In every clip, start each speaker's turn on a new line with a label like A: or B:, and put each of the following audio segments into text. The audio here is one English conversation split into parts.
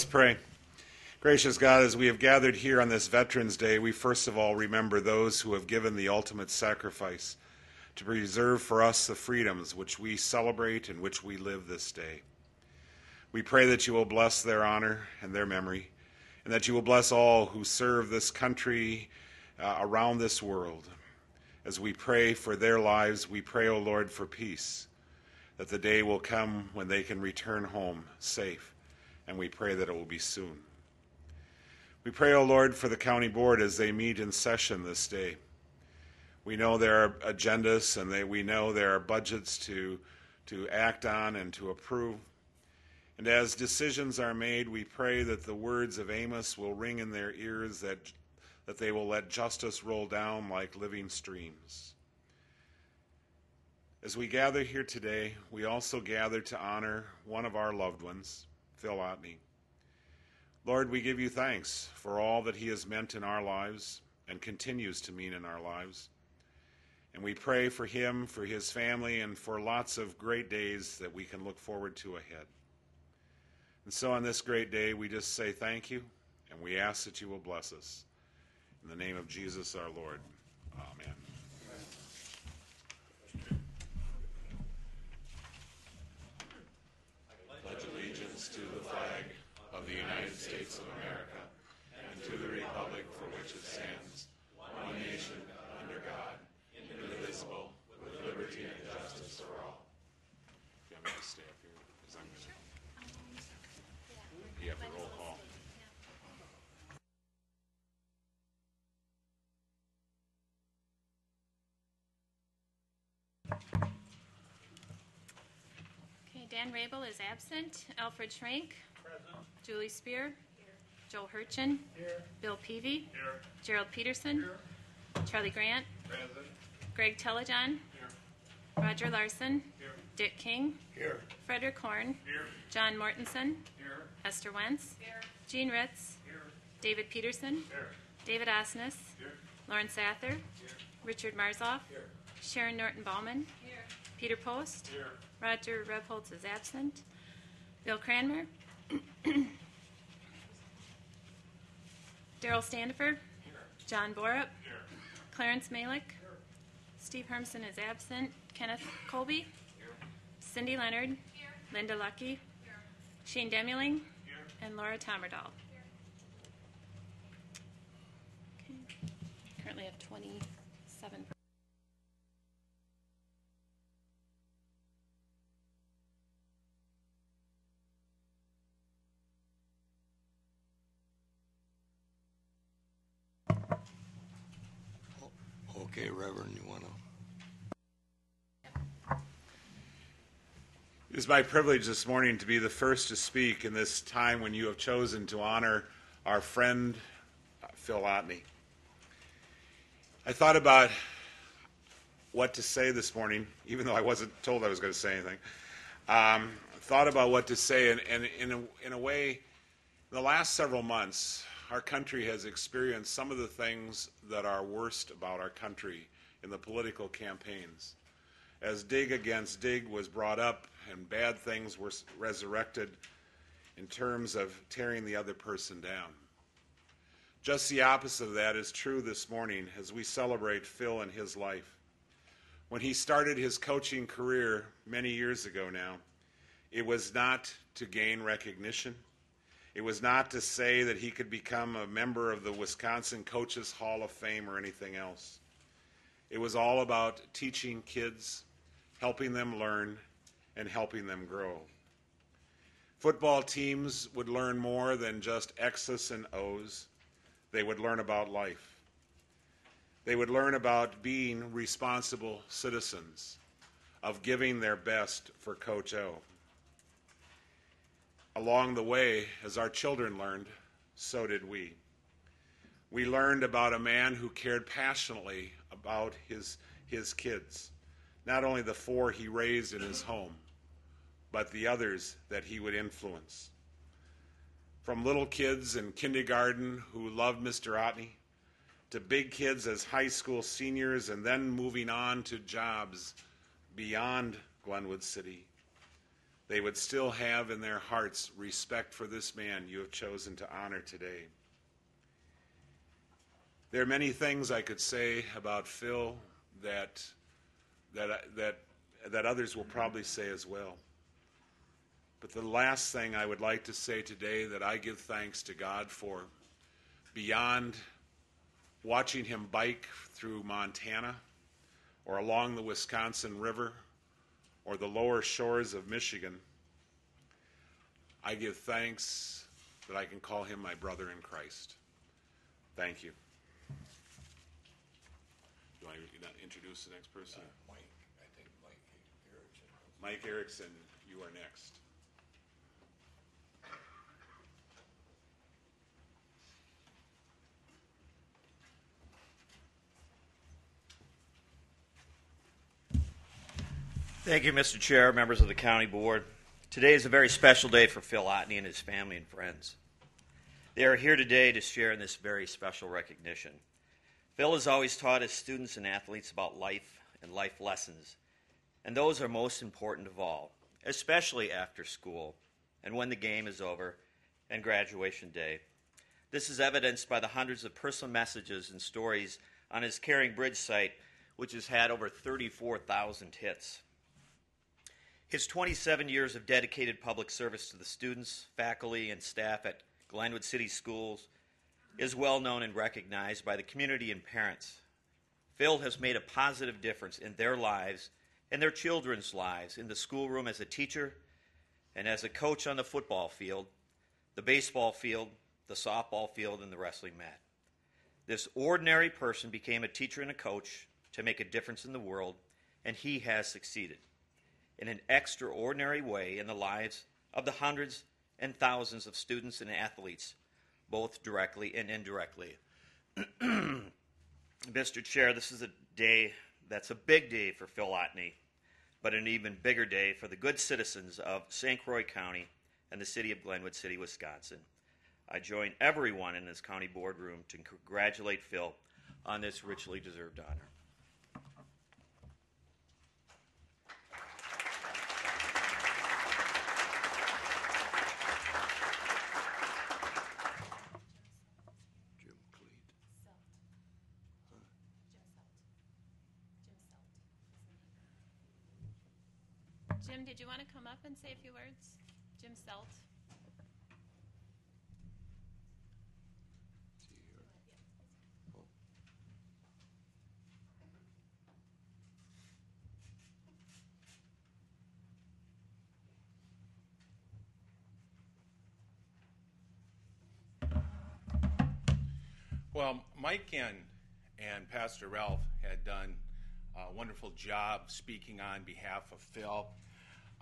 A: pray. Gracious God, as we have gathered here on this Veterans Day, we first of all remember those who have given the ultimate sacrifice to preserve for us the freedoms which we celebrate and which we live this day. We pray that you will bless their honor and their memory, and that you will bless all who serve this country around this world. As we pray for their lives, we pray, O Lord, for peace, that the day will come when they can return home safe, and we pray that it will be soon. We pray, O Lord, for the county board as they meet in session this day. We know there are agendas and we know there are budgets to act on and to approve. And as decisions are made, we pray that the words of Amos will ring in their ears, that they will let justice roll down like living streams. As we gather here today, we also gather to honor one of our loved ones, Phil Otney. Lord, we give you thanks for all that he has meant in our lives and continues to mean in our lives. And we pray for him, for his family, and for lots of great days that we can look forward to ahead. And so on this great day, we just say thank you, and we ask that you will bless us. In the name of Jesus our Lord, amen. I pledge allegiance to the flag of the United States of America and to the republic for which it stands, one nation, under God, indivisible, with liberty and justice for all. Do you want me to stay up here? Because I'm going to... You have the roll call.
B: Okay, Dan Rabel is absent. Alfred Schrank.
C: Present.
B: Julie Spear. Here. Joel Hurchin.
C: Here.
B: Bill Peavy.
C: Here.
B: Gerald Peterson.
C: Here.
B: Charlie Grant.
C: Present.
B: Greg Telejohn.
C: Here.
B: Roger Larson.
C: Here.
B: Dick King.
C: Here.
B: Frederick Horn.
C: Here.
B: John Mortensen.
C: Here.
B: Esther Wentz.
C: Here.
B: Jean Ritz.
C: Here.
B: David Peterson.
C: Here.
B: David Osnes.
C: Here.
B: Lauren Sather.
C: Here.
B: Richard Marzoff.
C: Here.
B: Sharon Norton Bauman.
C: Here.
B: Peter Post.
C: Here.
B: Roger Rebholz is absent. Bill Cranmer. Daryl Standifer.
C: Here.
B: John Borup.
C: Here.
B: Clarence Malick.
C: Here.
B: Steve Hermson is absent. Kenneth Colby.
C: Here.
B: Cindy Leonard.
C: Here.
B: Linda Lucky.
C: Here.
B: Shane Demuling.
C: Here.
B: And Laura Tomerdahl. Okay. Currently have 27.
D: Okay, Reverend, you want to?
A: It is my privilege this morning to be the first to speak in this time when you have chosen to honor our friend, Phil Otney. I thought about what to say this morning, even though I wasn't told I was going to say anything. Thought about what to say, and in a way, in the last several months, our country has experienced some of the things that are worst about our country in the political campaigns. As dig against dig was brought up and bad things were resurrected in terms of tearing the other person down. Just the opposite of that is true this morning as we celebrate Phil and his life. When he started his coaching career many years ago now, it was not to gain recognition. It was not to say that he could become a member of the Wisconsin Coaches Hall of Fame or anything else. It was all about teaching kids, helping them learn, and helping them grow. Football teams would learn more than just X's and O's. They would learn about life. They would learn about being responsible citizens, of giving their best for Coach O. Along the way, as our children learned, so did we. We learned about a man who cared passionately about his kids, not only the 4 he raised in his home, but the others that he would influence. From little kids in kindergarten who loved Mr. Otney, to big kids as high school seniors and then moving on to jobs beyond Glenwood City. they would still have in their hearts respect for this man you have chosen to honor today. There are many things I could say about Phil that others will probably say as well. But the last thing I would like to say today that I give thanks to God for, beyond watching him bike through Montana or along the Wisconsin River or the lower shores of Michigan, I give thanks that I can call him my brother in Christ. Thank you. Do I introduce the next person?
D: Mike, I think Mike Erickson.
A: Mike Erickson, you are next.
C: Thank you, Mr. Chair, members of the County Board. Today is a very special day for Phil Otney and his family and friends. They are here today to share in this very special recognition. Phil has always taught his students and athletes about life and life lessons, and those are most important of all, especially after school and when the game is over and graduation day. This is evidenced by the hundreds of personal messages and stories on his Caring Bridge site, which has had over 34,000 hits. His 27 years of dedicated public service to the students, faculty, and staff at Glenwood City Schools is well known and recognized by the community and parents. Phil has made a positive difference in their lives and their children's lives in the schoolroom as a teacher and as a coach on the football field, the baseball field, the softball field, and the wrestling mat. This ordinary person became a teacher and a coach to make a difference in the world, and he has succeeded in an extraordinary way in the lives of the hundreds and thousands of students and athletes, both directly and indirectly. Mr. Chair, this is a day that's a big day for Phil Otney, but an even bigger day for the good citizens of St. Croix County and the city of Glenwood City, Wisconsin. I join everyone in this county boardroom to congratulate Phil on this richly deserved honor.
B: Jim, did you want to come up and say a few words? Jim Selt.
E: Well, Mike and Pastor Ralph had done a wonderful job speaking on behalf of Phil.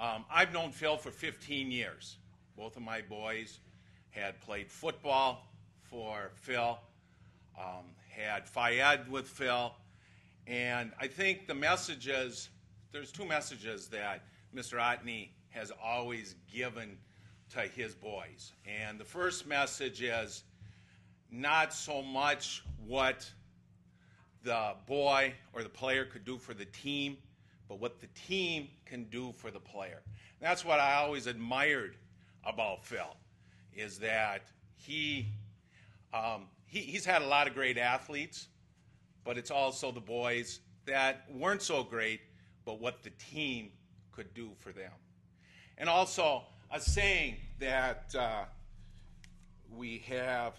E: I've known Phil for 15 years. Both of my boys had played football for Phil, had Phi-Ed with Phil, and I think the messages, there's two messages that Mr. Otney has always given to his boys. And the first message is not so much what the boy or the player could do for the team, but what the team can do for the player. And that's what I always admired about Phil, is that he's had a lot of great athletes, but it's also the boys that weren't so great, but what the team could do for them. And also a saying that we have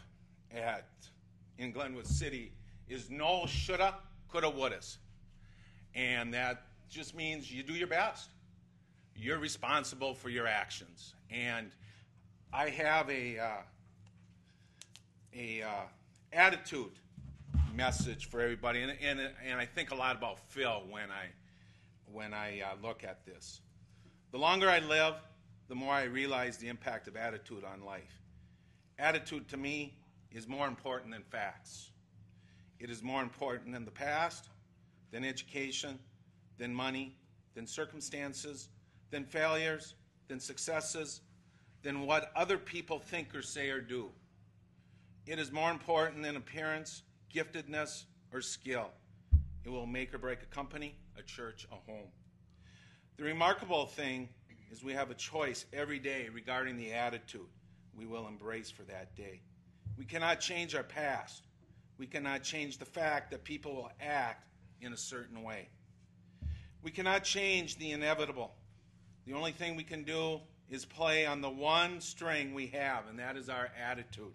E: in Glenwood City is no shoulda, coulda, wouldas. And that just means you do your best. You're responsible for your actions. And I have a attitude message for everybody, and I think a lot about Phil when I look at this. The longer I live, the more I realize the impact of attitude on life. Attitude to me is more important than facts. It is more important than the past, than education, than money, than circumstances, than failures, than successes, than what other people think or say or do. It is more important than appearance, giftedness, or skill. It will make or break a company, a church, a home. The remarkable thing is we have a choice every day regarding the attitude we will embrace for that day. We cannot change our past. We cannot change the fact that people will act in a certain way. We cannot change the inevitable. The only thing we can do is play on the one string we have, and that is our attitude.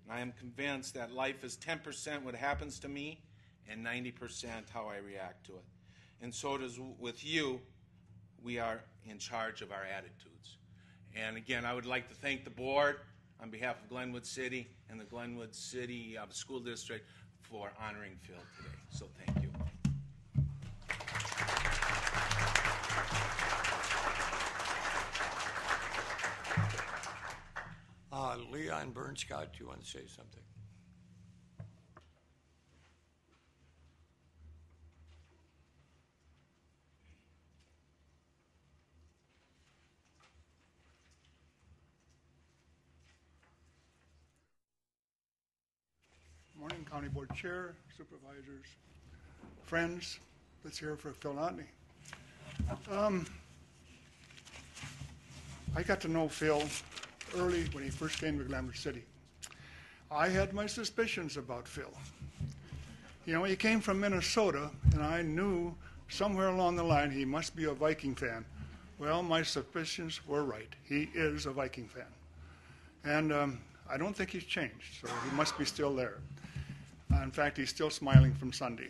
E: And I am convinced that life is 10% what happens to me and 90% how I react to it. And so it is with you. We are in charge of our attitudes. And again, I would like to thank the board on behalf of Glenwood City and the Glenwood City School District for honoring Phil today. So thank you.
D: Leon Bernscott, do you want to say something?
F: Morning, County Board Chair, Supervisors, friends. Let's hear for Phil Otney. I got to know Phil early when he first came to Glenwood City. I had my suspicions about Phil. You know, he came from Minnesota, and I knew somewhere along the line he must be a Viking fan. Well, my suspicions were right. He is a Viking fan. And I don't think he's changed, so he must be still there. In fact, he's still smiling from Sunday.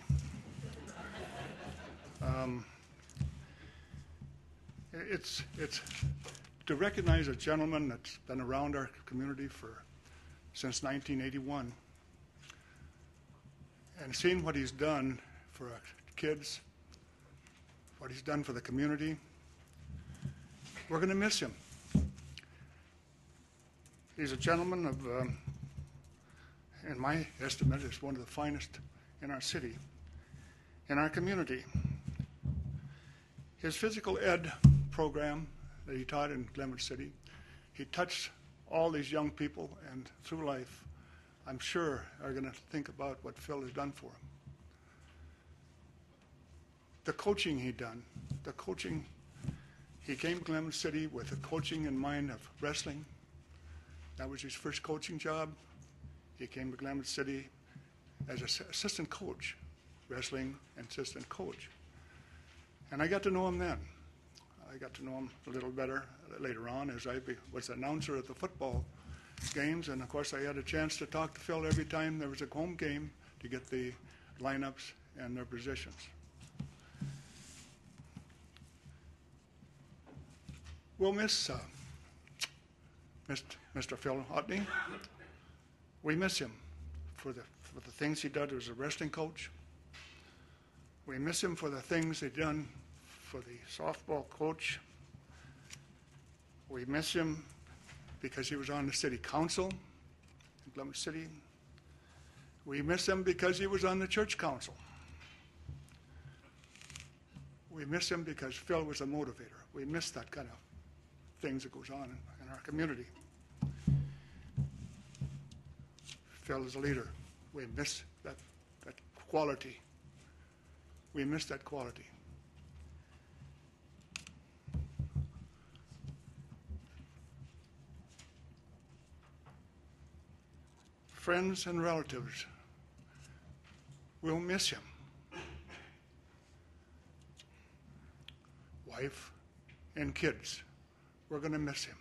F: It's to recognize a gentleman that's been around our community since 1981, and seeing what he's done for our kids, what he's done for the community. We're going to miss him. He's a gentleman of, in my estimate, is one of the finest in our city, in our community. His physical ed program that he taught in Glenwood City, he touched all these young people, and through life, I'm sure, are going to think about what Phil has done for them. The coaching he came to Glenwood City with the coaching in mind of wrestling. That was his first coaching job. He came to Glenwood City as an assistant coach, wrestling assistant coach. And I got to know him then. I got to know him a little better later on as I was the announcer at the football games. And, of course, I had a chance to talk to Phil every time there was a home game to get the lineups and their positions. We'll miss Mr. Phil Otney. We miss him for the things he did as a wrestling coach. We miss him for the things he done for the softball coach. We miss him because he was on the city council in Glenwood City. We miss him because he was on the church council. We miss him because Phil was a motivator. We miss that kind of things that goes on in our community. Phil is a leader. We miss that quality. We miss that quality. Friends and relatives, we'll miss him. Wife and kids, we're going to miss him.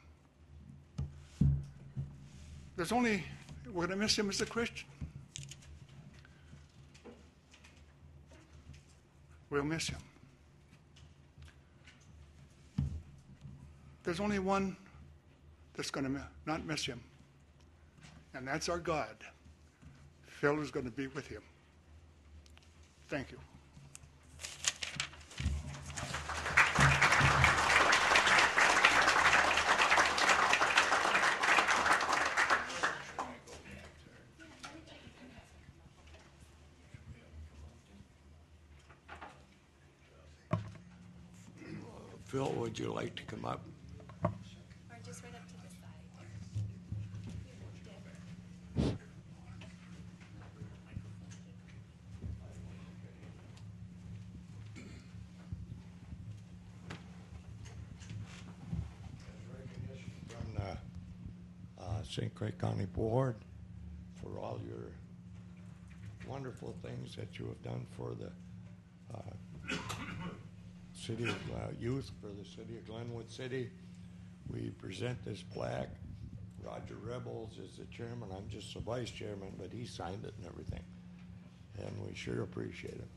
F: We're going to miss him as a Christian. We'll miss him. There's only one that's going to not miss him, and that's our God. Phil is going to be with him. Thank you.
D: Phil, would you like to come up?
B: Or just right up to the side.
D: St. Croix County Board for all your wonderful things that you have done for the city of youth, for the city of Glenwood City. We present this plaque. Roger Rebels is the chairman. I'm just the vice chairman, but he signed it and everything. And we sure appreciate it.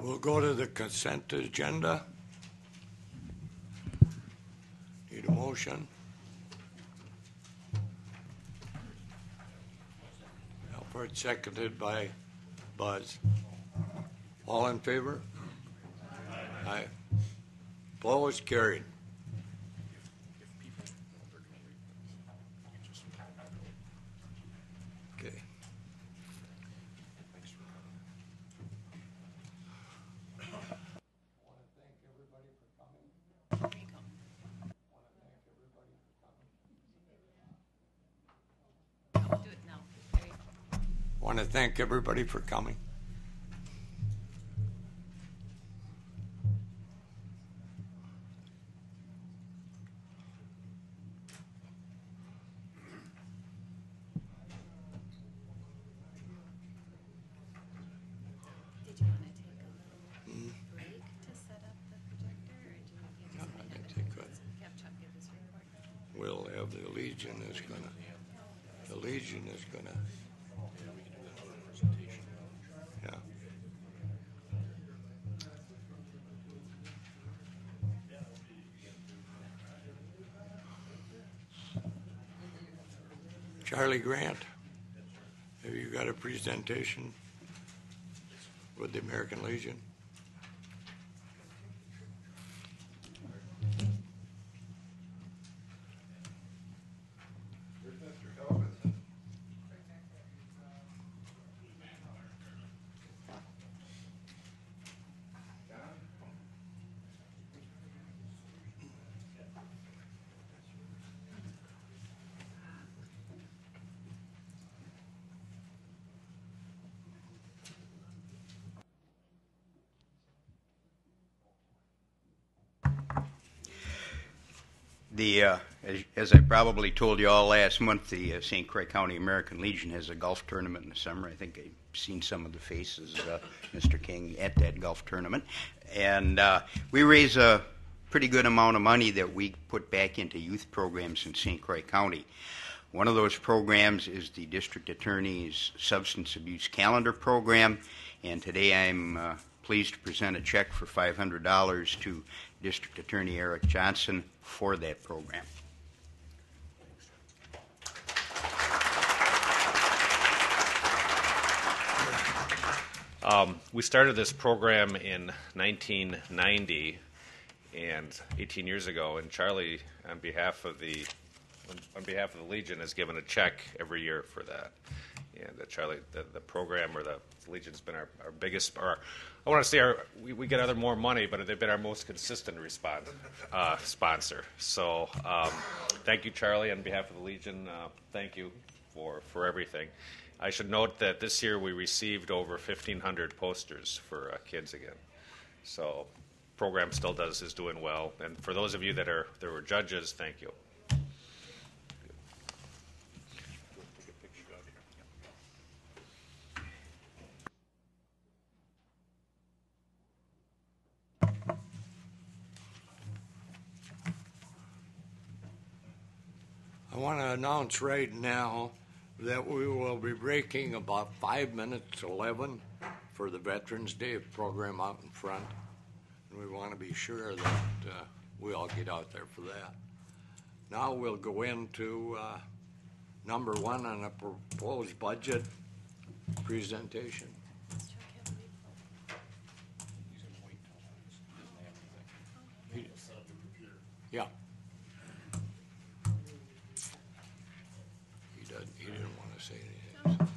D: We'll go to the consent agenda. Need a motion? Alfred, seconded by Buzz. All in favor? Aye. Opposed? Carried. Okay.
B: Do it now. There you go.
D: Want to thank everybody for coming.
B: Did you want to take a little break to set up the projector, or do you give us
D: I
B: a minute?
D: think good.
B: Have Chuck give his report.
D: We'll have the Legion is gonna. The Legion is gonna. Yeah. Charlie Grant, have you got a presentation with the American Legion?
G: As I probably told you all last month, the St. Croix County American Legion has a golf tournament in the summer. I think I've seen some of the faces, Mr. King, at that golf tournament. And we raise a pretty good amount of money that we put back into youth programs in St. Croix County. One of those programs is the District Attorney's Substance Abuse Calendar Program, and today I'm pleased to present a check for $500 to District Attorney Eric Johnson for that program.
H: We started this program in 1990, and 18 years ago, and Charlie, on behalf of the Legion, has given a check every year for that. And Charlie, the program, or the Legion's been our biggest, or I want to say we get more money, but they've been our most consistent sponsor. So thank you, Charlie, on behalf of the Legion. Thank you for everything. I should note that this year we received over 1,500 posters for Kids Again. So program still is doing well. And for those of you that were judges, thank you.
D: I want to announce right now that we will be breaking about 5 minutes to 11 for the Veterans Day program out in front. And we want to be sure that we all get out there for that. Now we'll go into number one on a proposed budget presentation. Yeah. He didn't want to say anything. So.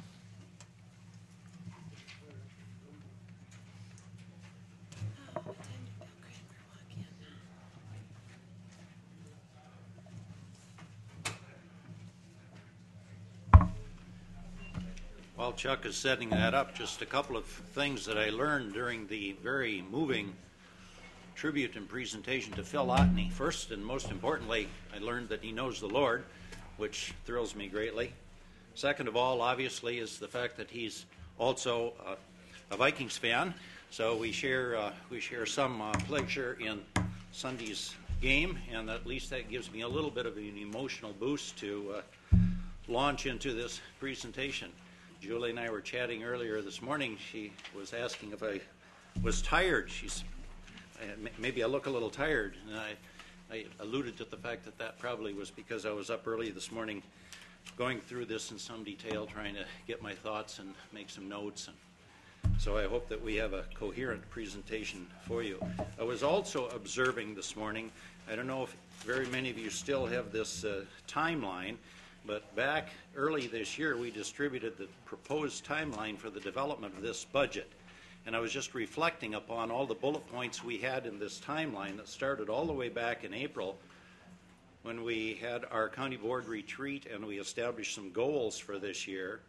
I: While Chuck is setting that up, just a couple of things that I learned during the very moving tribute and presentation to Phil Otney. First and most importantly, I learned that he knows the Lord, which thrills me greatly. Second of all, obviously, is the fact that he's also a Vikings fan, so we share some pleasure in Sunday's game, and at least that gives me a little bit of an emotional boost to launch into this presentation. Julie and I were chatting earlier this morning. She was asking if I was tired. Maybe I look a little tired, and I alluded to the fact that probably was because I was up early this morning going through this in some detail, trying to get my thoughts and make some notes. And so I hope that we have a coherent presentation for you. I was also observing this morning, I don't know if very many of you still have this timeline, but back early this year, we distributed the proposed timeline for the development of this budget. And I was just reflecting upon all the bullet points we had in this timeline that started all the way back in April when we had our county board retreat and we established some goals for this year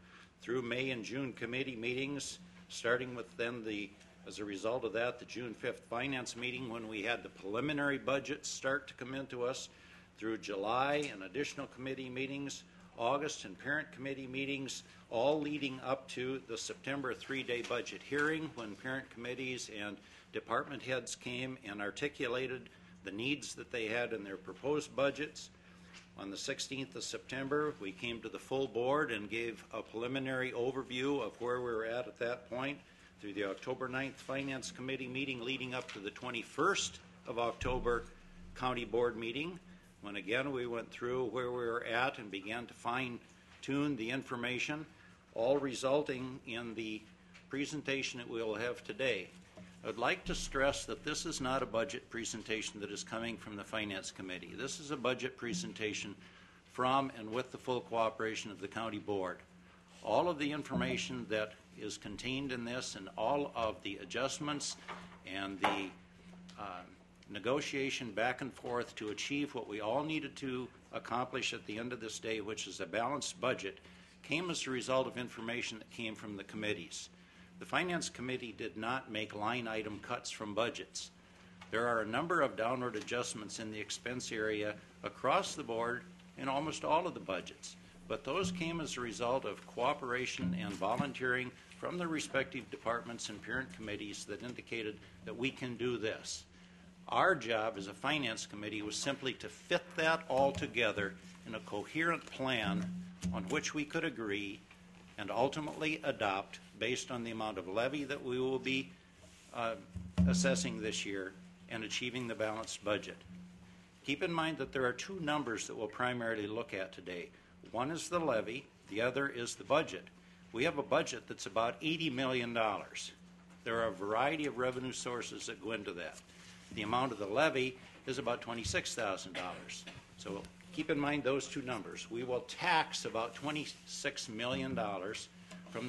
I: through May and June committee meetings, starting with then as a result of that, the June 5th finance meeting when we had the preliminary budgets start to come into us, through July and additional committee meetings, August and parent committee meetings, all leading up to the September 3-day budget hearing when parent committees and department heads came and articulated the needs that they had in their proposed budgets. On the 16th of September, we came to the full board and gave a preliminary overview of where we were at that point through the October 9th Finance Committee meeting leading up to the 21st of October County Board meeting, when again we went through where we were at and began to fine-tune the information, all resulting in the presentation that we will have today. I'd like to stress that this is not a budget presentation that is coming from the Finance Committee. This is a budget presentation from and with the full cooperation of the County Board. All of the information that is contained in this and all of the adjustments and the negotiation back and forth to achieve what we all needed to accomplish at the end of this day, which is a balanced budget, came as a result of information that came from the committees. The Finance Committee did not make line item cuts from budgets. There are a number of downward adjustments in the expense area across the board in almost all of the budgets, but those came as a result of cooperation and volunteering from the respective departments and parent committees that indicated that we can do this. Our job as a Finance Committee was simply to fit that all together in a coherent plan on which we could agree and ultimately adopt based on the amount of levy that we will be assessing this year and achieving the balanced budget. Keep in mind that there are two numbers that we'll primarily look at today. One is the levy, the other is the budget. We have a budget that's about $80 million. There are a variety of revenue sources that go into that. The amount of the levy is about $26,000. So keep in mind those two numbers. We will tax about $26 million from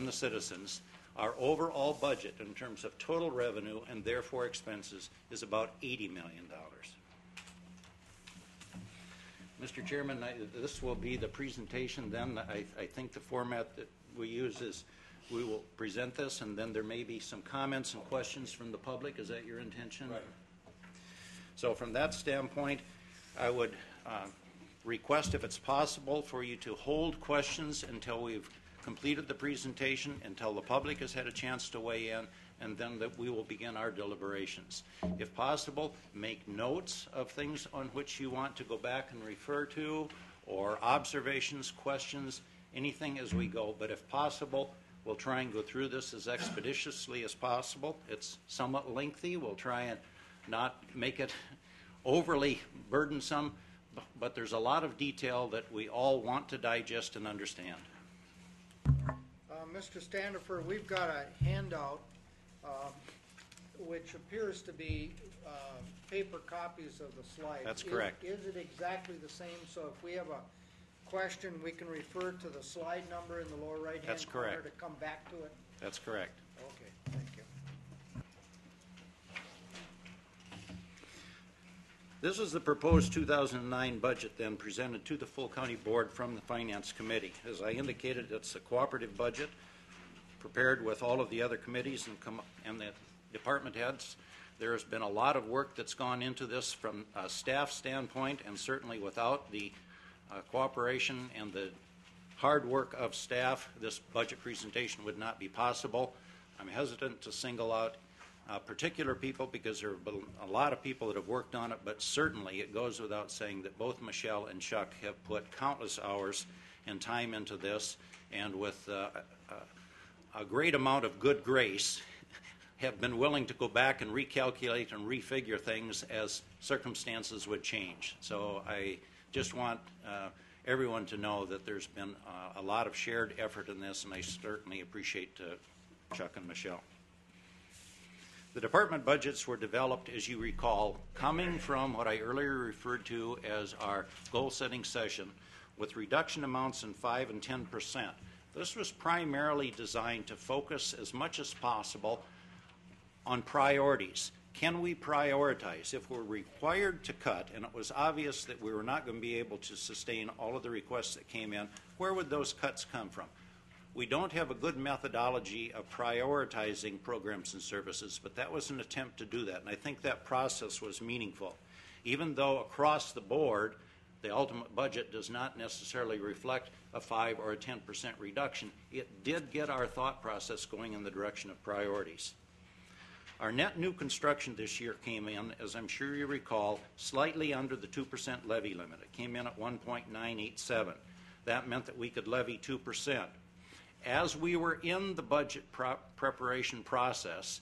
I: the citizens. Our overall budget in terms of total revenue and therefore expenses is about $80 million. Mr. Chairman, this will be the presentation then. I think the format that we use is we will present this, and then there may be some comments and questions from the public. Is that your intention? Right. So from that standpoint, I would request, if it's possible, for you to hold questions until we've completed the presentation, until the public has had a chance to weigh in, and then that we will begin our deliberations. If possible, make notes of things on which you want to go back and refer to, or observations, questions, anything as we go. But if possible, we'll try and go through this as expeditiously as possible. It's somewhat lengthy. We'll try and not make it overly burdensome, but there's a lot of detail that we all want to digest and understand.
J: Mr. Standifer, we've got a handout which appears to be paper copies of the slides.
I: That's correct.
J: Is it exactly the same? So if we have a question, we can refer to the slide number in the lower right-hand
I: That's
J: corner
I: correct.
J: to come back to it?
I: That's correct.
J: Okay, thank you.
I: This is the proposed 2009 budget then presented to the full county board from the Finance Committee. As I indicated, it's a cooperative budget prepared with all of the other committees and the department heads. There has been a lot of work that's gone into this from a staff standpoint, and certainly without the cooperation and the hard work of staff, this budget presentation would not be possible. I'm hesitant to single out particular people because there have been a lot of people that have worked on it, but certainly it goes without saying that both Michelle and Chuck have put countless hours and time into this, and with a great amount of good grace have been willing to go back and recalculate and refigure things as circumstances would change. So I just want everyone to know that there's been a lot of shared effort in this, and I certainly appreciate Chuck and Michelle. The department budgets were developed, as you recall, coming from what I earlier referred to as our goal-setting session with reduction amounts in 5 and 10%. This was primarily designed to focus as much as possible on priorities. Can we prioritize? If we're required to cut, and it was obvious that we were not going to be able to sustain all of the requests that came in, where would those cuts come from? We don't have a good methodology of prioritizing programs and services, but that was an attempt to do that, and I think that process was meaningful. Even though across the board, the ultimate budget does not necessarily reflect a 5 or a 10% reduction, it did get our thought process going in the direction of priorities. Our net new construction this year came in, as I'm sure you recall, slightly under the 2% levy limit. It came in at 1.987. That meant that we could levy 2%. As we were in the budget preparation process,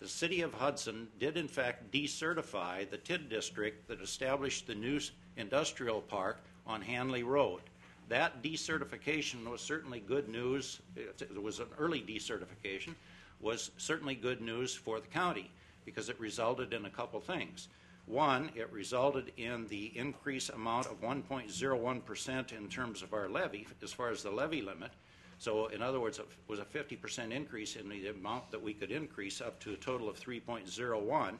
I: the City of Hudson did in fact decertify the TID district that established the new industrial park on Hanley Road. That decertification was certainly good news. It was an early decertification, was certainly good news for the county because it resulted in a couple things. One, it resulted in the increase amount of 1.01% in terms of our levy as far as the levy limit. So in other words, it was a 50% increase in the amount that we could increase up to a total of 3.01.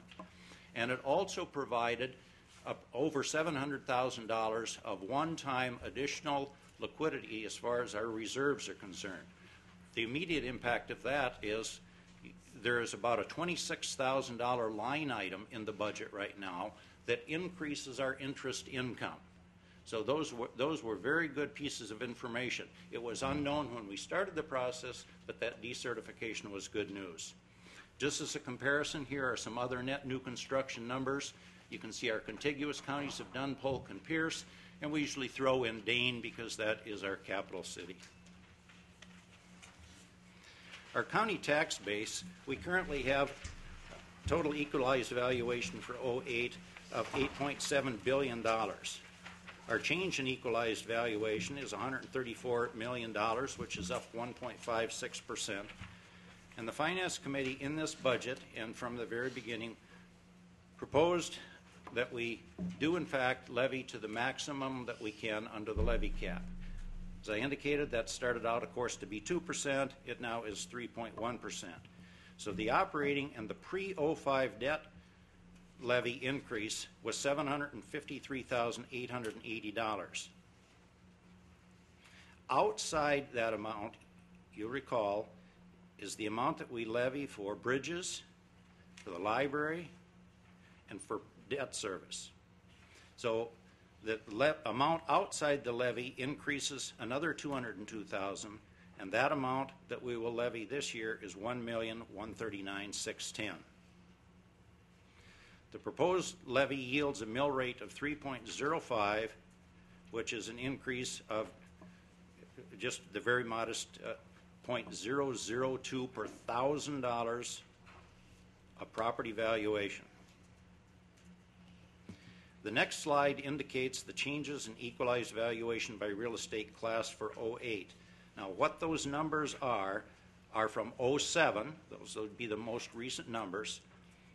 I: And it also provided over $700,000 of one-time additional liquidity as far as our reserves are concerned. The immediate impact of that is there is about a $26,000 line item in the budget right now that increases our interest income. So those were very good pieces of information. It was unknown when we started the process, but that decertification was good news. Just as a comparison, here are some other net new construction numbers. You can see our contiguous counties have done Polk and Pierce, and we usually throw in Dane because that is our capital city. Our county tax base, we currently have total equalized valuation for 2008 of $8.7 billion. Our change in equalized valuation is $134 million, which is up 1.56%. And the Finance Committee in this budget and from the very beginning proposed that we do in fact levy to the maximum that we can under the levy cap. As I indicated, that started out, of course, to be 2%. It now is 3.1%. So the operating and the pre-05 debt levy increase was $753,880. Outside that amount, you'll recall, is the amount that we levy for bridges, for the library, and for debt service. So the amount outside the levy increases another $202,000, and that amount that we will levy this year is $1,139,610. The proposed levy yields a mill rate of 3.05, which is an increase of just the very modest 0.002 per $1,000 of property valuation. The next slide indicates the changes in equalized valuation by real estate class for 08. Now, what those numbers are are from '07. Those would be the most recent numbers.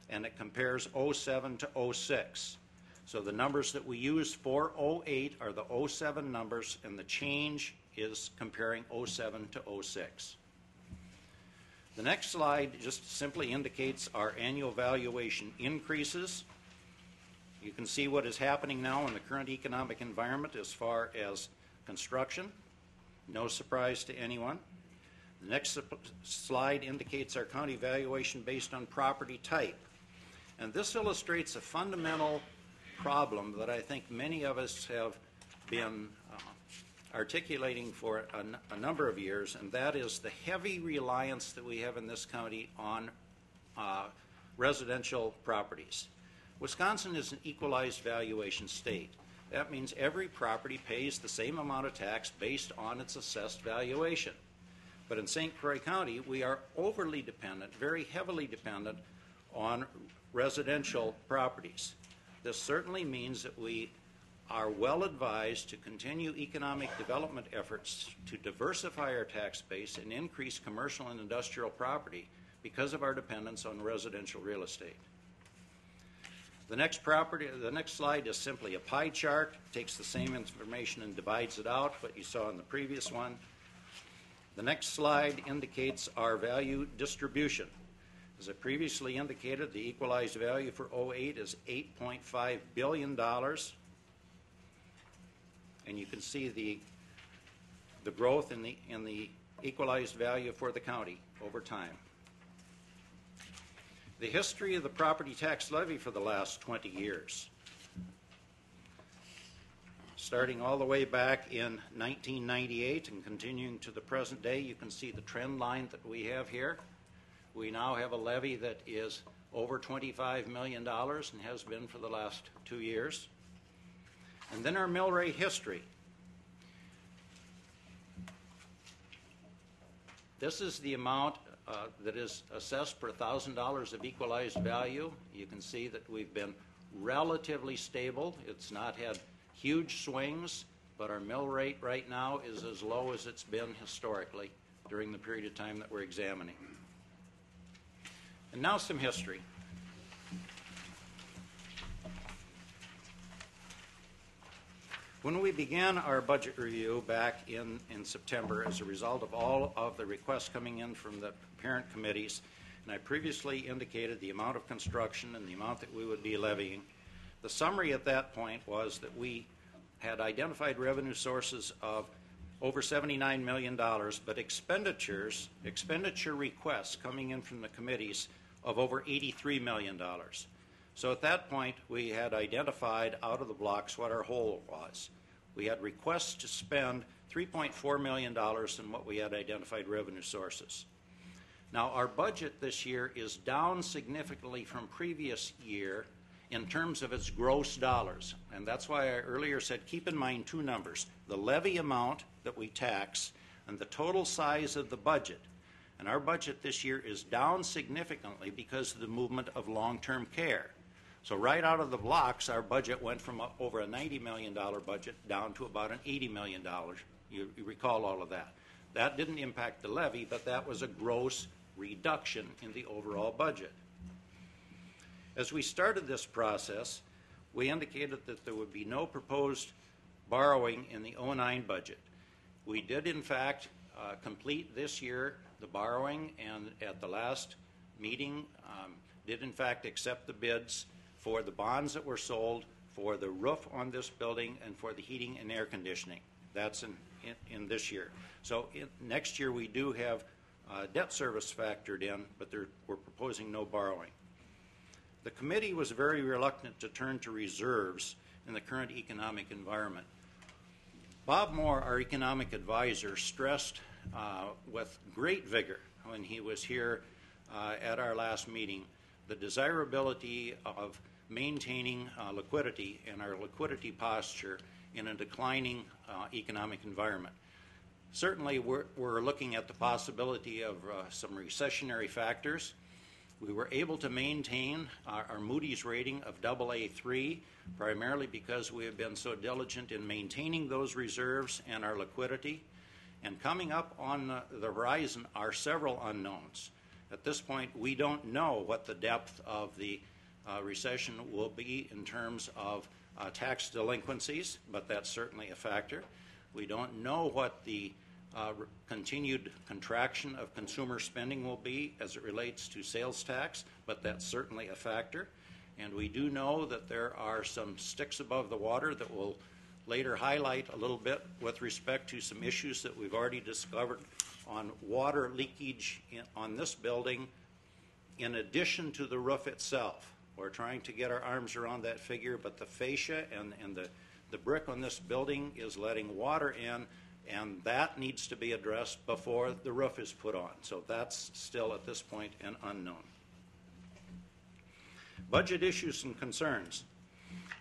I: And it compares '07 to '06. So the numbers that we use for '08 are the '07 numbers, and the change is comparing '07 to '06. The next slide just simply indicates our annual valuation increases. You can see what is happening now in the current economic environment as far as construction. No surprise to anyone. The next slide indicates our county valuation based on property type. And this illustrates a fundamental problem that I think many of us have been articulating for a number of years, and that is the heavy reliance that we have in this county on residential properties. Wisconsin is an equalized valuation state. That means every property pays the same amount of tax based on its assessed valuation. But in St. Croix County, we are overly dependent, very heavily dependent on residential properties. This certainly means that we are well advised to continue economic development efforts to diversify our tax base and increase commercial and industrial property because of our dependence on residential real estate. The next slide is simply a pie chart. It takes the same information and divides it out, what you saw in the previous one. The next slide indicates our value distribution. As I previously indicated, the equalized value for '08 is $8.5 billion. And you can see the growth in the equalized value for the county over time. The history of the property tax levy for the last 20 years. Starting all the way back in 1998 and continuing to the present day, you can see the trend line that we have here. We now have a levy that is over $25 million and has been for the last 2 years. And then our mill rate history. This is the amount that is assessed per $1,000 of equalized value. You can see that we've been relatively stable. It's not had huge swings, but our mill rate right now is as low as it's been historically during the period of time that we're examining. And now some history. When we began our budget review back in September as a result of all of the requests coming in from the parent committees, and I previously indicated the amount of construction and the amount that we would be levying, the summary at that point was that we had identified revenue sources of over $79 million, but expenditure requests coming in from the committees of over $83 million. So at that point, we had identified out of the blocks what our hole was. We had requests to spend $3.4 million in what we had identified revenue sources. Now, our budget this year is down significantly from previous year in terms of its gross dollars. And that's why I earlier said keep in mind two numbers, the levy amount that we tax and the total size of the budget. And our budget this year is down significantly because of the movement of long-term care. So right out of the blocks, our budget went from over a $90 million budget down to about an $80 million. You recall all of that. That didn't impact the levy, but that was a gross reduction in the overall budget. As we started this process, we indicated that there would be no proposed borrowing in the '09 budget. We did, in fact, complete this year the borrowing, and at the last meeting did, in fact, accept the bids for the bonds that were sold for the roof on this building and for the heating and air conditioning. That's in this year. So next year we do have debt service factored in, but we're proposing no borrowing. The committee was very reluctant to turn to reserves in the current economic environment. Bob Moore, our economic advisor, stressed with great vigor when he was here at our last meeting the desirability of maintaining liquidity and our liquidity posture in a declining economic environment. Certainly, we're looking at the possibility of some recessionary factors. We were able to maintain our Moody's rating of AA3, primarily because we have been so diligent in maintaining those reserves and our liquidity. And coming up on the horizon are several unknowns. At this point, we don't know what the depth of the recession will be in terms of tax delinquencies, but that's certainly a factor. We don't know what the continued contraction of consumer spending will be as it relates to sales tax, but that's certainly a factor. And we do know that there are some sticks above the water that will later highlight a little bit with respect to some issues that we've already discovered on water leakage on this building in addition to the roof itself. We're trying to get our arms around that figure, but the fascia and the brick on this building is letting water in, and that needs to be addressed before the roof is put on. So that's still at this point an unknown. Budget issues and concerns.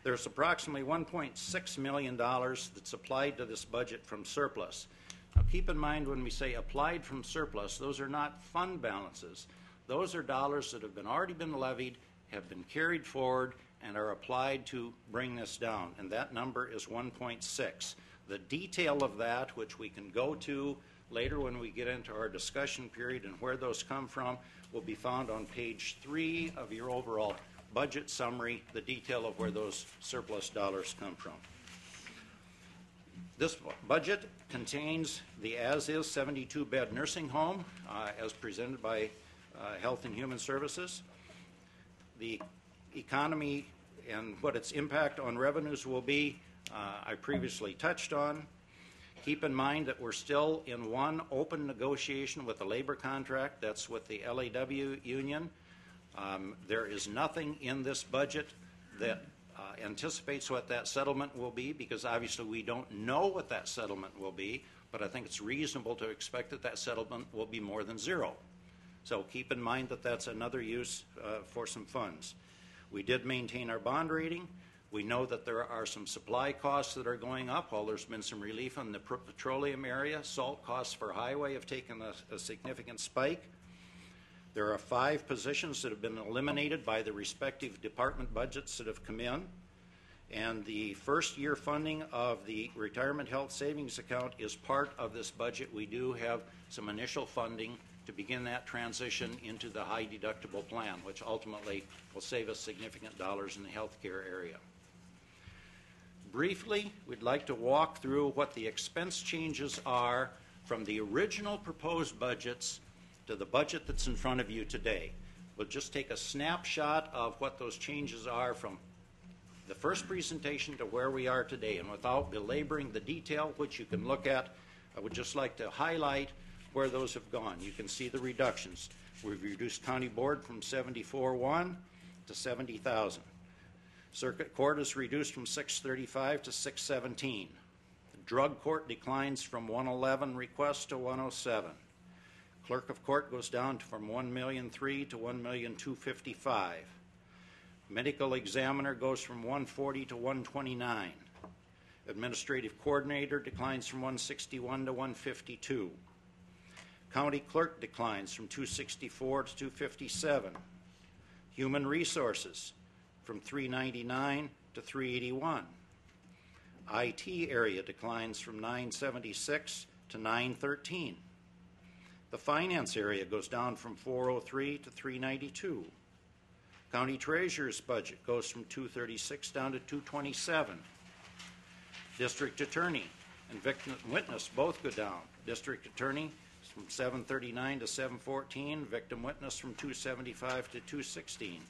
I: There's approximately $1.6 million that's applied to this budget from surplus. Now keep in mind when we say applied from surplus, those are not fund balances. Those are dollars that have already been levied, have been carried forward, and are applied to bring this down, and that number is 1.6. The detail of that, which we can go to later when we get into our discussion period and where those come from, will be found on page 3 of your overall budget summary, the detail of where those surplus dollars come from. This budget contains the as-is 72-bed nursing home as presented by Health and Human Services. The economy and what its impact on revenues will be, I previously touched on. Keep in mind that we're still in one open negotiation with the labor contract. That's with the LAW union. There is nothing in this budget that anticipates what that settlement will be, because obviously we don't know what that settlement will be, but I think it's reasonable to expect that that settlement will be more than zero. So keep in mind that that's another use for some funds. We did maintain our bond rating. We know that there are some supply costs that are going up. While there's been some relief in the petroleum area, salt costs for highway have taken a significant spike. There are 5 positions that have been eliminated by the respective department budgets that have come in. And the first year funding of the retirement health savings account is part of this budget. We do have some initial funding to begin that transition into the high deductible plan, which ultimately will save us significant dollars in the healthcare area. Briefly, we'd like to walk through what the expense changes are from the original proposed budgets to the budget that's in front of you today. We'll just take a snapshot of what those changes are from the first presentation to where we are today. And without belaboring the detail, which you can look at, I would just like to highlight where those have gone. You can see the reductions. We've reduced county board from 74,100 to 70,000. Circuit court is reduced from 635 to 617. The drug court declines from 111 requests to 107. Clerk of court goes down from 1,003,000 to 1,255,000. Medical examiner goes from 140 to 129. Administrative coordinator declines from 161 to 152. County clerk declines from 264 to 257. Human resources from 399 to 381. IT area declines from 976 to 913. The finance area goes down from 403 to 392. County treasurer's budget goes from 236 down to 227. District attorney and victim witness both go down. District attorney from 739 to 714, victim witness from 275 to 216.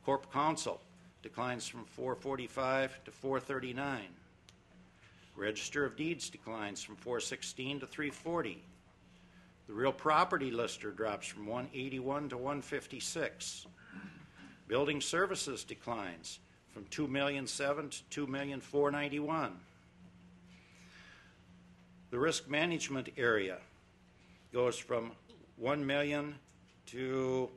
I: Corp counsel declines from 445 to 439. Register of deeds declines from 416 to 340. The real property lister drops from 181 to 156. Building services declines from $2,007,000 to $2,491,000. The risk management area goes from $1 million to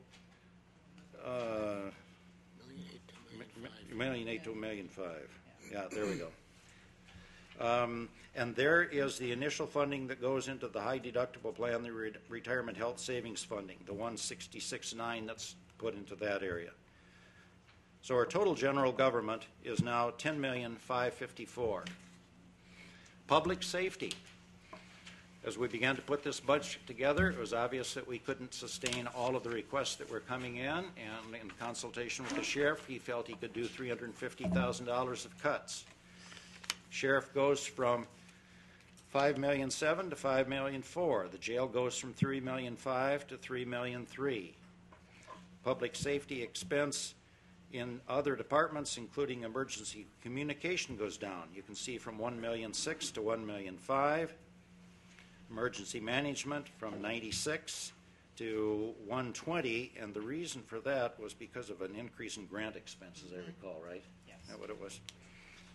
I: $1.8 to $1.5 million. Yeah, there we go. And there is the initial funding that goes into the high deductible plan, the retirement health savings funding, the 166.9 that's put into that area. So our total general government is now $10,554,000. Public safety. As we began to put this budget together, it was obvious that we couldn't sustain all of the requests that were coming in, and in consultation with the sheriff, he felt he could do $350,000 of cuts. Sheriff goes from $5,700,000 to $5,400,000. The jail goes from $3,500,000 to $3,300,000. Public safety expense in other departments, including emergency communication, goes down. You can see from $1,600,000 to $1,500,000. Emergency management from 96 to 120, and the reason for that was because of an increase in grant expenses, I recall, right?
J: Yes.
I: Is that what it was?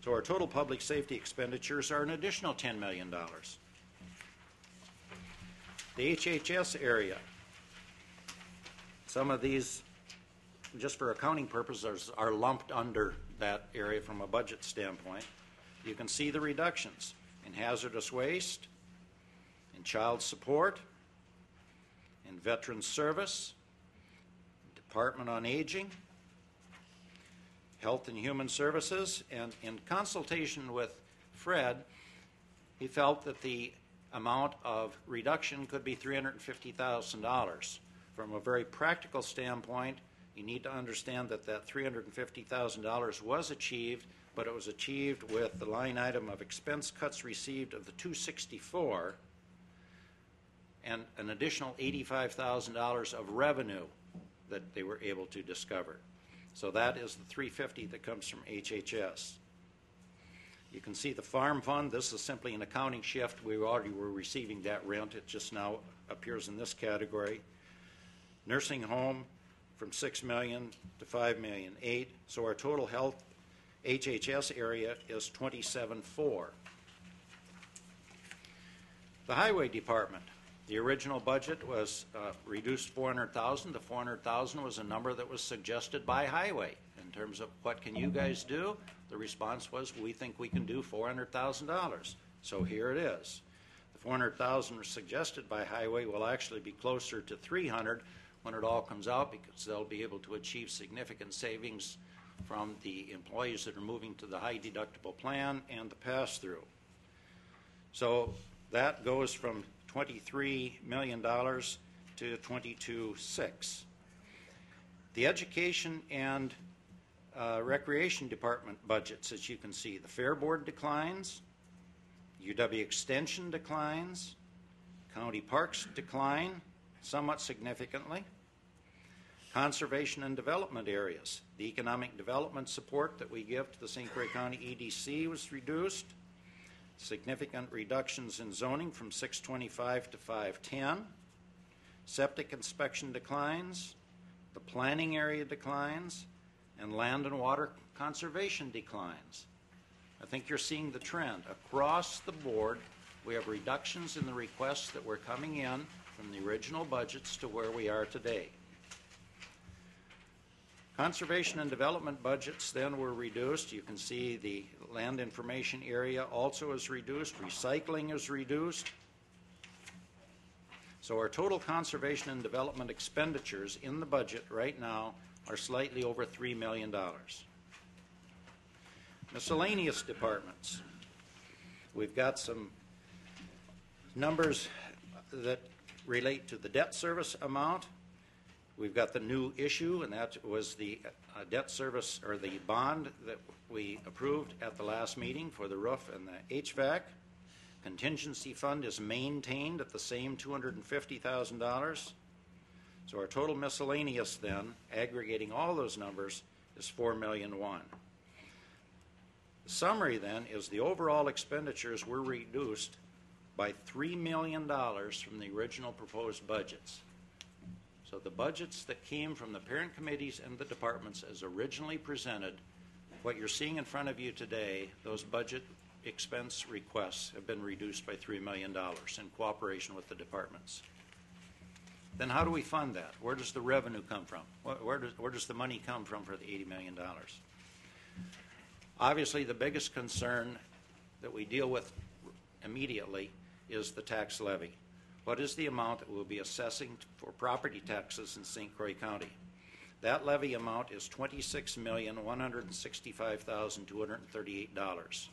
I: So our total public safety expenditures are an additional $10 million. The HHS area, some of these, just for accounting purposes, are lumped under that area from a budget standpoint. You can see the reductions in hazardous waste, in child support, in veterans service, Department on Aging, Health and Human Services, and in consultation with Fred, he felt that the amount of reduction could be $350,000. From a very practical standpoint, you need to understand that that $350,000 was achieved, but it was achieved with the line item of expense cuts received of the $264 and an additional $85,000 of revenue that they were able to discover. So that is the $350,000 that comes from HHS. You can see the farm fund. This is simply an accounting shift. We already were receiving that rent. It just now appears in this category. Nursing home from $6 million to $5,800,000. So our total health HHS area is $27,400,000. The highway department. The original budget was reduced $400,000. The $400,000 was a number that was suggested by Highway in terms of what can you guys do. The response was, we think we can do $400,000. So here it is. The $400,000 suggested by Highway will actually be closer to $300,000 when it all comes out, because they'll be able to achieve significant savings from the employees that are moving to the high deductible plan and the pass-through. So that goes from $23 million to $22,600,000. The education and recreation department budgets, as you can see, the Fair Board declines, UW Extension declines, county parks decline somewhat significantly. Conservation and development areas, the economic development support that we give to the St. Croix County EDC was reduced. Significant reductions in zoning from 625 to 510. Septic inspection declines. The planning area declines. And land and water conservation declines. I think you're seeing the trend. Across the board, we have reductions in the requests that were coming in from the original budgets to where we are today. Conservation and development budgets then were reduced. You can see the land information area also is reduced. Recycling is reduced. So our total conservation and development expenditures in the budget right now are slightly over $3 million. Miscellaneous departments. We've got some numbers that relate to the debt service amount. We've got the new issue, and that was the debt service, or the bond that we approved at the last meeting for the roof and the HVAC. Contingency fund is maintained at the same $250,000. So our total miscellaneous then, aggregating all those numbers, is $4,000,001. The summary then is the overall expenditures were reduced by $3 million from the original proposed budgets. So the budgets that came from the parent committees and the departments as originally presented, what you're seeing in front of you today, those budget expense requests have been reduced by $3 million in cooperation with the departments. Then how do we fund that? Where does the revenue come from? Where does the money come from for the $80 million? Obviously, the biggest concern that we deal with immediately is the tax levy. What is the amount that we'll be assessing for property taxes in St. Croix County? That levy amount is $26,165,238.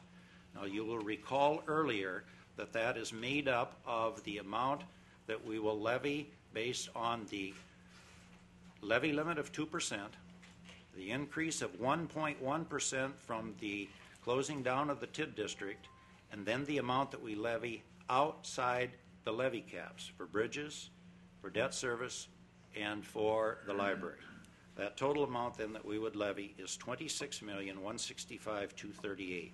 I: Now, you will recall earlier that is made up of the amount that we will levy based on the levy limit of 2%, the increase of 1.1% from the closing down of the TID district, and then the amount that we levy outside the levy caps for bridges, for debt service, and for the library. That total amount then that we would levy is $26,165,238.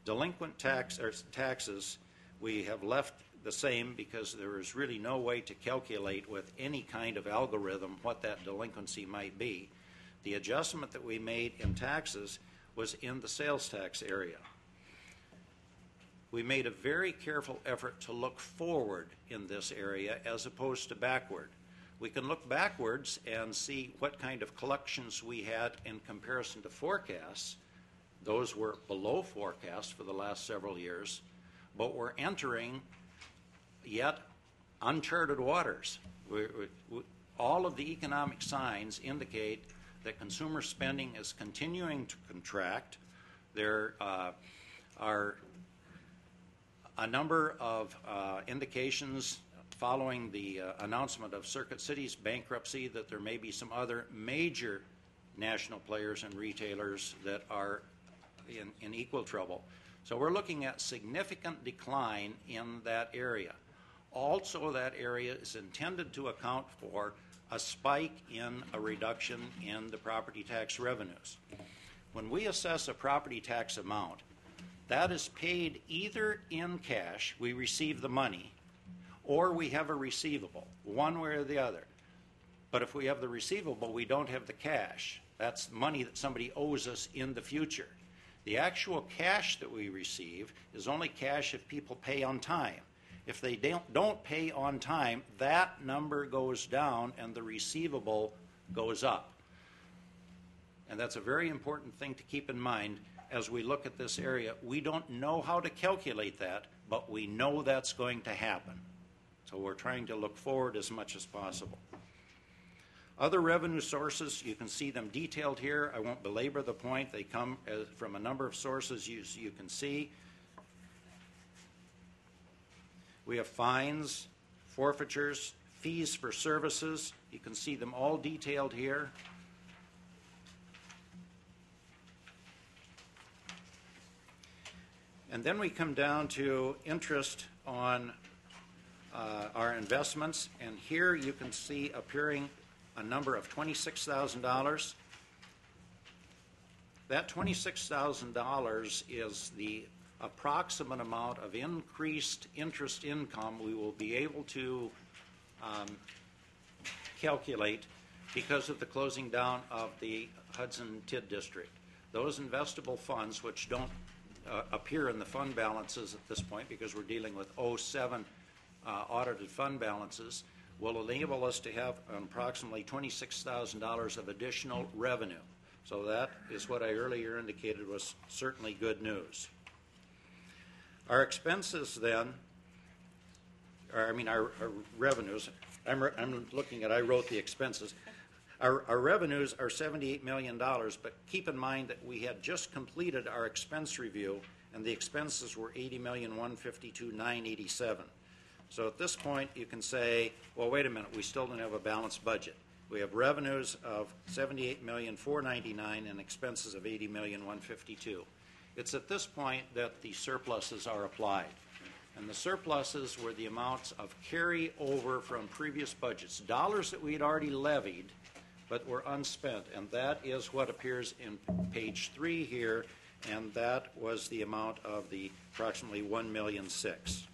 I: Delinquent taxes we have left the same because there is really no way to calculate with any kind of algorithm what that delinquency might be. The adjustment that we made in taxes was in the sales tax area. We made a very careful effort to look forward in this area as opposed to backward. We can look backwards and see what kind of collections we had in comparison to forecasts. Those were below forecast for the last several years, but we're entering yet uncharted waters. All of the economic signs indicate that consumer spending is continuing to contract. There are a number of indications following the announcement of Circuit City's bankruptcy that there may be some other major national players and retailers that are in equal trouble. So we're looking at significant decline in that area. Also, that area is intended to account for a spike in a reduction in the property tax revenues. When we assess a property tax amount, that is paid either in cash, we receive the money, or we have a receivable, one way or the other. But if we have the receivable, we don't have the cash. That's money that somebody owes us in the future. The actual cash that we receive is only cash if people pay on time. If they don't pay on time, that number goes down and the receivable goes up. And that's a very important thing to keep in mind as we look at this area. We don't know how to calculate that, but we know that's going to happen. So we're trying to look forward as much as possible. Other revenue sources, you can see them detailed here. I won't belabor the point. They come from a number of sources you can see. We have fines, forfeitures, fees for services. You can see them all detailed here. And then we come down to interest on our investments. And here you can see appearing a number of $26,000. That $26,000 is the approximate amount of increased interest income we will be able to calculate because of the closing down of the Hudson TID district. Those investable funds, which don't appear in the fund balances at this point because we're dealing with 07 audited fund balances, will enable us to have approximately $26,000 of additional revenue. So that is what I earlier indicated was certainly good news. Our expenses then, our revenues, I'm looking at, I wrote the expenses. Our revenues are $78 million, but keep in mind that we had just completed our expense review and the expenses were $80,152,987. So at this point you can say, well, wait a minute, we still don't have a balanced budget. We have revenues of $78,499,000 and expenses of $80,152,000. It's at this point that the surpluses are applied. And the surpluses were the amounts of carryover from previous budgets, dollars that we had already levied but were unspent. And that is what appears in page 3 here, and that was the amount of the approximately $1,006,000.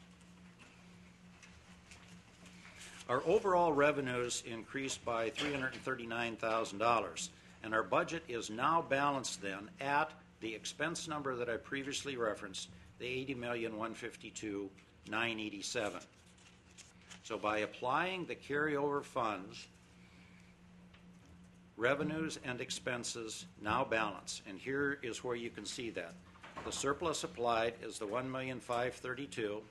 I: Our overall revenues increased by $339,000, and our budget is now balanced then at the expense number that I previously referenced, the $80,152,987. So by applying the carryover funds, revenues and expenses now balance, and here is where you can see that. The surplus applied is the $1,532,000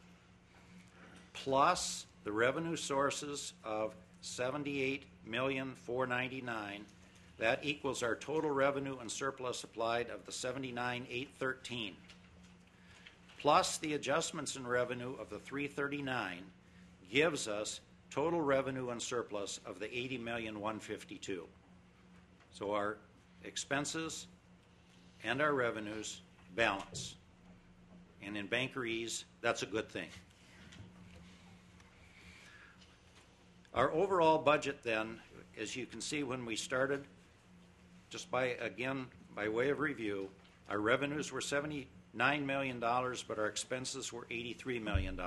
I: plus the revenue sources of $78,499,000. That equals our total revenue and surplus applied of the $79,813. plus the adjustments in revenue of the 339 gives us total revenue and surplus of the 80,152,000. So our expenses and our revenues balance. And in bankeries, that's a good thing. Our overall budget then, as you can see when we started, just by way of review, our revenues were $79 million, but our expenses were $83 million.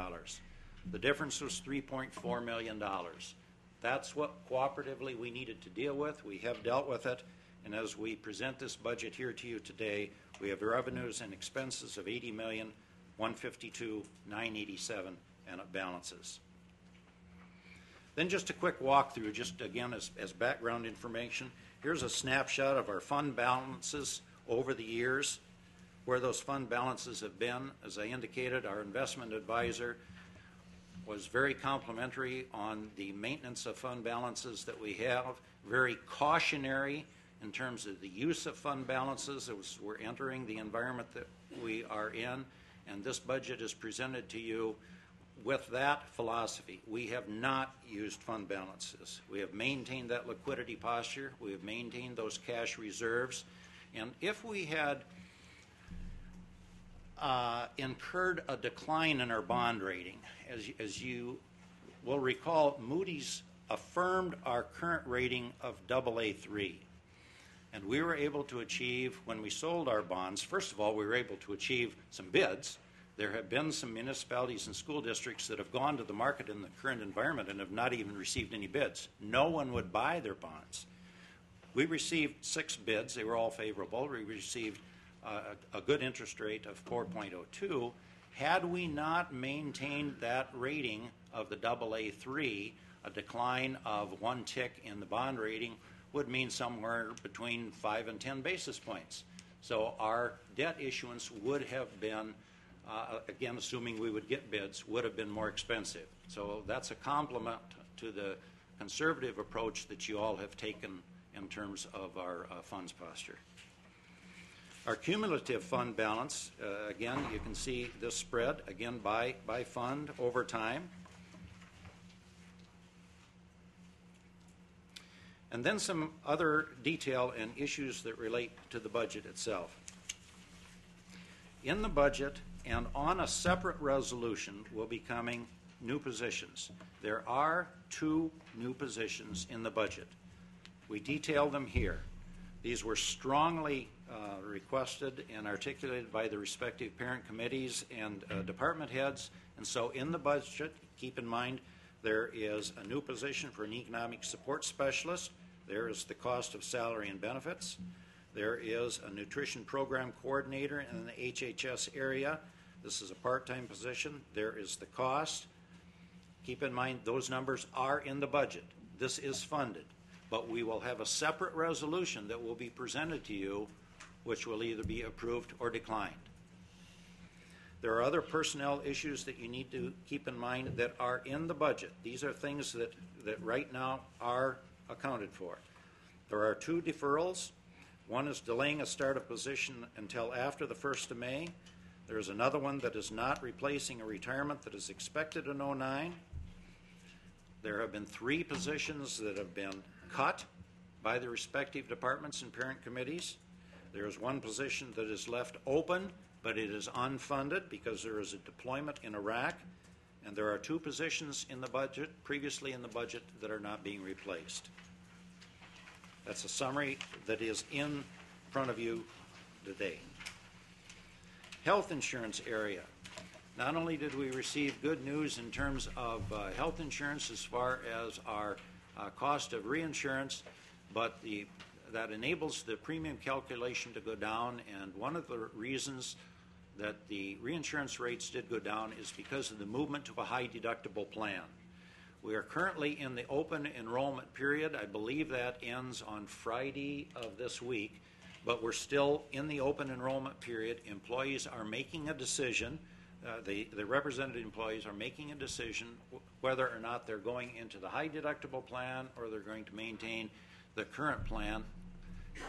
I: The difference was $3.4 million. That's what cooperatively we needed to deal with. We have dealt with it, and as we present this budget here to you today, we have revenues and expenses of $80,152,987, and it balances. Then just a quick walkthrough, just again as background information. Here's a snapshot of our fund balances over the years, where those fund balances have been. As I indicated, our investment advisor was very complimentary on the maintenance of fund balances that we have, very cautionary in terms of the use of fund balances as we're entering the environment that we are in, and this budget is presented to you with that philosophy. We have not used fund balances. We have maintained that liquidity posture. We have maintained those cash reserves. And if we had incurred a decline in our bond rating, as you will recall, Moody's affirmed our current rating of AA3. And we were able to achieve, when we sold our bonds, first of all, we were able to achieve some bids. There have been some municipalities and school districts that have gone to the market in the current environment and have not even received any bids. No one would buy their bonds. We received 6 bids. They were all favorable. We received a good interest rate of 4.02. Had we not maintained that rating of the AA3, a decline of 1 tick in the bond rating would mean somewhere between 5 and 10 basis points. So our debt issuance would have been, again, assuming we would get bids, would have been more expensive. So that's a compliment to the conservative approach that you all have taken in terms of our funds posture. Our cumulative fund balance, again, you can see this spread, again, by fund over time. And then some other detail and issues that relate to the budget itself. In the budget and on a separate resolution will be coming new positions. There are 2 new positions in the budget. We detail them here. These were strongly requested and articulated by the respective parent committees and department heads. And so in the budget, keep in mind, there is a new position for an economic support specialist. There is the cost of salary and benefits. There is a nutrition program coordinator in the HHS area. This is a part-time position. There is the cost. Keep in mind, those numbers are in the budget. This is funded. But we will have a separate resolution that will be presented to you, which will either be approved or declined. There are other personnel issues that you need to keep in mind that are in the budget. These are things that right now are accounted for. There are 2 deferrals. One is delaying a startup position until after the 1st of May. There is another one that is not replacing a retirement that is expected in 2009. There have been 3 positions that have been cut by the respective departments and parent committees. There is 1 position that is left open, but it is unfunded because there is a deployment in Iraq. And there are 2 positions in the budget, previously in the budget, that are not being replaced. That's a summary that is in front of you today. Health insurance area. Not only did we receive good news in terms of health insurance as far as our cost of reinsurance, but that enables the premium calculation to go down, and one of the reasons that the reinsurance rates did go down is because of the movement to a high deductible plan. We are currently in the open enrollment period. I believe that ends on Friday of this week, but we're still in the open enrollment period. Employees are making a decision. The represented employees are making a decision whether or not they're going into the high deductible plan or they're going to maintain the current plan.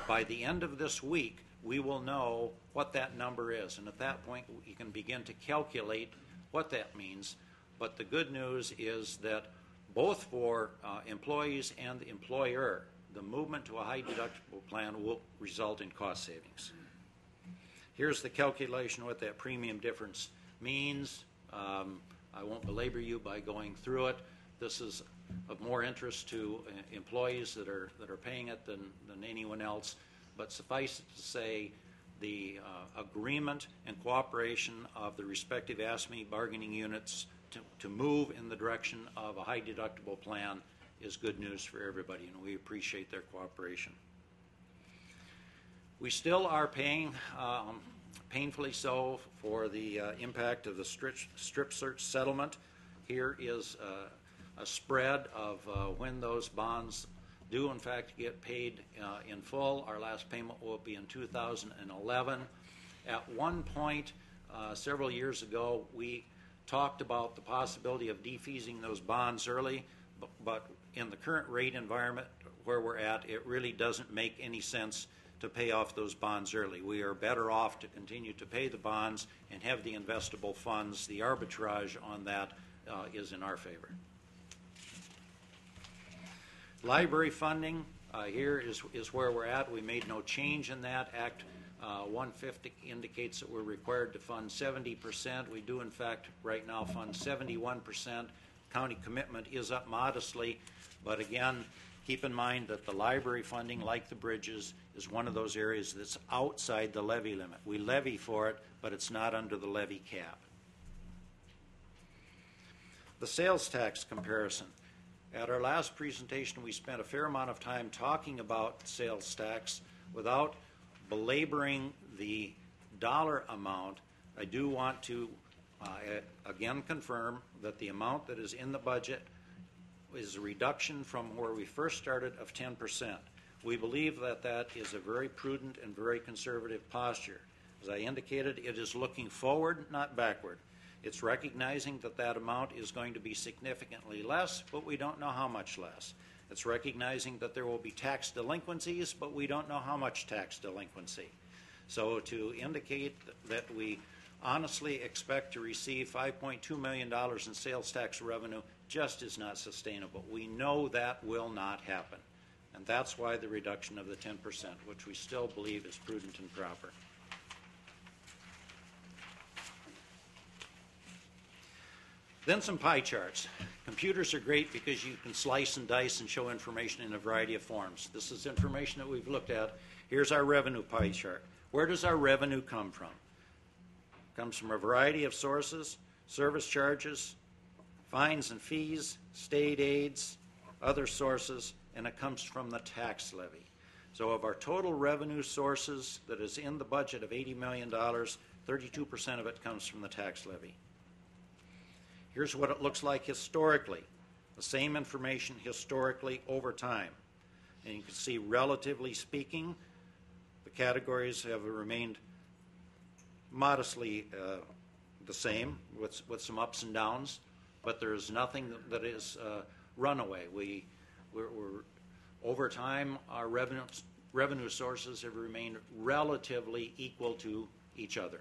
I: By the end of this week, we will know what that number is. And at that point, you can begin to calculate what that means. But the good news is that both for employees and the employer, the movement to a high deductible plan will result in cost savings. Here's the calculation of what that premium difference means. I won't belabor you by going through it. This is of more interest to employees that are paying it than anyone else. But suffice it to say, the agreement and cooperation of the respective ASME bargaining units to move in the direction of a high deductible plan is good news for everybody, and we appreciate their cooperation. We still are paying, painfully so, for the impact of the strip search settlement. Here is a spread of when those bonds do in fact get paid in full. Our last payment will be in 2011. At one point, several years ago, we talked about the possibility of defeasing those bonds early, but in the current rate environment where we're at, it really doesn't make any sense to pay off those bonds early. We are better off to continue to pay the bonds and have the investable funds. The arbitrage on that is in our favor. Library funding, here is where we're at. We made no change in that. Act 150 indicates that we're required to fund 70%. We do, in fact, right now fund 71%. County commitment is up modestly, but again, keep in mind that the library funding, like the bridges, is one of those areas that's outside the levy limit. We levy for it, but it's not under the levy cap. The sales tax comparison. At our last presentation, we spent a fair amount of time talking about sales tax without belaboring the dollar amount. I do want to again confirm that the amount that is in the budget is a reduction from where we first started of 10%. We believe that that is a very prudent and very conservative posture. As I indicated, it is looking forward, not backward. It's recognizing that that amount is going to be significantly less, but we don't know how much less. It's recognizing that there will be tax delinquencies, but we don't know how much tax delinquency. So to indicate that we honestly expect to receive $5.2 million in sales tax revenue just is not sustainable. We know that will not happen. And that's why the reduction of the 10%, which we still believe is prudent and proper. Then some pie charts. Computers are great because you can slice and dice and show information in a variety of forms. This is information that we've looked at. Here's our revenue pie chart. Where does our revenue come from? It comes from a variety of sources: service charges, fines and fees, state aids, other sources, and it comes from the tax levy. So of our total revenue sources that is in the budget of $80 million, 32% of it comes from the tax levy. Here's what it looks like historically. The same information historically over time. And you can see, relatively speaking, the categories have remained modestly the same with some ups and downs, but there's nothing that is runaway. We're over time, our revenue sources have remained relatively equal to each other.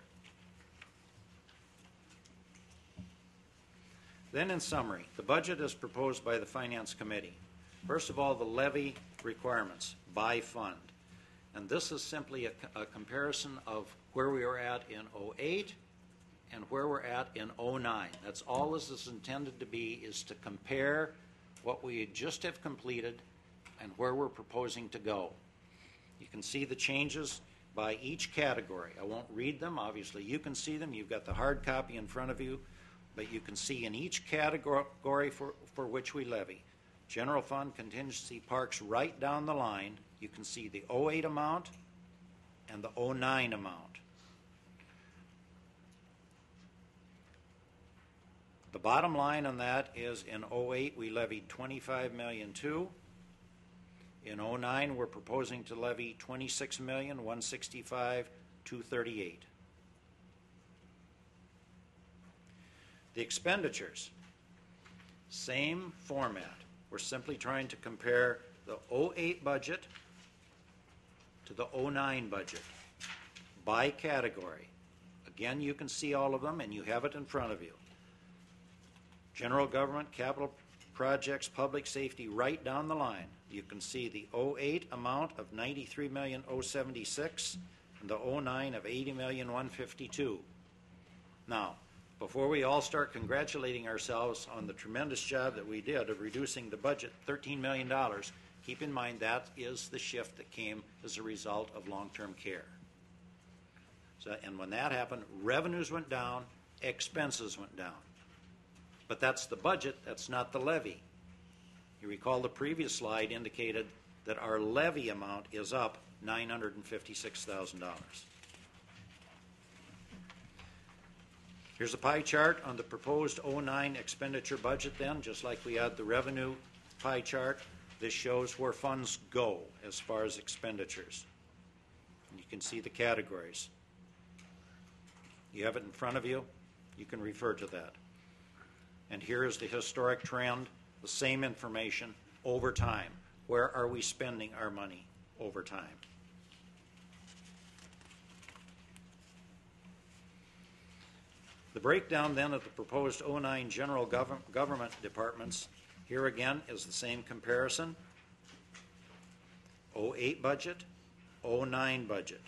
I: Then in summary, the budget as proposed by the Finance Committee. First of all, the levy requirements by fund. And this is simply a comparison of where we were at in 2008 and where we're at in 2009. That's all this is intended to be, is to compare what we just have completed and where we're proposing to go. You can see the changes by each category. I won't read them. Obviously, you can see them. You've got the hard copy in front of you. But you can see in each category for which we levy. General fund, contingency, parks, right down the line, you can see the 2008 amount and the 2009 amount. The bottom line on that is in 2008 we levied $25.2 million. In 2009 we're proposing to levy $26,165,238. The expenditures, same format. We're simply trying to compare the 2008 budget to the 2009 budget. by category. Again, you can see all of them and you have it in front of you. General government, capital projects, public safety, right down the line. You can see the 08 amount of $93,076,076 and the 09 of $80,152,000. Now, before we all start congratulating ourselves on the tremendous job that we did of reducing the budget $13 million, keep in mind that is the shift that came as a result of long-term care. So, and when that happened, revenues went down, expenses went down. But that's the budget, that's not the levy. You recall the previous slide indicated that our levy amount is up $956,000. Here's a pie chart on the proposed 09 expenditure budget then, just like we had the revenue pie chart. This shows where funds go as far as expenditures. And you can see the categories. You have it in front of you. You can refer to that. And here is the historic trend, the same information over time. Where are we spending our money over time? The breakdown then of the proposed 09 general government departments, here again is the same comparison. 08 budget, 09 budget.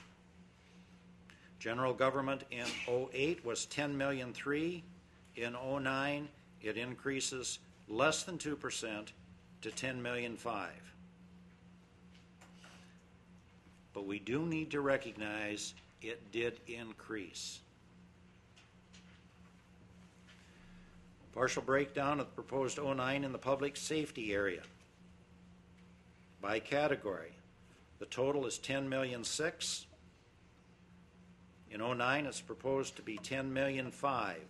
I: General government in 08 was $10,000,003. In 09, it increases less than 2% to $10,000,005. But we do need to recognize it did increase. Partial breakdown of the proposed 09 in the public safety area. By category, the total is $10,000,006. In 09, it's proposed to be $10,000,005.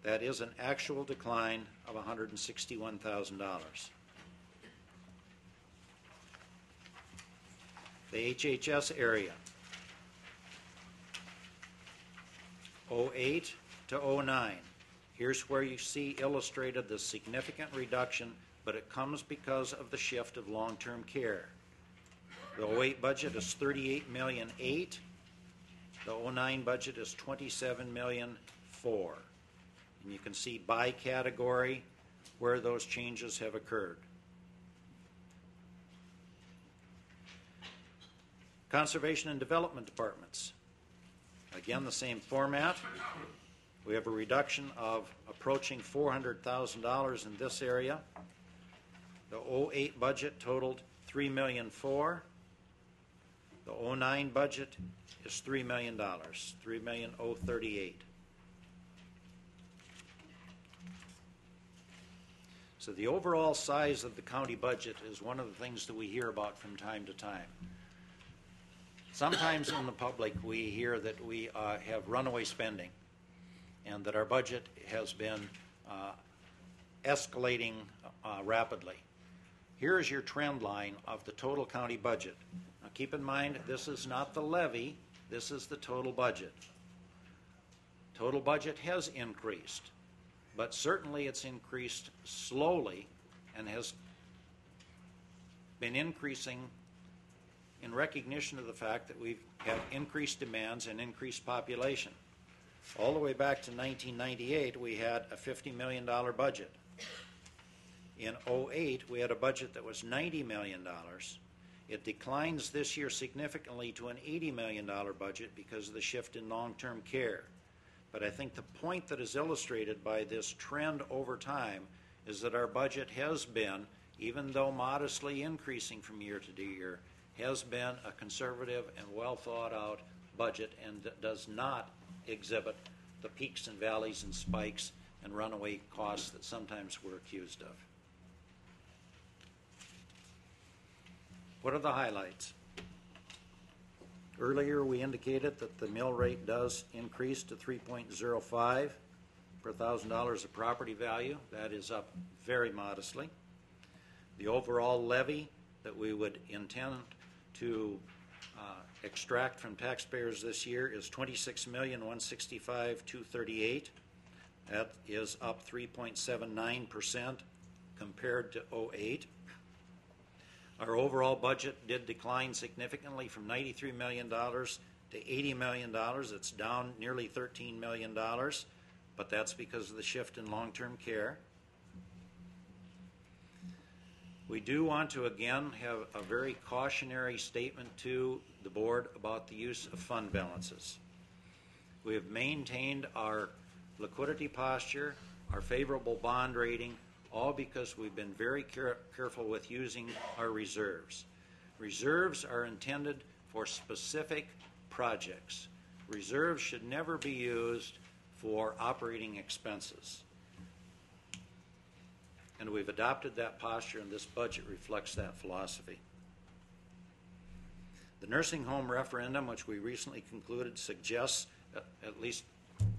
I: That is an actual decline of $161,000. The HHS area, 08 to 09. Here's where you see illustrated the significant reduction, but it comes because of the shift of long-term care. The 08 budget is $38,000,008. The 09 budget is $27,000,004. And you can see by category where those changes have occurred. Conservation and Development Departments. Again, the same format. We have a reduction of approaching $400,000 in this area. The 08 budget totaled $3,000,004. The 09 budget is $3 million, $3,038,000. So the overall size of the county budget is one of the things that we hear about from time to time. Sometimes in the public we hear that we have runaway spending and that our budget has been escalating rapidly. Here is your trend line of the total county budget. Now keep in mind, this is not the levy, this is the total budget. Total budget has increased, but certainly it's increased slowly and has been increasing in recognition of the fact that we've had increased demands and increased population. All the way back to 1998, we had a $50 million budget. In 08, we had a budget that was $90 million. It declines this year significantly to an $80 million budget because of the shift in long-term care. But I think the point that is illustrated by this trend over time is that our budget has been, even though modestly increasing from year to year, has been a conservative and well thought out budget and does not exhibit the peaks and valleys and spikes and runaway costs that sometimes we're accused of. What are the highlights? Earlier we indicated that the mill rate does increase to 3.05 per $1,000 of property value. That is up very modestly. The overall levy that we would intend to extract from taxpayers this year is $26,165,238. That is up 3.79% compared to 08. Our overall budget did decline significantly from $93 million to $80 million. It's down nearly $13 million, but that's because of the shift in long-term care. We do want to again have a very cautionary statement to the board about the use of fund balances. We have maintained our liquidity posture, our favorable bond rating, all because we've been very careful with using our reserves. Reserves are intended for specific projects. Reserves should never be used for operating expenses. And we've adopted that posture, and this budget reflects that philosophy. The nursing home referendum, which we recently concluded, suggests, at least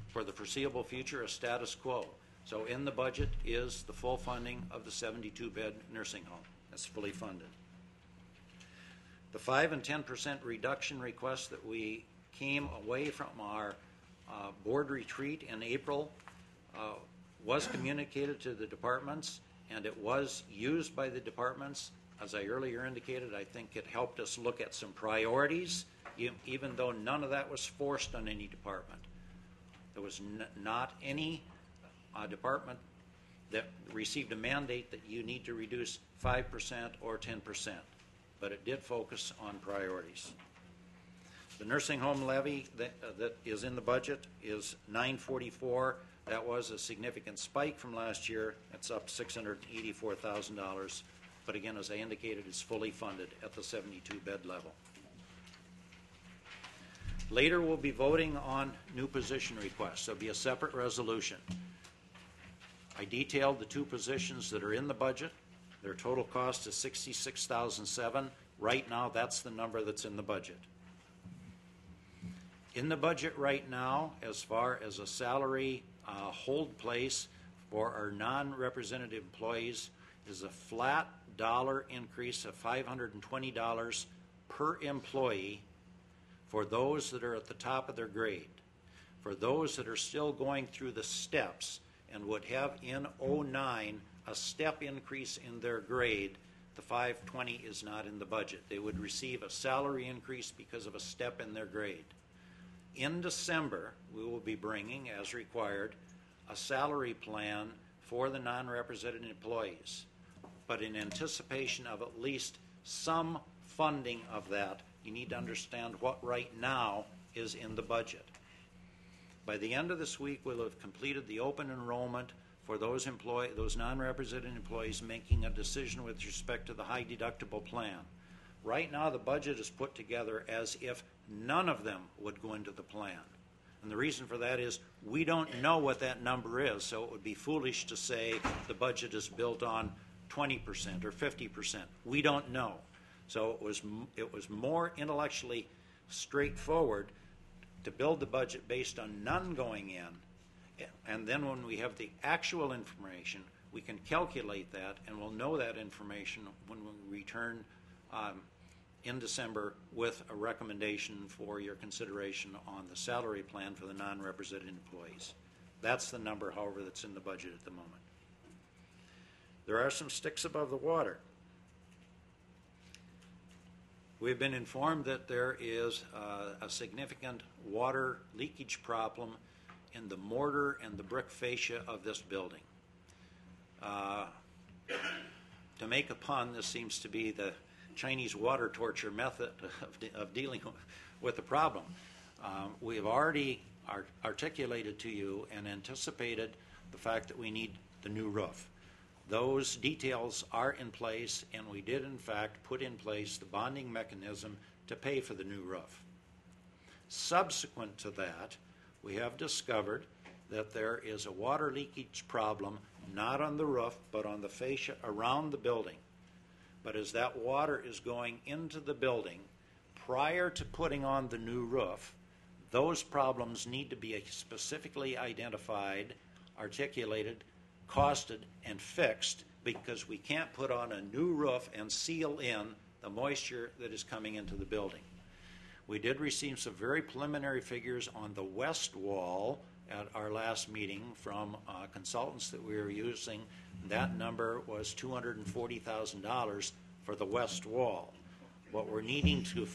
I: for the foreseeable future, a status quo. So in the budget is the full funding of the 72-bed nursing home. That's fully funded. The 5 and 10% reduction request that we came away from our board retreat in April was communicated to the departments, and it was used by the departments. As I earlier indicated, I think it helped us look at some priorities, even though none of that was forced on any department. There was not any department that received a mandate that you need to reduce 5% or 10%, but it did focus on priorities. The nursing home levy that is in the budget is $944. That was a significant spike from last year. It's up $684,000. But again, as I indicated, it's fully funded at the 72-bed level. Later, we'll be voting on new position requests. There'll be a separate resolution. I detailed the 2 positions that are in the budget. Their total cost is $66,007. Right now, that's the number that's in the budget. In the budget right now, as far as a salary hold place for our non-representative employees, is a flat dollar increase of $520 per employee for those that are at the top of their grade. For those that are still going through the steps and would have in 09 a step increase in their grade, the $520 is not in the budget. They would receive a salary increase because of a step in their grade. In December, we will be bringing, as required, a salary plan for the non-represented employees. But in anticipation of at least some funding of that, you need to understand what right now is in the budget. By the end of this week, we'll have completed the open enrollment for those non-represented employees making a decision with respect to the high deductible plan. Right now, the budget is put together as if none of them would go into the plan. And the reason for that is we don't know what that number is, so it would be foolish to say the budget is built on 20% or 50%. We don't know. So it was more intellectually straightforward to build the budget based on none going in, and then when we have the actual information, we can calculate that, and we'll know that information when we return in December with a recommendation for your consideration on the salary plan for the non-represented employees. That's the number, however, that's in the budget at the moment. There are some sticks above the water. We've been informed that there is a significant water leakage problem in the mortar and the brick fascia of this building. To make a pun, this seems to be the Chinese water torture method of dealing with the problem. We have already articulated to you and anticipated the fact that we need the new roof. Those details are in place, and we did in fact put in place the bonding mechanism to pay for the new roof. Subsequent to that, we have discovered that there is a water leakage problem not on the roof but on the fascia around the building. But as that water is going into the building, prior to putting on the new roof, those problems need to be specifically identified, articulated, costed, and fixed, because we can't put on a new roof and seal in the moisture that is coming into the building. We did receive some very preliminary figures on the west wall at our last meeting from consultants that we were using. That number was $240,000 for the west wall. What we're needing to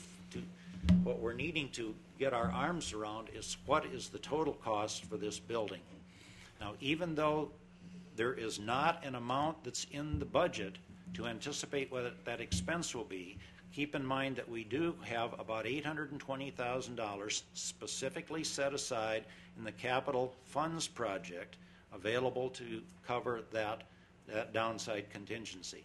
I: What we're needing to get our arms around is what is the total cost for this building. Now, even though there is not an amount that's in the budget to anticipate what that expense will be, keep in mind that we do have about $820,000 specifically set aside in the capital funds project available to cover that downside contingency.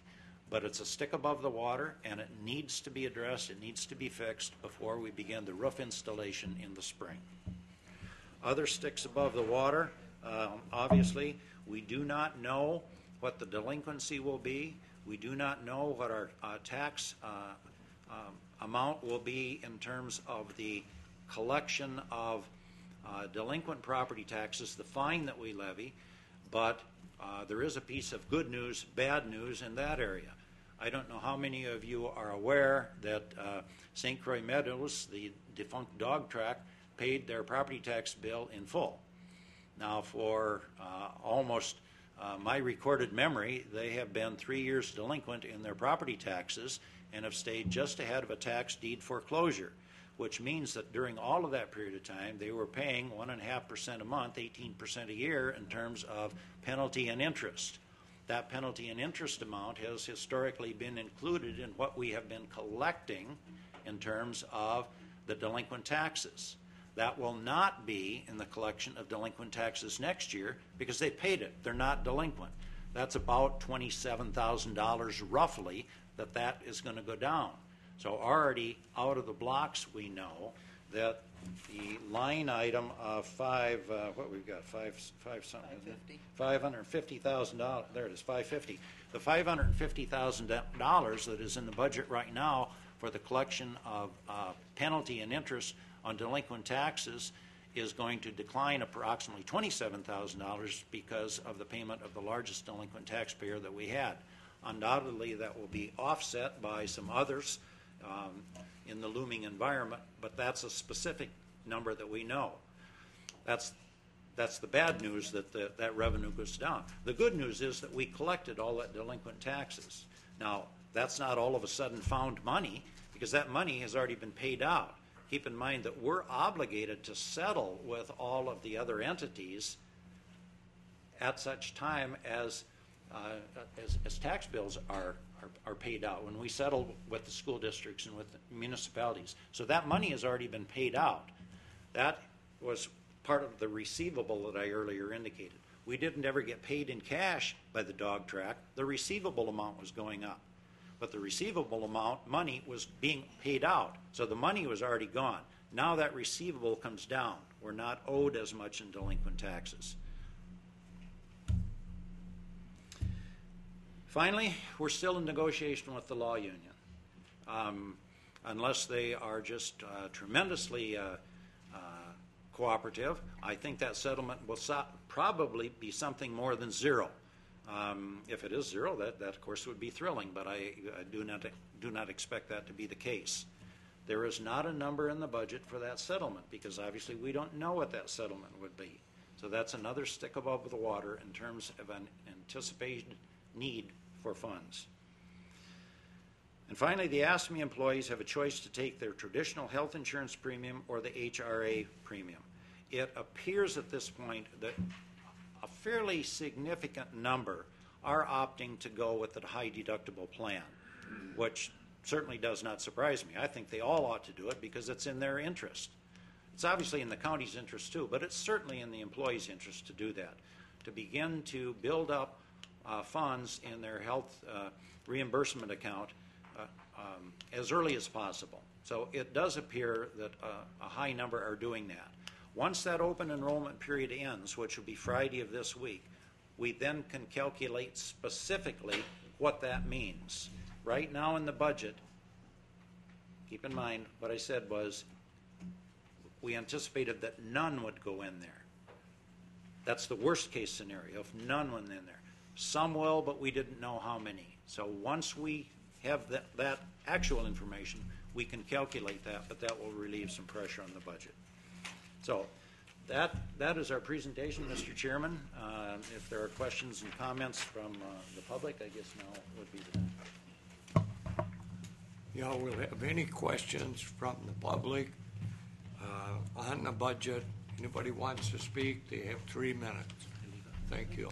I: But it's a stick above the water, and it needs to be addressed, it needs to be fixed before we begin the roof installation in the spring. Other sticks above the water, obviously, we do not know what the delinquency will be. We do not know what our tax amount will be in terms of the collection of delinquent property taxes, the fine that we levy, but there is a piece of good news, bad news in that area. I don't know how many of you are aware that St. Croix Meadows, the defunct dog track, paid their property tax bill in full. Now, for almost my recorded memory, they have been 3 years delinquent in their property taxes and have stayed just ahead of a tax deed foreclosure, which means that during all of that period of time, they were paying 1.5% a month, 18% a year in terms of penalty and interest. That penalty and interest amount has historically been included in what we have been collecting in terms of the delinquent taxes. That will not be in the collection of delinquent taxes next year because they paid it. They're not delinquent. That's about $27,000 roughly that is going to go down. So already out of the blocks, we know that the line item of $550,000. There it is, $550. The $550,000 that is in the budget right now for the collection of penalty and interest on delinquent taxes is going to decline approximately $27,000 because of the payment of the largest delinquent taxpayer that we had. Undoubtedly, that will be offset by some others in the looming environment, but that's a specific number that we know. That's the bad news, that revenue goes down. The good news is that we collected all that delinquent taxes. Now, that's not all of a sudden found money, because that money has already been paid out. Keep in mind that we're obligated to settle with all of the other entities at such time as tax bills are paid out, when we settle with the school districts and with the municipalities. So that money has already been paid out. That was part of the receivable that I earlier indicated. We didn't ever get paid in cash by the dog track. The receivable amount was going up. But the receivable amount, money, was being paid out. So the money was already gone. Now that receivable comes down. We're not owed as much in delinquent taxes. Finally, we're still in negotiation with the law union. Unless they are just tremendously cooperative, I think that settlement will probably be something more than zero. If it is zero, that of course would be thrilling, but I do not expect that to be the case. There is not a number in the budget for that settlement because obviously we don't know what that settlement would be. So that's another stick above the water in terms of an anticipated need for funds. And finally, the ASME employees have a choice to take their traditional health insurance premium or the HRA premium. It appears at this point that a fairly significant number are opting to go with the high deductible plan, which certainly does not surprise me. I think they all ought to do it because it's in their interest. It's obviously in the county's interest too, but it's certainly in the employee's interest to do that, to begin to build up funds in their health reimbursement account as early as possible. So it does appear that a high number are doing that. Once that open enrollment period ends, which will be Friday of this week, we then can calculate specifically what that means. Right now in the budget, keep in mind what I said was we anticipated that none would go in there. That's the worst case scenario, if none went in there. Some will, but we didn't know how many. So once we have that actual information, we can calculate that, but that will relieve some pressure on the budget. So that is our presentation, Mr. Chairman. If there are questions and comments from the public, I guess now would be the time.
D: we'll have any questions from the public on the budget. Anybody wants to speak, they have 3 minutes. Thank you.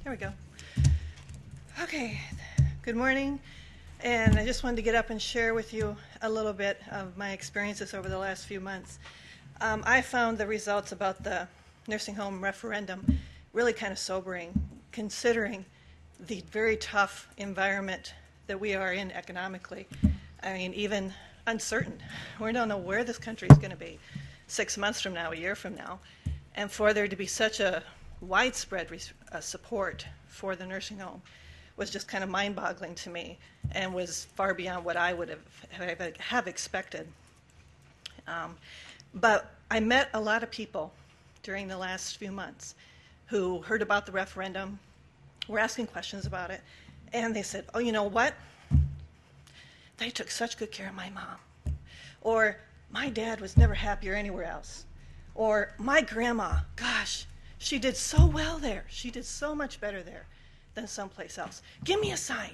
K: There we go. Okay, good morning. And I just wanted to get up and share with you a little bit of my experiences over the last few months. I found the results about the nursing home referendum really kind of sobering, considering the very tough environment that we are in economically. I mean, even uncertain. We don't know where this country is going to be 6 months from now, a year from now. And for there to be such a widespread support for the nursing home was just kind of mind-boggling to me and was far beyond what I would have expected. But I met a lot of people during the last few months who heard about the referendum, were asking questions about it, and they said, oh, you know what? They took such good care of my mom. Or, my dad was never happier anywhere else. Or, my grandma, gosh, she did so well there. She did so much better there than someplace else. Give me a sign.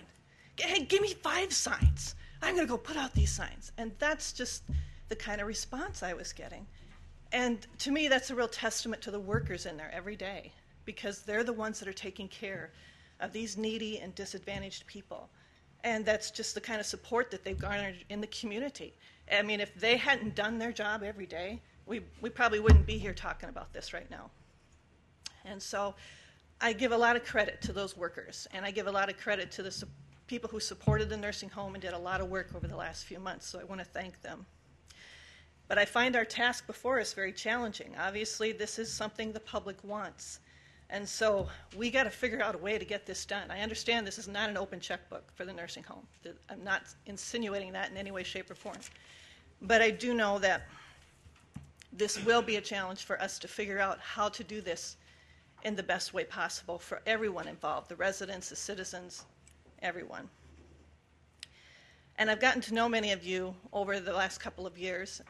K: Hey, give me 5 signs. I'm going to go put out these signs. And that's just the kind of response I was getting. And to me, that's a real testament to the workers in there every day, because they're the ones that are taking care of these needy and disadvantaged people. And that's just the kind of support that they've garnered in the community. I mean, if they hadn't done their job every day, we probably wouldn't be here talking about this right now. And so I give a lot of credit to those workers, and I give a lot of credit to the people who supported the nursing home and did a lot of work over the last few months, so I want to thank them. But I find our task before us very challenging. Obviously, this is something the public wants, and so we got to figure out a way to get this done. I understand this is not an open checkbook for the nursing home. I'm not insinuating that in any way, shape, or form. But I do know that this will be a challenge for us to figure out how to do this in the best way possible for everyone involved, the residents, the citizens, everyone. And I've gotten to know many of you over the last couple of years,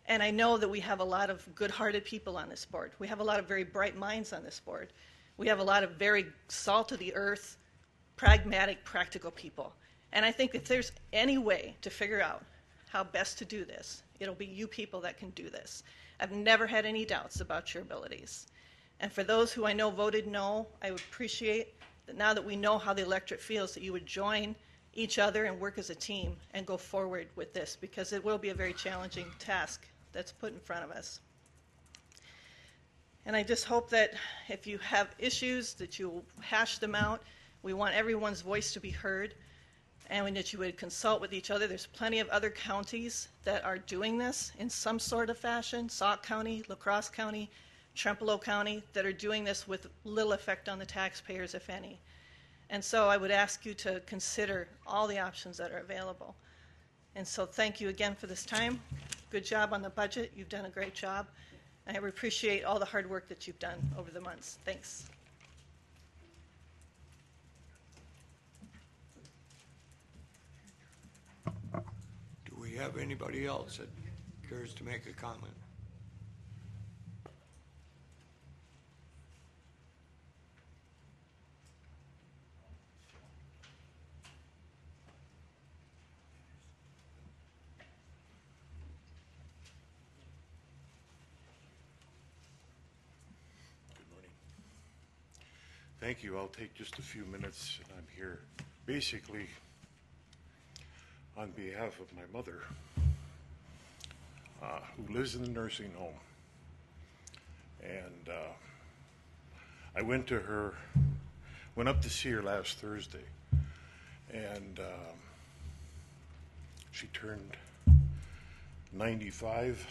K: and I know that we have a lot of good-hearted people on this board. We have a lot of very bright minds on this board. We have a lot of very salt-of-the-earth, pragmatic, practical people. And I think if there's any way to figure out how best to do this, it'll be you people that can do this. I've never had any doubts about your abilities. And for those who I know voted no, I would appreciate that now that we know how the electorate feels, that you would join each other and work as a team and go forward with this, because it will be a very challenging task that's put in front of us. And I just hope that if you have issues, that you will hash them out. We want everyone's voice to be heard, and that you would consult with each other. There's plenty of other counties that are doing this in some sort of fashion, Sauk County, La Crosse County, Trempealeau County, that are doing this with little effect on the taxpayers, if any. And so I would ask you to consider all the options that are available. And so thank you again for this time. Good job on the budget. You've done a great job. I appreciate all the hard work that you've done over the months. Thanks.
D: Do we have anybody else that cares to make a comment?
L: Thank you. I'll take just a few minutes, and I'm here basically on behalf of my mother, who lives in the nursing home. And I went up to see her last Thursday, and she turned 95.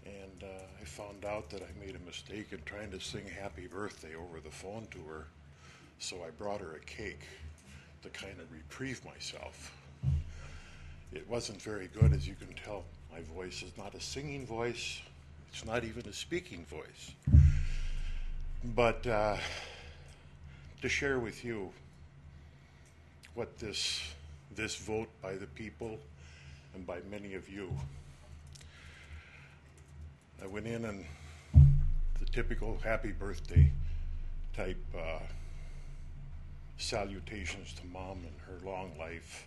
L: And I found out that I made a mistake in trying to sing happy birthday over the phone to her. So I brought her a cake to kind of reprieve myself. It wasn't very good, as you can tell. My voice is not a singing voice. It's not even a speaking voice. But to share with you what this vote by the people and by many of you, I went in and the typical happy birthday type salutations to Mom and her long life.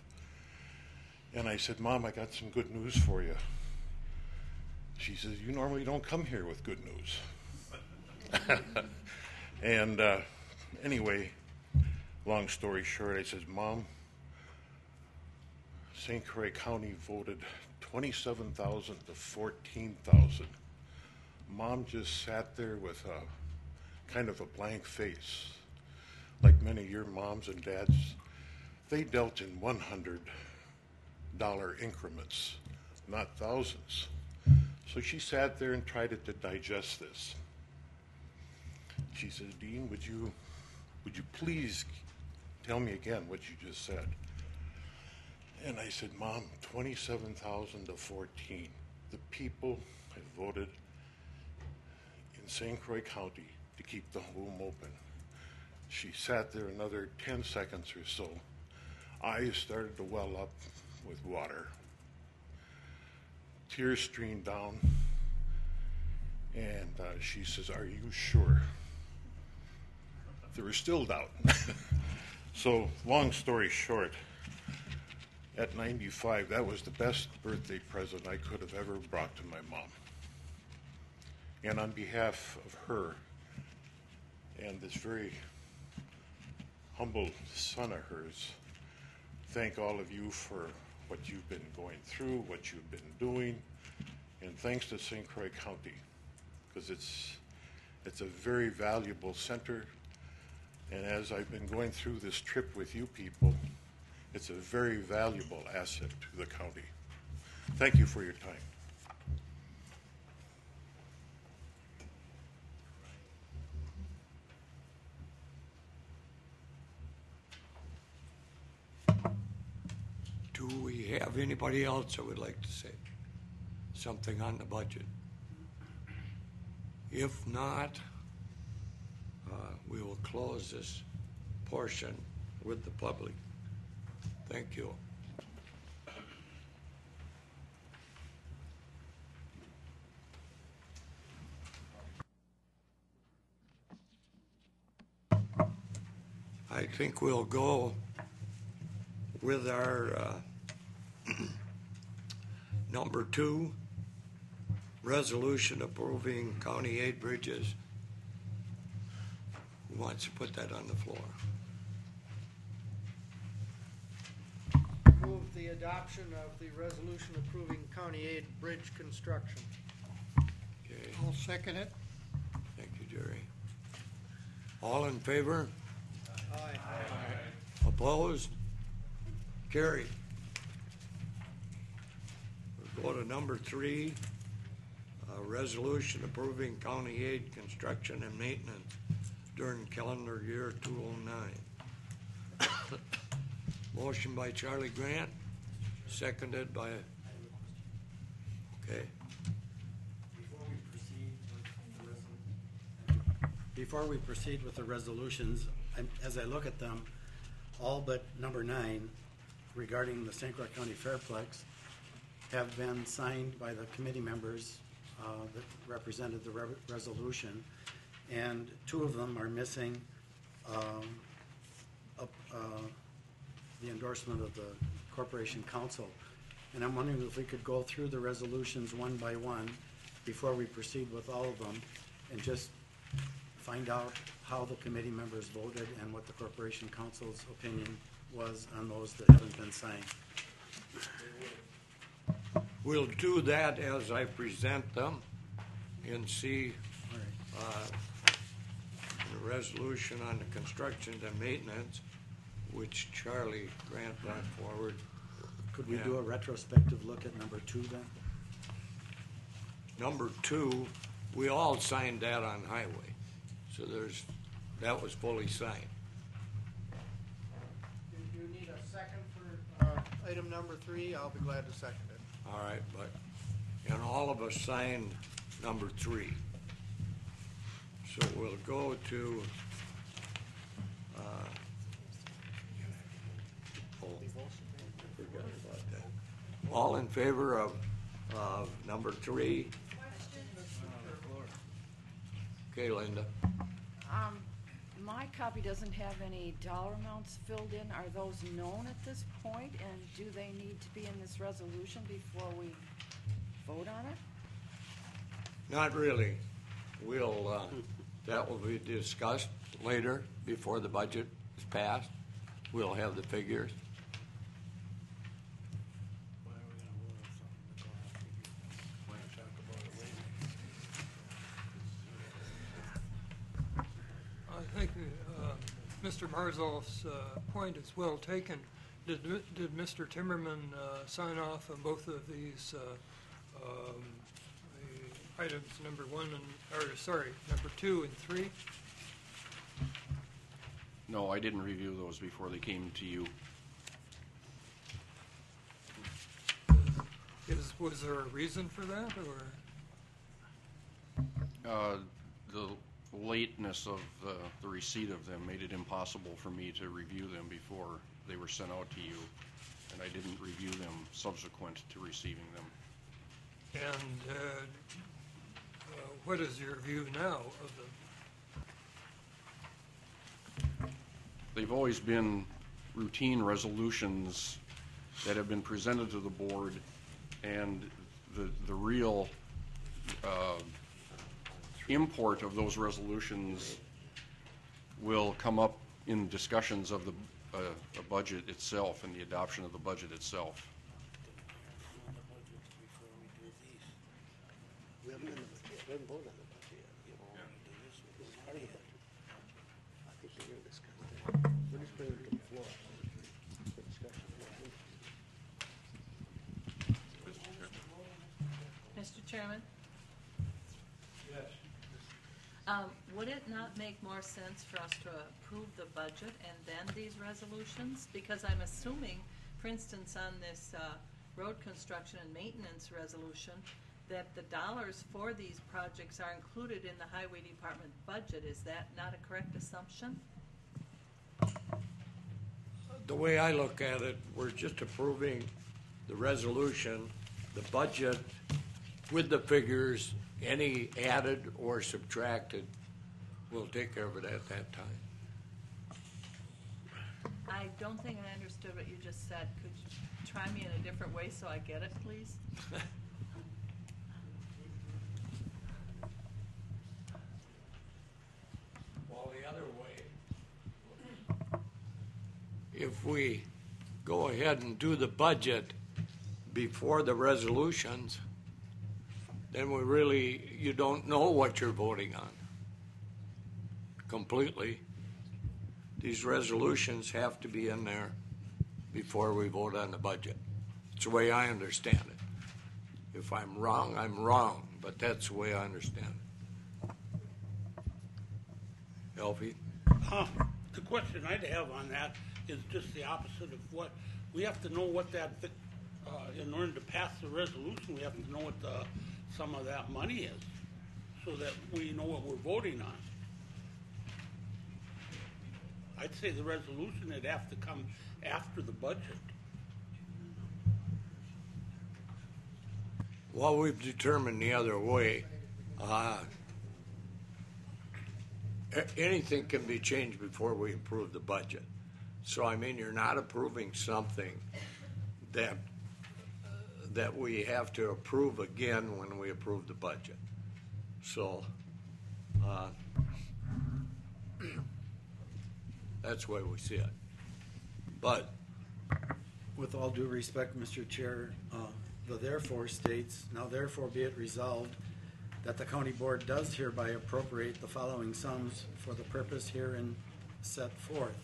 L: And I said, Mom, I got some good news for you. She says, you normally don't come here with good news. And anyway, long story short, I says, Mom, St. Croix County voted 27,000 to 14,000. Mom just sat there with a kind of a blank face. Like many of your moms and dads, they dealt in $100 increments, not thousands. So she sat there and tried to digest this. She says, Dean, would you please tell me again what you just said? And I said, Mom, 27,000 to 14. The people have voted in St. Croix County to keep the home open. She sat there another 10 seconds or so. Eyes started to well up with water. Tears streamed down. And she says, are you sure? There was still doubt. So, long story short, at 95, that was the best birthday present I could have ever brought to my mom. And on behalf of her and this very humble son of hers, thank all of you for what you've been going through, what you've been doing, and thanks to St. Croix County, because it's a very valuable center, and as I've been going through this trip with you people, it's a very valuable asset to the county. Thank you for your time.
D: Do we have anybody else that would like to say something on the budget? If not, we will close this portion with the public. Thank you. I think we'll go with our number 2, resolution approving county aid bridges. Who wants to put that on the floor?
J: Move the adoption of the resolution approving county aid bridge construction.
D: Okay.
M: I'll second it.
D: Thank you, Jerry. All in favor?
J: Aye.
D: Opposed? Carried. We'll go to number 3, resolution approving county aid construction and maintenance during calendar year 2009. Motion by Charlie Grant, seconded by, okay.
N: Before we proceed with the resolutions, as I look at them, all but number 9 regarding the St. Croix County Fairplex have been signed by the committee members that represented the resolution, and 2 of them are missing the endorsement of the Corporation Council. And I'm wondering if we could go through the resolutions one by one before we proceed with all of them and just find out how the committee members voted and what the Corporation Council's opinion was on those that haven't been signed.
D: We'll do that as I present them and see the resolution on the construction and maintenance, which Charlie Grant brought forward.
N: Could we do a retrospective look at number 2 then?
D: number 2, we all signed that on highway. So that was fully signed.
J: Do you need a second for item number 3? I'll be glad to second it.
D: All right, and all of us signed number 3. So we'll go to, forgot about that. All in favor of number 3? Okay, Linda.
M: My copy doesn't have any dollar amounts filled in. Are those known at this point, and do they need to be in this resolution before we vote on it?
D: Not really. We'll, that will be discussed later before the budget is passed. We'll have the figures.
O: I think Mr. Marzolf's point is well taken. Did Mr. Timmerman sign off on both of these the items number 2 and 3?
P: No, I didn't review those before they came to you.
O: Was there a reason for that, or?
P: The lateness of the receipt of them made it impossible for me to review them before they were sent out to you, and I didn't review them subsequent to receiving them.
O: And what is your view now of them?
P: They've always been routine resolutions that have been presented to the board, and the real import of those resolutions will come up in discussions of the budget itself and the adoption of the budget itself.
Q: We haven't voted on the budget yet. You know, this is part of the budget. I think you're going to discuss that. We're just bringing it to the floor for discussion.
R: Mr. Chairman?
D: Yes.
R: Would it not make more sense for us to approve the budget and then these resolutions? Because I'm assuming, for instance, on this road construction and maintenance resolution, that the dollars for these projects are included in the highway department budget. Is that not a correct assumption?
D: The way I look at it, we're just approving the resolution, the budget with the figures, any added or subtracted, we'll take care of it at that time.
R: I don't think I understood what you just said. Could you try me in a different way so I get it, please?
D: Well, the other way, if we go ahead and do the budget before the resolutions, then you don't know what you're voting on completely. These resolutions have to be in there before we vote on the budget. It's the way I understand it. If I'm wrong, I'm wrong, but that's the way I understand it. Elfie?
S: The question I'd have on that is just the opposite of what, we have to know what that, in order to pass the resolution, we have to know what the sum of that money is, so that we know what we're voting on. I'd say the resolution would have to come after the budget.
D: Well, we've determined the other way. Anything can be changed before we approve the budget. So, I mean, you're not approving something that we have to approve again when we approve the budget. So, that's the way we see it. But
N: with all due respect, Mr. Chair, the therefore states, now therefore be it resolved that the county board does hereby appropriate the following sums for the purpose herein set forth.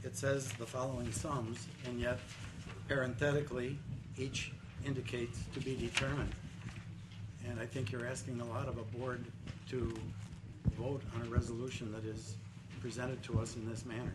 N: It says the following sums, and yet parenthetically, each indicates to be determined. And I think you're asking a lot of a board to vote on a resolution that is presented to us in this manner.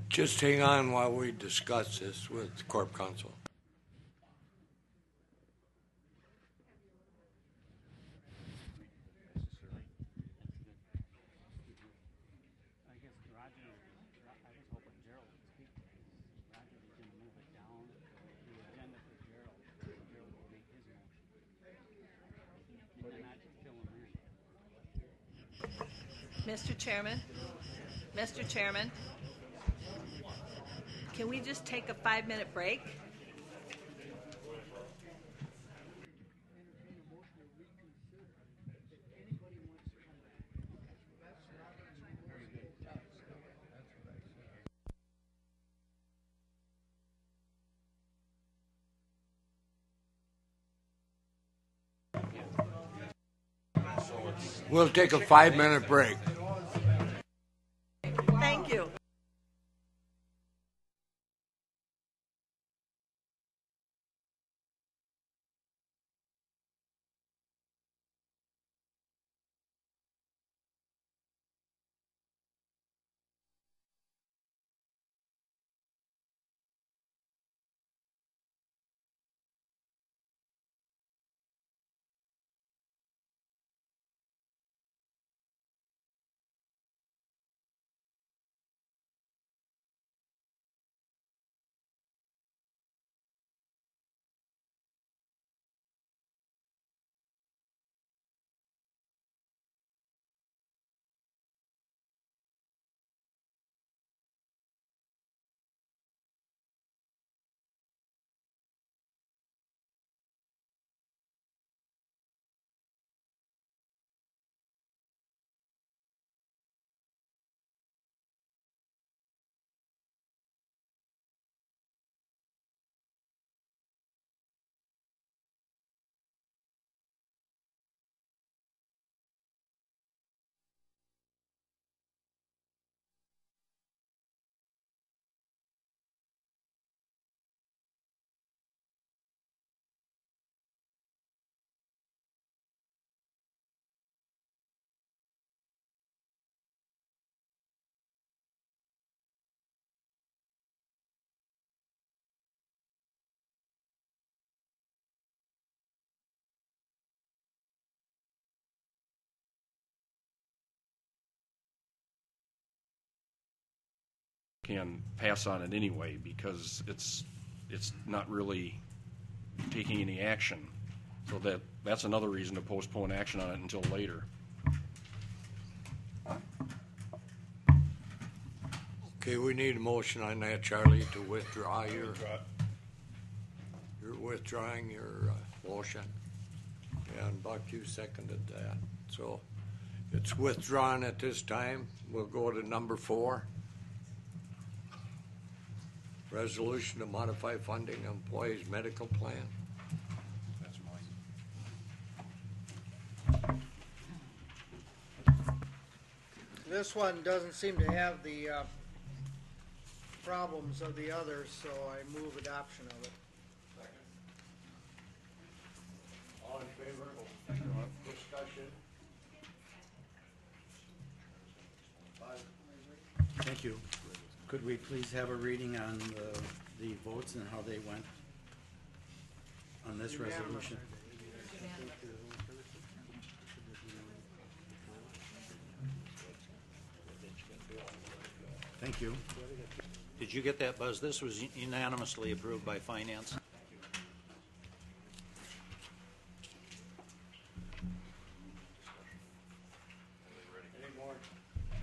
D: Just hang on while we discuss this with Corp Counsel.
R: Mr. Chairman, Mr. Chairman, can we just take a 5-minute break?
D: We'll take a 5-minute break.
R: Thank you.
P: Can pass on it anyway because it's not really taking any action. So that's another reason to postpone action on it until later.
D: Okay, we need a motion on that, Charlie, to withdraw you're withdrawing your motion. And Buck, you seconded that. So it's withdrawn at this time. We'll go to number 4. Resolution to modify funding employees' medical plan.
P: That's mine.
J: This one doesn't seem to have the problems of the others, so I move adoption of it.
D: All in favor? Discussion?
N: Thank you. Could we please have a reading on the votes and how they went on this resolution? Thank you.
I: Did you get that, Buzz? This was unanimously approved by Finance.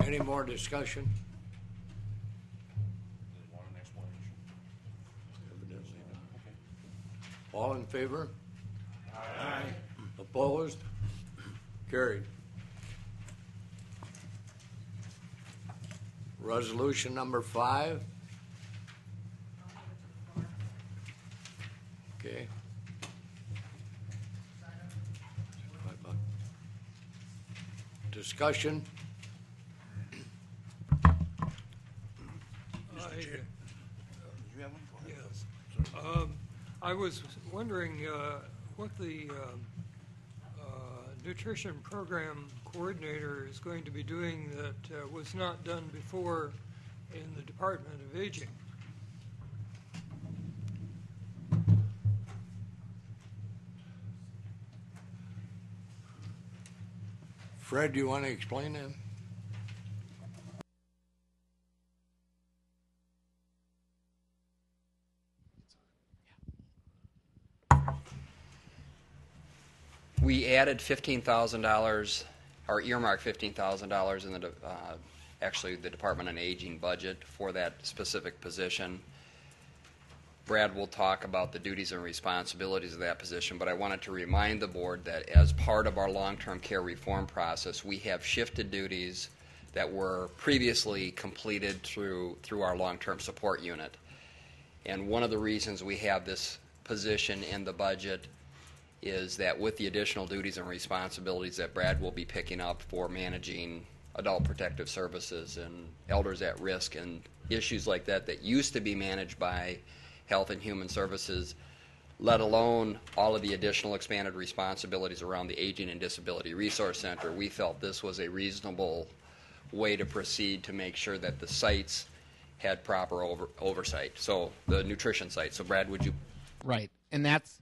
D: Any more discussion?
P: Want an explanation?
D: Evidently not. All in favor? Aye. Opposed? Carried. Resolution number 5. Okay. Discussion?
O: Yes. I was wondering what the nutrition program coordinator is going to be doing that was not done before in the Department of Aging.
D: Fred, do you want to explain that?
T: We added $15,000, or earmarked $15,000 in the actually the Department on Aging budget for that specific position. Brad will talk about the duties and responsibilities of that position, but I wanted to remind the board that as part of our long-term care reform process, we have shifted duties that were previously completed through our long-term support unit. And one of the reasons we have this position in the budget is that with the additional duties and responsibilities that Brad will be picking up for managing adult protective services and elders at risk and issues like that that used to be managed by Health and Human Services, let alone all of the additional expanded responsibilities around the Aging and Disability Resource Center, we felt this was a reasonable way to proceed to make sure that the sites had proper oversight. So the nutrition site. So Brad, would you?
U: Right, and that's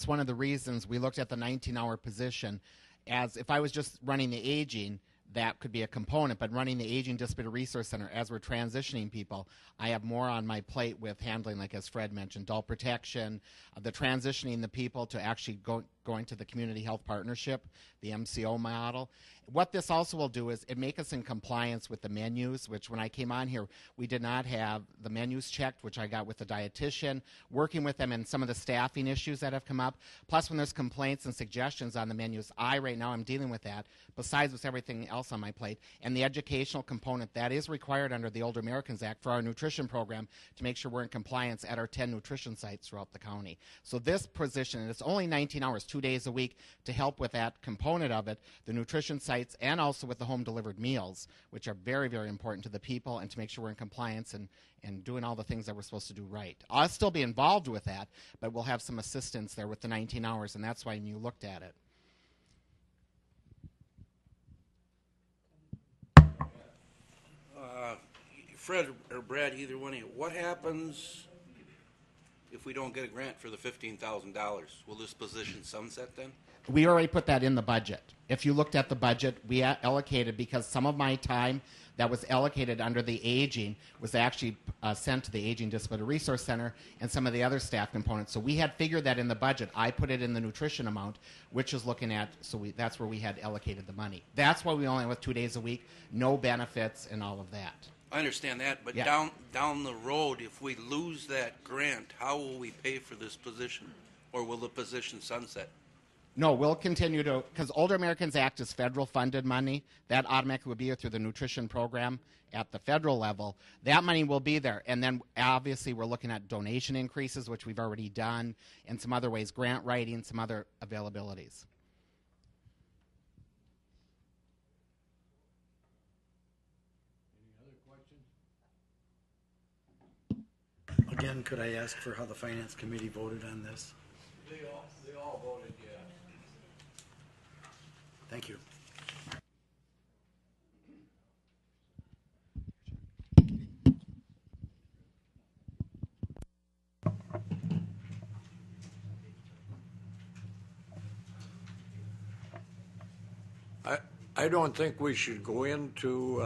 U: one of the reasons we looked at the 19-hour position as if I was just running the aging, that could be a component, but running the Aging Disability Resource Center, as we're transitioning people, I have more on my plate with handling, like as Fred mentioned, adult protection, the transitioning the people to actually going to the Community Health Partnership, the MCO model. What this also will do is it make us in compliance with the menus, which when I came on here, we did not have the menus checked, which I got with the dietitian, working with them in some of the staffing issues that have come up. Plus, when there's complaints and suggestions on the menus, right now I'm dealing with that, besides with everything else on my plate. And the educational component, that is required under the Older Americans Act for our nutrition program to make sure we're in compliance at our 10 nutrition sites throughout the county. So this position, and it's only 19 hours, 2 days a week, to help with that component of it, the nutrition sites, and also with the home-delivered meals, which are very, very important to the people and to make sure we're in compliance and doing all the things that we're supposed to do right. I'll still be involved with that, but we'll have some assistance there with the 19 hours, and that's why you looked at it.
V: Fred or Brad, either one of you, what happens if we don't get a grant for the $15,000? Will this position sunset then?
U: We already put that in the budget. If you looked at the budget, we allocated, because some of my time that was allocated under the aging was actually sent to the Aging Disability Resource Center and some of the other staff components. So we had figured that in the budget. I put it in the nutrition amount, which is looking at, that's where we had allocated the money. That's why we only went 2 days a week, no benefits and all of that.
V: I understand that, but
U: Yeah.
V: down the road, if we lose that grant, how will we pay for this position? Or will the position sunset?
U: No, we'll continue to, because Older Americans Act is federal funded money. That automatically will be through the nutrition program at the federal level. That money will be there. And then obviously we're looking at donation increases, which we've already done, and some other ways, grant writing, some other availabilities.
N: Again, could I ask for how the Finance Committee voted on this?
D: They all voted yes.
N: Thank you.
D: I don't think we should go into,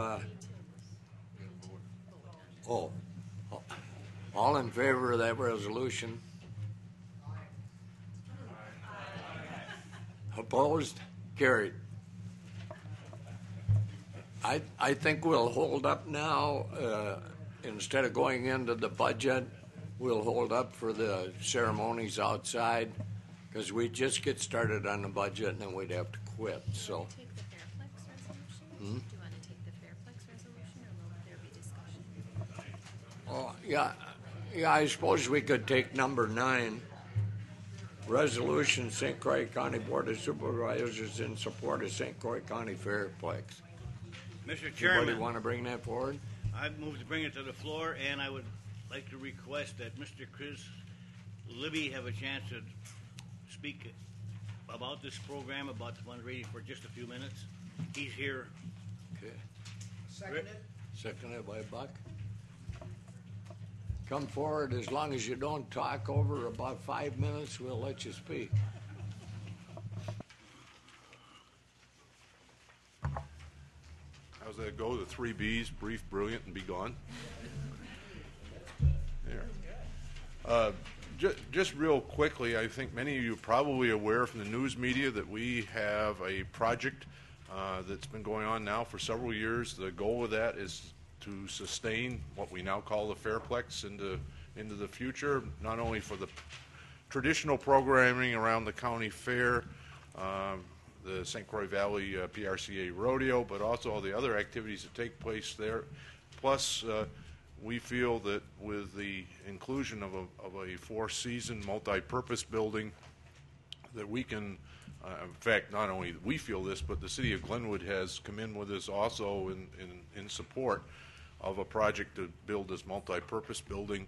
D: all in favor of that resolution? Opposed? Carried. I think we'll hold up now. Instead of going into the budget, we'll hold up for the ceremonies outside, because we just get started on the budget and then we'd have to quit, so.
B: Take the Fairplex resolution?
D: Hmm?
B: Do you want to take the Fairplex resolution, or will there be discussion?
D: Oh, yeah, I suppose we could take number 9, resolution St. Croix County Board of Supervisors in support of St. Croix County Fairplex.
A: Mr.
D: Anybody
A: Chairman,
D: want to bring that forward?
A: I move to bring it to the floor, and I would like to request that Mr. Chris Libby have a chance to speak about this program, about the fundraising for just a few minutes. He's here.
D: Okay.
J: Seconded?
D: Seconded by Buck. Come forward. As long as you don't talk over about 5 minutes, we'll let you speak.
L: How's that go? The 3 Bs, brief, brilliant, and be gone? There. Just real quickly, I think many of you are probably aware from the news media that we have a project that's been going on now for several years. The goal of that is to sustain what we now call the Fairplex into the future, not only for the traditional programming around the county fair, the St. Croix Valley PRCA Rodeo, but also all the other activities that take place there. Plus, we feel that with the inclusion of a 4-season multi-purpose building, that we can, in fact, not only we feel this, but the city of Glenwood has come in with us also in support of a project to build this multi-purpose building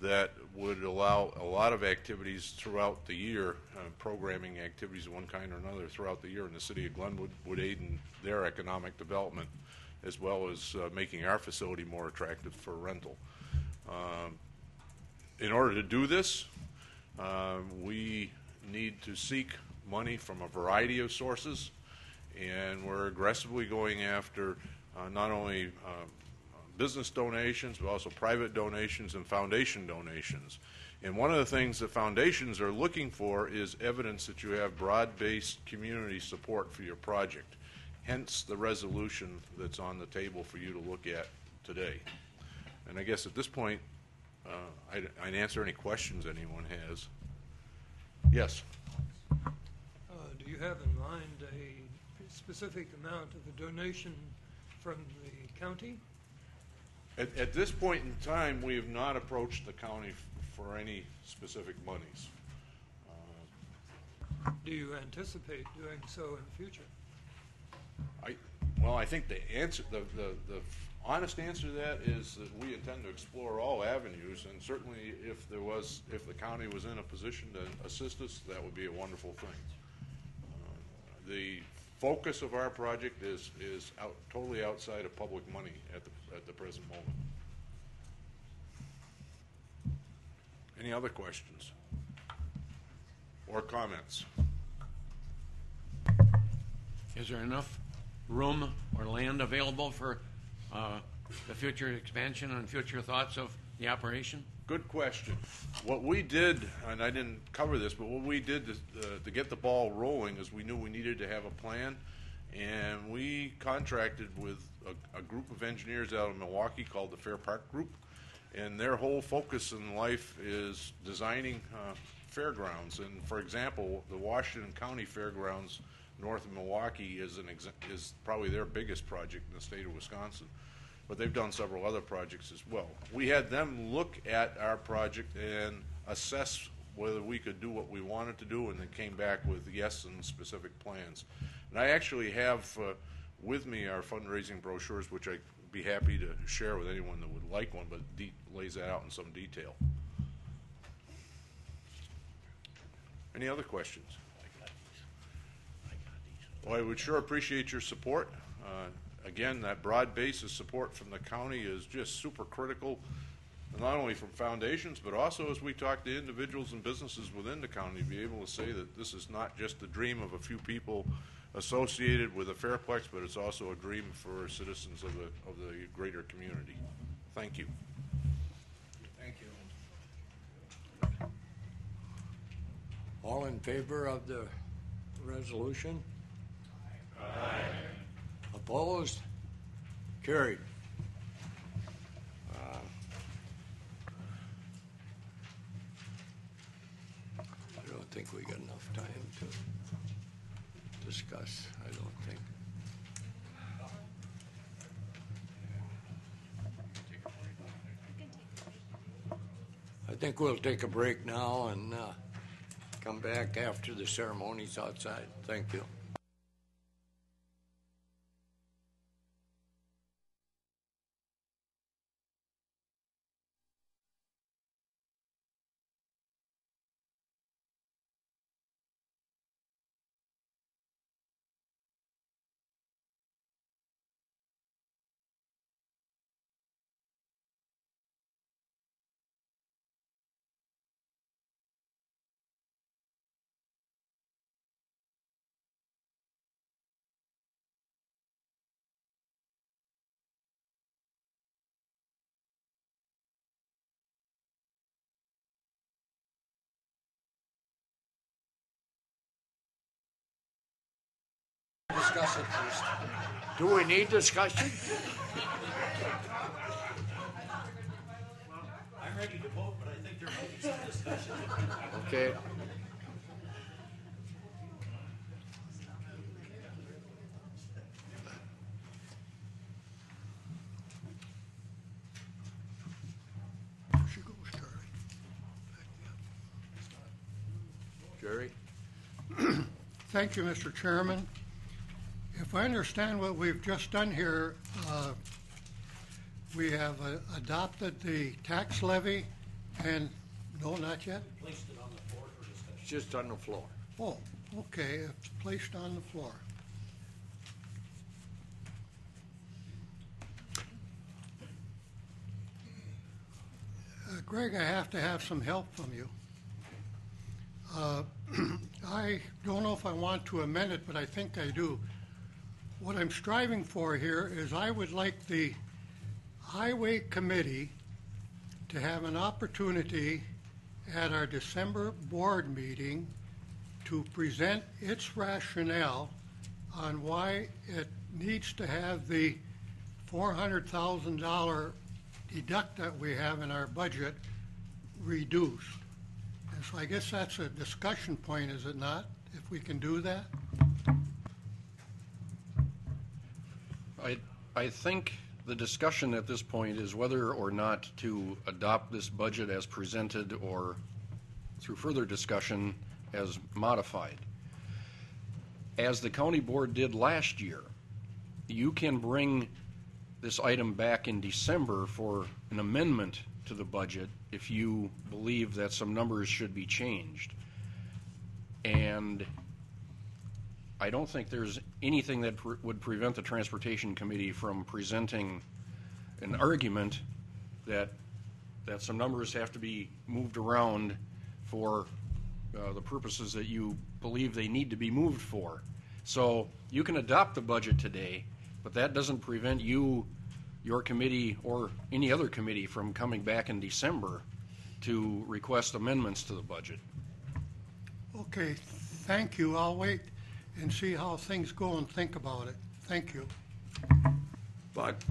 L: that would allow a lot of activities throughout the year, programming activities of one kind or another throughout the year, and the city of Glenwood would aid in their economic development, as well as making our facility more attractive for rental. In order to do this, we need to seek money from a variety of sources, and we're aggressively going after not only business donations, but also private donations and foundation donations. And one of the things that foundations are looking for is evidence that you have broad-based community support for your project. Hence the resolution that's on the table for you to look at today. And I guess at this point, I'd answer any questions anyone has. Yes?
O: Do you have in mind a specific amount of a donation from the county?
L: At this point in time, we have not approached the county for any specific monies.
O: Do you anticipate doing so in the future?
L: Well, I think the honest answer to that is that we intend to explore all avenues, and certainly if the county was in a position to assist us, that would be a wonderful thing. The focus of our project is totally outside of public money at the present moment. Any other questions or comments?
C: Is there enough room or land available for the future expansion and future thoughts of the operation?
L: Good question. What we did, and I didn't cover this, but what we did to get the ball rolling is we knew we needed to have a plan, and we contracted with a group of engineers out of Milwaukee called the Fair Park Group, and their whole focus in life is designing fairgrounds. And for example, the Washington County Fairgrounds north of Milwaukee is probably their biggest project in the state of Wisconsin. But they've done several other projects as well. We had them look at our project and assess whether we could do what we wanted to do, and then came back with yes and specific plans. And I actually have with me our fundraising brochures, which I'd be happy to share with anyone that would like one, but lays that out in some detail. Any other questions? Well, I would sure appreciate your support. Again, that broad base of support from the county is just super critical, not only from foundations, but also as we talk to individuals and businesses within the county, to be able to say that this is not just the dream of a few people associated with a Fairplex, but it's also a dream for citizens of the greater community. Thank you.
D: Thank you. All in favor of the resolution? Aye. Opposed? Carried. I don't think we got enough time to discuss, I don't think. I think we'll take a break now and come back after the ceremonies outside. Thank you.
N: Discuss it first.
D: Do we need discussion?
I: I'm ready to vote, but I think there might be some discussion.
D: Okay.
E: She goes,
D: Jerry?
E: Thank you, Mr. Chairman. If I understand what we've just done here, we have adopted the tax levy and, no, not yet?
I: Placed it on the floor for discussion.
D: It's just on the floor.
E: Oh, okay, it's placed on the floor. Greg, I have to have some help from you. I don't know if I want to amend it, but I think I do. What I'm striving for here is I would like the Highway Committee to have an opportunity at our December board meeting to present its rationale on why it needs to have the $400,000 deduct that we have in our budget reduced. And so I guess that's a discussion point, is it not, if we can do that?
P: I think the discussion at this point is whether or not to adopt this budget as presented or through further discussion as modified. As the county board did last year, you can bring this item back in December for an amendment to the budget if you believe that some numbers should be changed. And I don't think there's anything that would prevent the Transportation Committee from presenting an argument that some numbers have to be moved around for the purposes that you believe they need to be moved for. So you can adopt the budget today, but that doesn't prevent you, your committee, or any other committee from coming back in December to request amendments to the budget.
E: Okay, thank you. I'll wait and see how things go and think about it. Thank you.
D: But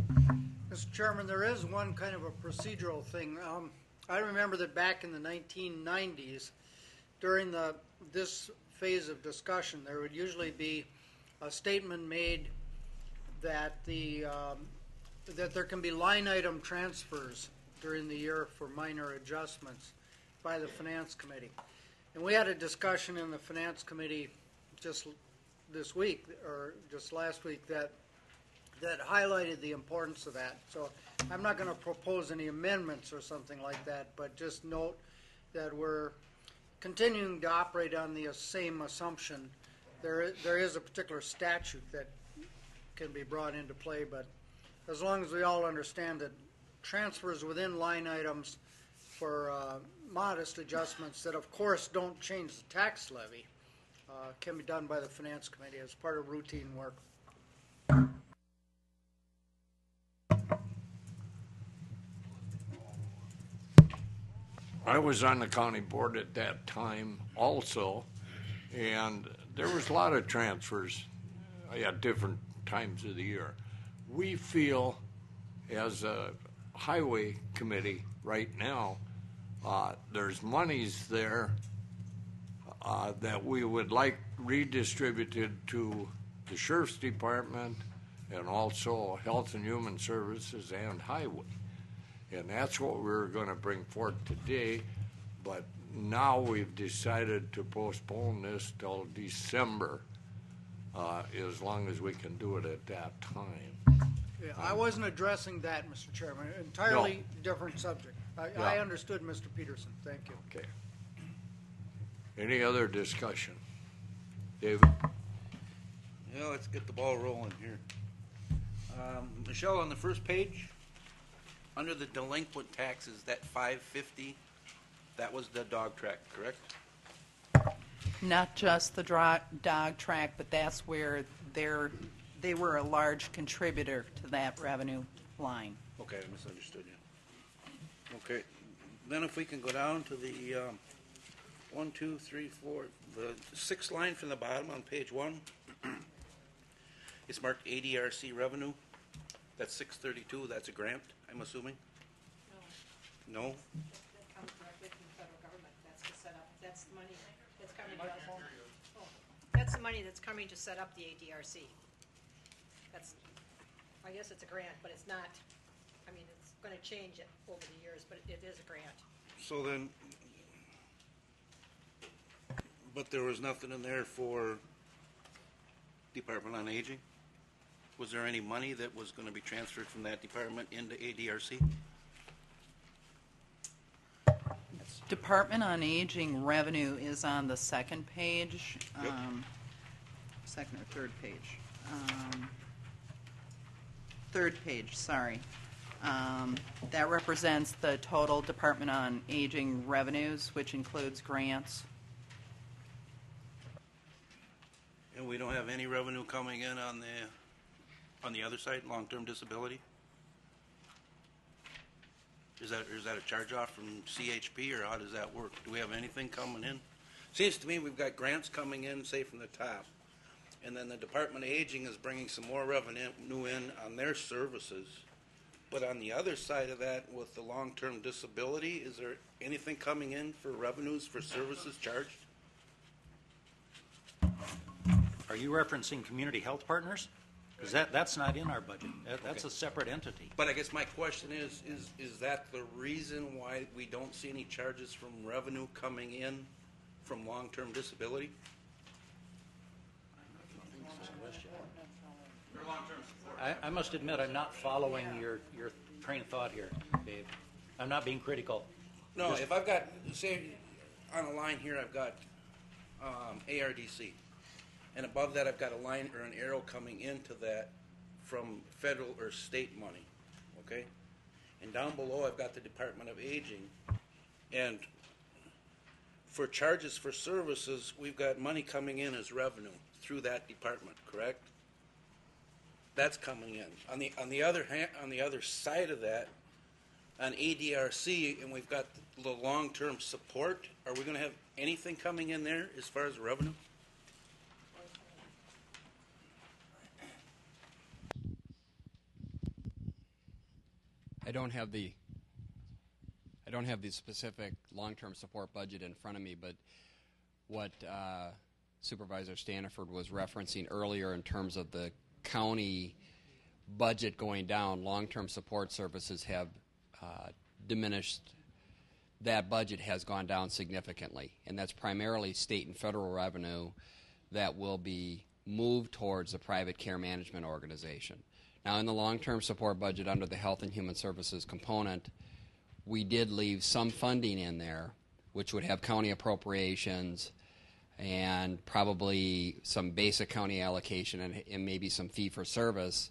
J: Mr. Chairman, there is one kind of a procedural thing. I remember that back in the 1990s, during this phase of discussion, there would usually be a statement made that that there can be line item transfers during the year for minor adjustments by the Finance Committee. And we had a discussion in the Finance Committee just this week, or just last week, that highlighted the importance of that. So I'm not going to propose any amendments or something like that, but just note that we're continuing to operate on the same assumption. There is a particular statute that can be brought into play, but as long as we all understand that transfers within line items for modest adjustments that, of course, don't change the tax levy can be done by the Finance Committee as part of routine work.
D: I was on the county board at that time also, and there was a lot of transfers at different times of the year. we feel as a highway committee right now, there's monies there that we would like redistributed to the Sheriff's Department and also Health and Human Services and Highway. And that's what we're going to bring forth today, but now we've decided to postpone this till December, as long as we can do it at that time.
J: Yeah, I wasn't addressing that, Mr. Chairman. Entirely different subject. I understood, Mr. Peterson. Thank you.
D: Okay. Any other discussion? David?
V: Yeah, let's get the ball rolling here. Michelle, on the first page, under the delinquent taxes, that $550, that was the dog track, correct?
F: Not just the dog track, but that's where they were a large contributor to that revenue line.
V: Okay, I misunderstood you. Okay, then if we can go down to the 1, 2, 3, 4, the sixth line from the bottom on page 1. It's marked ADRC revenue. That's 632. That's a grant, I'm assuming? No?
G: That comes directly from the federal government. That's to set up, that's the money that's coming to us. Oh, that's the money that's coming to set up the ADRC. That's, I guess it's a grant, but it's not, I mean, it's going to change it over the years, but it is a grant.
V: So then, but there was nothing in there for Department on Aging? Was there any money that was going to be transferred from that department into ADRC?
F: Department on Aging revenue is on the second page,
V: Yep.
F: Second or third page. Third page, sorry. That represents the total Department on Aging revenues, which includes grants.
V: And we don't have any revenue coming in on the other side, long-term disability? Is that a charge-off from CHP, or how does that work? Do we have anything coming in? Seems to me we've got grants coming in, say, from the top, and then the Department of Aging is bringing some more revenue in on their services. But on the other side of that, with the long-term disability, is there anything coming in for revenues for services charged?
I: Are you referencing Community Health Partners? Because that's not in our budget. That's a separate entity.
V: But I guess my question is that the reason why we don't see any charges from revenue coming in from long-term disability?
I: I must admit, I'm not following your train of thought here, Dave. I'm not being critical.
V: No,
I: Just-
V: if I've got, say, on a line here, I've got ARDC. And above that, I've got a line or an arrow coming into that from federal or state money, okay? And down below, I've got the Department of Aging. And for charges for services, we've got money coming in as revenue through that department, correct? That's coming in. On the other hand, on the other side of that, on ADRC, and we've got the long-term support, are we going to have anything coming in there as far as revenue?
T: I don't have the specific long-term support budget in front of me, but what Supervisor Staniford was referencing earlier in terms of the county budget going down, long-term support services have diminished. That budget has gone down significantly, and that's primarily state and federal revenue that will be moved towards the private care management organization. Now, in the long-term support budget under the Health and Human Services component, we did leave some funding in there, which would have county appropriations and probably some basic county allocation and maybe some fee-for-service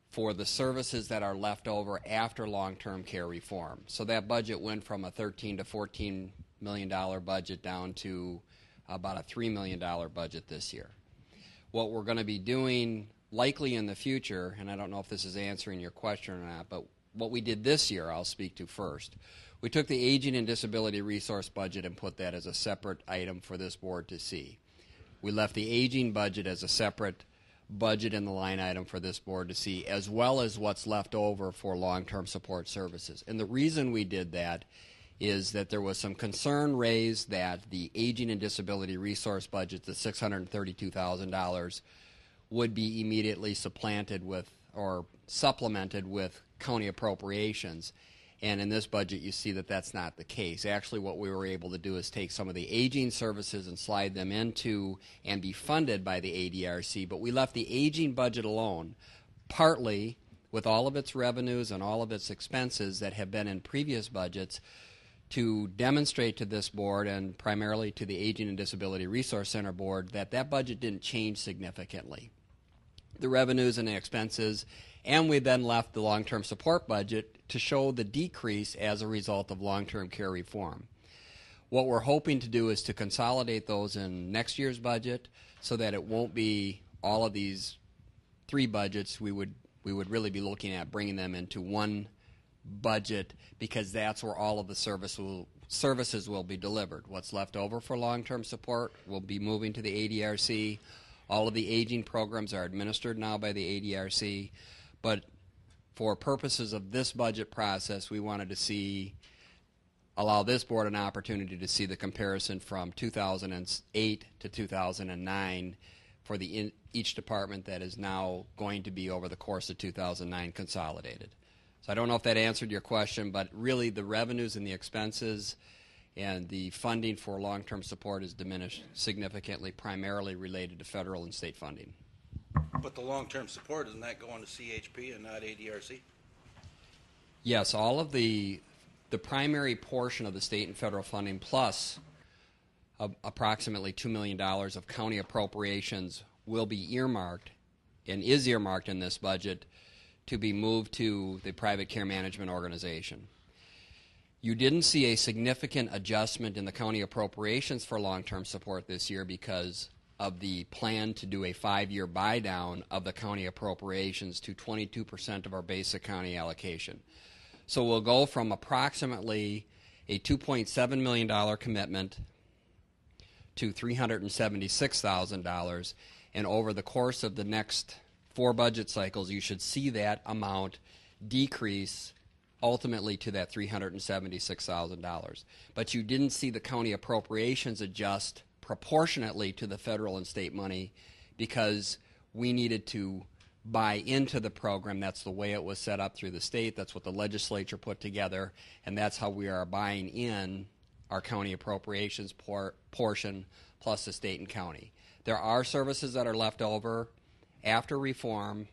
T: for the services that are left over after long-term care reform. So that budget went from a $13 to $14 million budget down to about a $3 million budget this year. What we're going to be doing likely in the future, and I don't know if this is answering your question or not, but what we did this year I'll speak to first. We took the Aging and Disability Resource budget and put that as a separate item for this board to see. We left the aging budget as a separate budget in the line item for this board to see, as well as what's left over for long-term support services. And the reason we did that is that there was some concern raised that the aging and disability resource budget, the $632,000, would be immediately supplanted with or supplemented with county appropriations. And in this budget, you see that that's not the case. Actually, what we were able to do is take some of the aging services and slide them into and be funded by the ADRC, but we left the aging budget alone, partly with all of its revenues and all of its expenses that have been in previous budgets, to demonstrate to this board and primarily to the Aging and Disability Resource Center board that that budget didn't change significantly. The revenues and the expenses, and we then left the long-term support budget to show the decrease as a result of long-term care reform. What we're hoping to do is to consolidate those in next year's budget so that it won't be all of these three budgets. We would really be looking at bringing them into one budget, because that's where all of the services will be delivered. What's left over for long-term support will be moving to the ADRC. All of the aging programs are administered now by the ADRC, but for purposes of this budget process, we wanted to allow this board an opportunity to see the comparison from 2008 to 2009 for each department that is now going to be over the course of 2009 consolidated. So I don't know if that answered your question, but really the revenues and the expenses and the funding for long-term support is diminished significantly, primarily related to federal and state funding.
V: But the long-term support, isn't that going to CHP and not ADRC?
T: Yes, all of the primary portion of the state and federal funding, plus approximately $2 million of county appropriations, will be earmarked and is earmarked in this budget to be moved to the private care management organization. You didn't see a significant adjustment in the county appropriations for long-term support this year because of the plan to do a 5-year buy-down of the county appropriations to 22% of our basic county allocation. So we'll go from approximately a $2.7 million commitment to $376,000, and over the course of the next 4 budget cycles, you should see that amount decrease ultimately to that $376,000. But you didn't see the county appropriations adjust proportionately to the federal and state money because we needed to buy into the program. That's the way it was set up through the state. That's what the legislature put together, and that's how we are buying in our county appropriations portion plus the state and county. There are services that are left over after reform,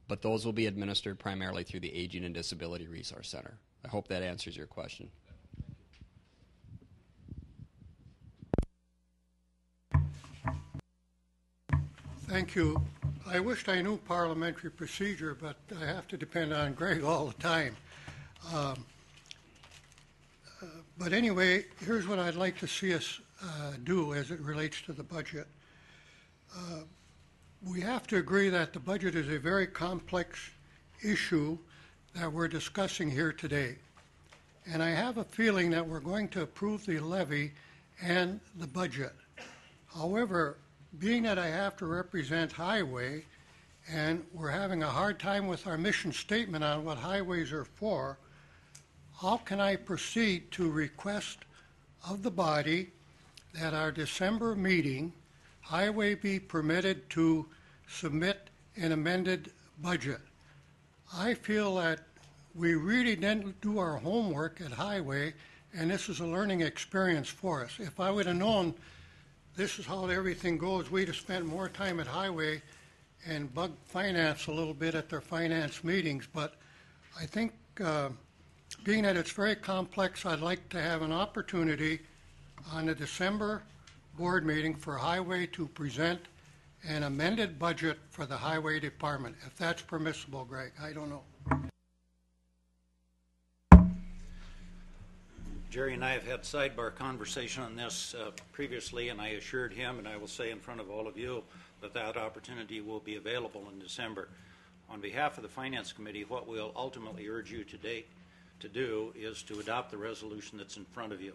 T: but those will be administered primarily through the Aging and Disability Resource Center. I hope that answers your question.
E: Thank you. I wished I knew parliamentary procedure, but I have to depend on Greg all the time. But anyway, here's what I'd like to see us do as it relates to the budget. We have to agree that the budget is a very complex issue that we're discussing here today. And I have a feeling that we're going to approve the levy and the budget. However, being that I have to represent highway, and we're having a hard time with our mission statement on what highways are for, how can I proceed to request of the body that our December meeting, highway be permitted to submit an amended budget? I feel that we really didn't do our homework at highway, and this is a learning experience for us. If I would have known this is how everything goes, we'd have spent more time at highway and bugged finance a little bit at their finance meetings. But I think being that it's very complex, I'd like to have an opportunity on the December board meeting for highway to present an amended budget for the highway department. If that's permissible, Greg, I don't know.
I: Jerry and I have had sidebar conversation on this previously, and I assured him, and I will say in front of all of you, that that opportunity will be available in December. On behalf of the Finance Committee, what we'll ultimately urge you today to do is to adopt the resolution that's in front of you.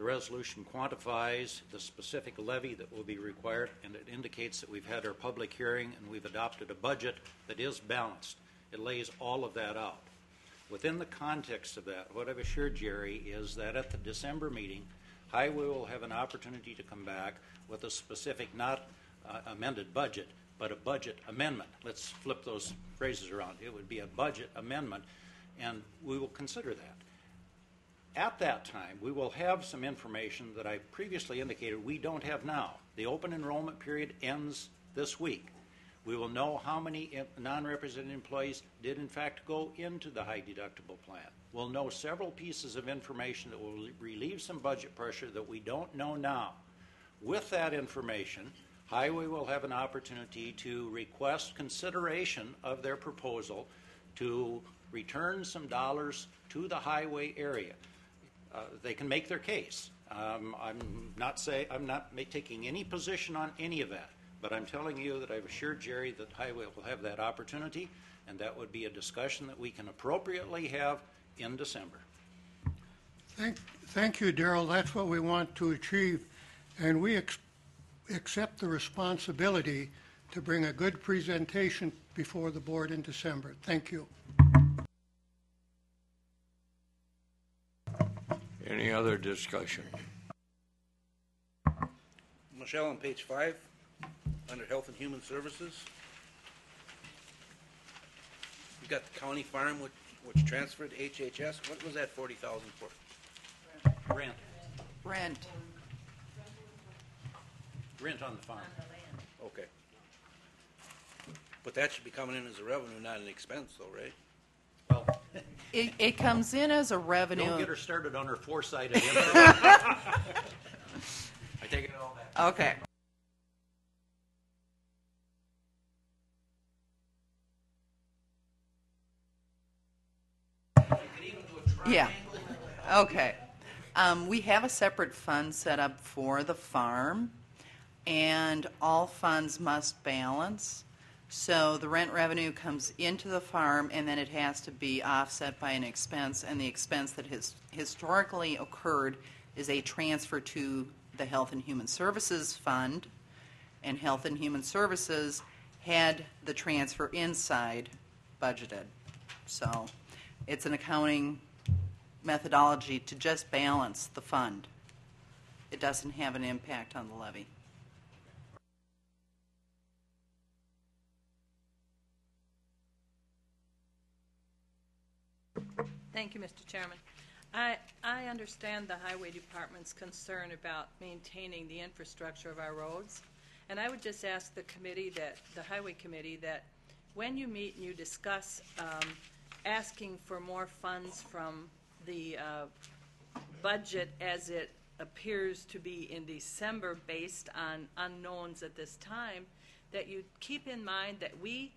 I: The resolution quantifies the specific levy that will be required, and it indicates that we've had our public hearing and we've adopted a budget that is balanced. It lays all of that out. Within the context of that, what I've assured Jerry is that at the December meeting, Highway will have an opportunity to come back with a specific, not amended budget, but a budget amendment. Let's flip those phrases around. It would be a budget amendment, and we will consider that. At that time, we will have some information that I previously indicated we don't have now. The open enrollment period ends this week. We will know how many non-represented employees did in fact go into the high deductible plan. We'll know several pieces of information that will relieve some budget pressure that we don't know now. With that information, Highway will have an opportunity to request consideration of their proposal to return some dollars to the highway area. They can make their case. I'm not taking any position on any of that. But I'm telling you that I've assured Jerry that Highway will have that opportunity, and that would be a discussion that we can appropriately have in December.
E: Thank you, Darrell. That's what we want to achieve, and we accept the responsibility to bring a good presentation before the board in December. Thank you.
D: Any other discussion?
V: Michelle, on page 5, under Health and Human Services, you got the county farm which transferred to HHS. What was that 40,000 for?
I: Rent.
F: Rent.
I: Rent on the farm.
V: Okay. But that should be coming in as a revenue, not an expense, though, right?
I: Well,
F: it comes in as a revenue.
I: Don't get her started on her foresight. I take it all back.
F: Okay. Yeah. Okay. We have a separate fund set up for the farm, and all funds must balance. So the rent revenue comes into the farm, and then it has to be offset by an expense, and the expense that has historically occurred is a transfer to the Health and Human Services Fund, and Health and Human Services had the transfer inside budgeted. So it's an accounting methodology to just balance the fund. It doesn't have an impact on the levy.
R: Thank you, Mr. Chairman. I understand the Highway Department's concern about maintaining the infrastructure of our roads, and I would just ask the committee, the Highway Committee, that when you meet and you discuss asking for more funds from the budget as it appears to be in December based on unknowns at this time, that you keep in mind that we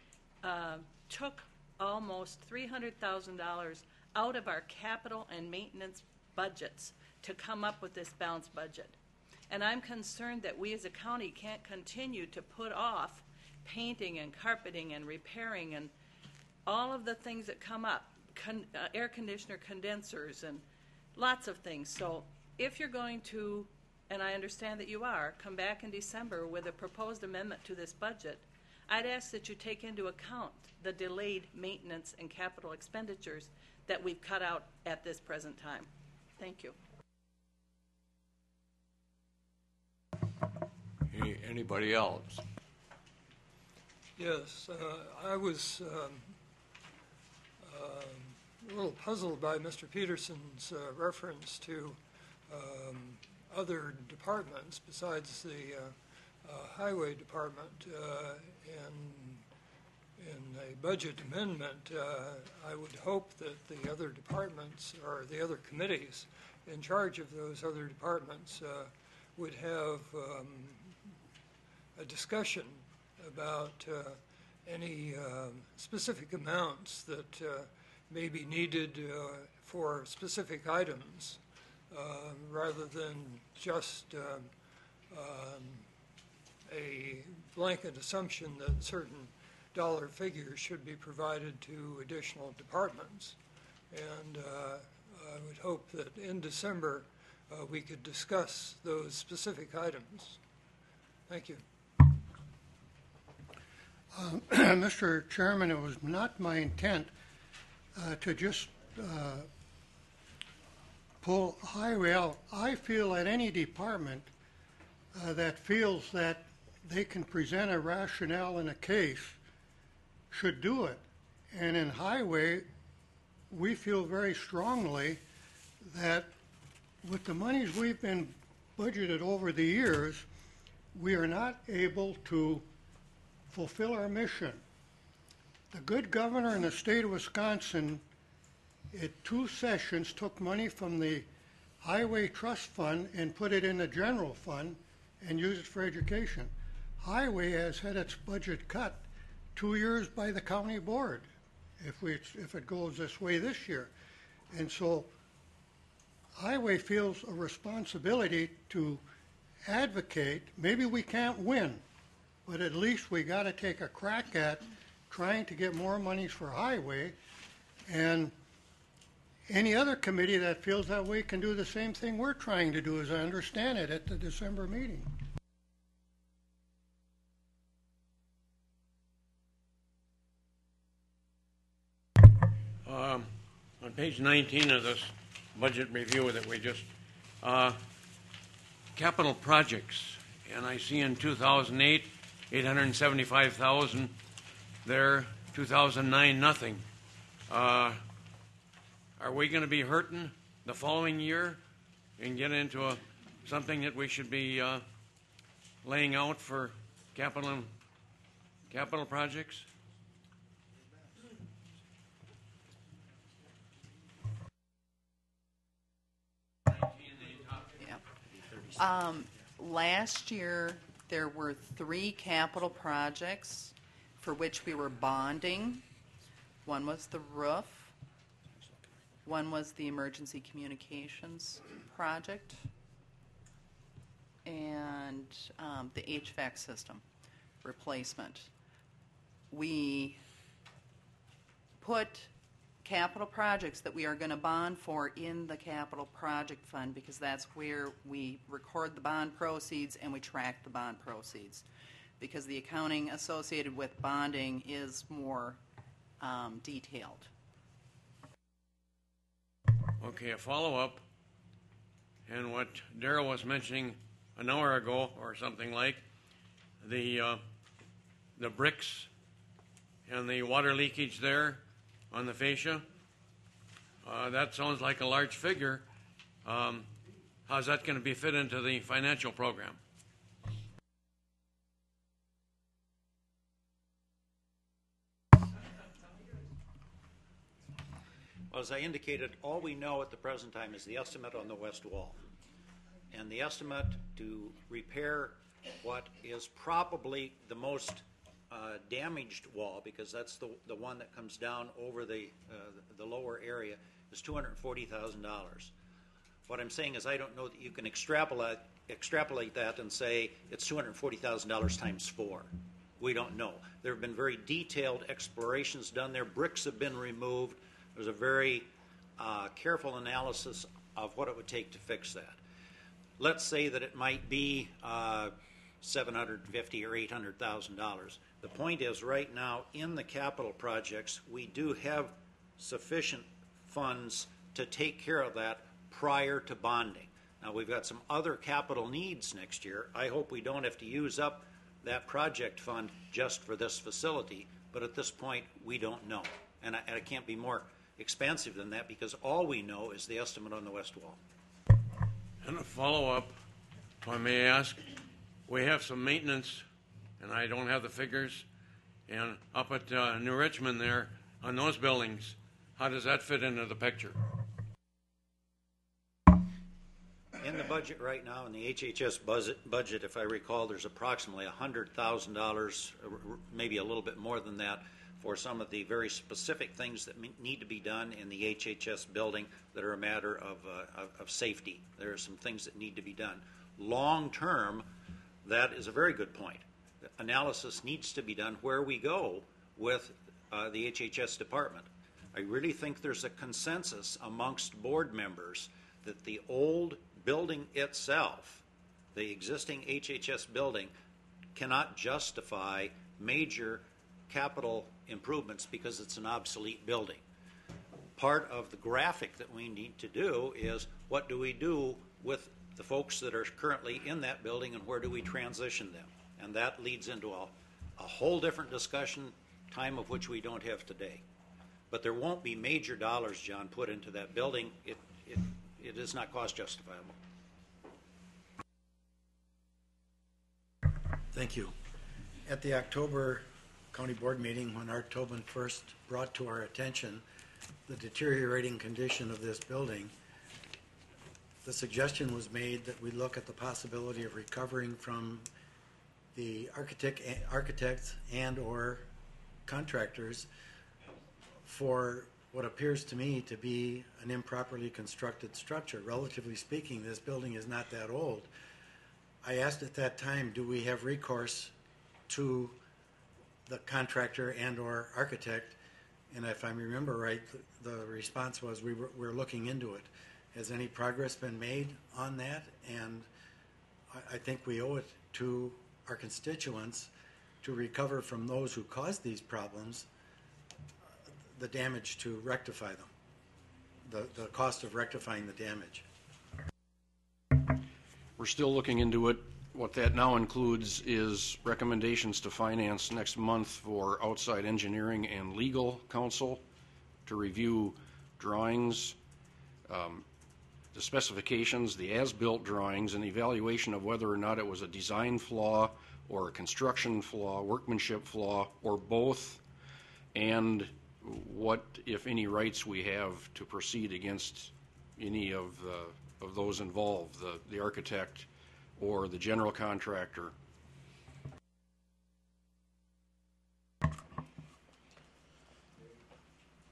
R: took almost $300,000 out of our capital and maintenance budgets to come up with this balanced budget. And I'm concerned that we as a county can't continue to put off painting and carpeting and repairing and all of the things that come up, air conditioner condensers and lots of things. So if you're going to, and I understand that you are, come back in December with a proposed amendment to this budget, I'd ask that you take into account the delayed maintenance and capital expenditures that we've cut out at this present time. Thank you.
D: Anybody else?
O: Yes, I was a little puzzled by Mr. Peterson's reference to other departments besides the Highway Department. In a budget amendment, I would hope that the other departments or the other committees in charge of those other departments would have a discussion about any specific amounts that may be needed for specific items rather than just a blanket assumption that certain dollar figures should be provided to additional departments. And I would hope that in December we could discuss those specific items. Thank you.
E: Mr. Chairman, it was not my intent to just pull highway out. I feel that any department that feels that they can present a rationale in a case should do it. And in highway, we feel very strongly that with the monies we've been budgeted over the years, we are not able to fulfill our mission. The good governor in the state of Wisconsin, at 2 sessions, took money from the Highway Trust Fund and put it in the general fund and used it for education. Highway has had its budget cut 2 years by the county board if it goes this way this year. And so Highway feels a responsibility to advocate. Maybe we can't win, but at least we got to take a crack at trying to get more monies for highway. And any other committee that feels that way can do the same thing we're trying to do, as I understand it, at the December meeting.
C: On page 19 of this budget review that we just, capital projects, and I see in 2008, 875,000 there, 2009, nothing. Are we going to be hurting the following year and get into something that we should be laying out for capital projects?
F: Last year, there were 3 capital projects for which we were bonding. One was the roof. One was the emergency communications project. And the HVAC system replacement. We put capital projects that we are going to bond for in the capital project fund because that's where we record the bond proceeds and we track the bond proceeds, because the accounting associated with bonding is more detailed.
C: Okay, a follow-up, and what Darrell was mentioning an hour ago or something like, the bricks and the water leakage there on the fascia. That sounds like a large figure. How's that going to be fit into the financial program?
I: Well, as I indicated, all we know at the present time is the estimate on the west wall. And the estimate to repair what is probably the most damaged wall, because that's the one that comes down over the lower area, is $240,000. What I'm saying is I don't know that you can extrapolate that and say it's $240,000 times 4. We don't know. There have been very detailed explorations done there. Bricks have been removed. There's a very careful analysis of what it would take to fix that. Let's say that it might be $750,000 or $800,000. The point is, right now in the capital projects, we do have sufficient funds to take care of that prior to bonding. Now, we've got some other capital needs next year. I hope we don't have to use up that project fund just for this facility, but at this point, we don't know. And I can't be more expansive than that, because all we know is the estimate on the west wall.
C: And a follow-up, if I may ask, we have some maintenance, and I don't have the figures, and up at New Richmond there, on those buildings, how does that fit into the picture?
I: In the budget right now, in the HHS budget, if I recall, there's approximately $100,000, maybe a little bit more than that, for some of the very specific things that need to be done in the HHS building that are a matter of safety. There are some things that need to be done. Long term, that is a very good point. The analysis needs to be done where we go with the HHS department. I really think there's a consensus amongst board members that the old building itself, the existing HHS building, cannot justify major capital improvements because it's an obsolete building. Part of the graphic that we need to do is what do we do with the folks that are currently in that building and where do we transition them? And that leads into a whole different discussion, time of which we don't have today. But there won't be major dollars, John, put into that building. It is not cost justifiable.
N: Thank you. At the October County Board meeting, when Art Tobin first brought to our attention the deteriorating condition of this building, the suggestion was made that we look at the possibility of recovering from the architects and or contractors for what appears to me to be an improperly constructed structure. Relatively speaking, this building is not that old. I asked at that time, do we have recourse to the contractor and or architect? And if I remember right, the response was we're looking into it. Has any progress been made on that? And I think we owe it to our constituents to recover from those who caused these problems the damage to rectify them, the cost of rectifying the damage.
P: We're still looking into it. What that now includes is recommendations to finance next month for outside engineering and legal counsel to review drawings, the specifications, the as-built drawings, and evaluation of whether or not it was a design flaw or a construction flaw, workmanship flaw, or both, and what, if any, rights we have to proceed against any of those involved, the architect or the general contractor.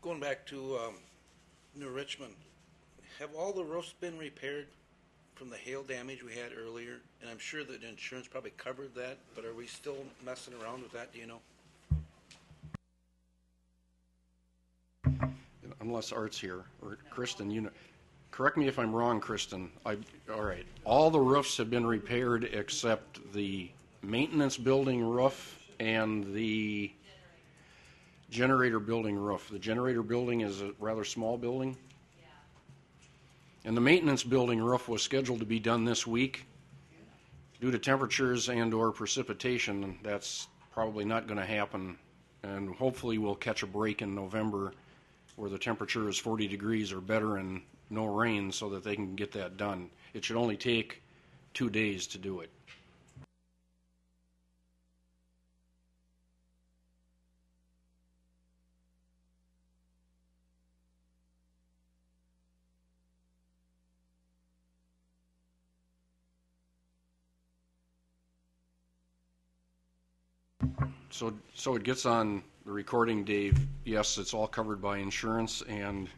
V: Going back to New Richmond, have all the roofs been repaired from the hail damage we had earlier? And I'm sure that insurance probably covered that, but are we still messing around with that, do you know?
P: Unless Art's here, or Kristen, you know. Correct me if I'm wrong, Kristen. All right. All the roofs have been repaired except the maintenance building roof and the generator building roof. The generator building is a rather small building. And the maintenance building roof was scheduled to be done this week. Due to temperatures and or precipitation, that's probably not going to happen. And hopefully we'll catch a break in November where the temperature is 40 degrees or better and no rain so that they can get that done. It should only take 2 days to do it. So it gets on the recording, Dave. Yes, it's all covered by insurance. And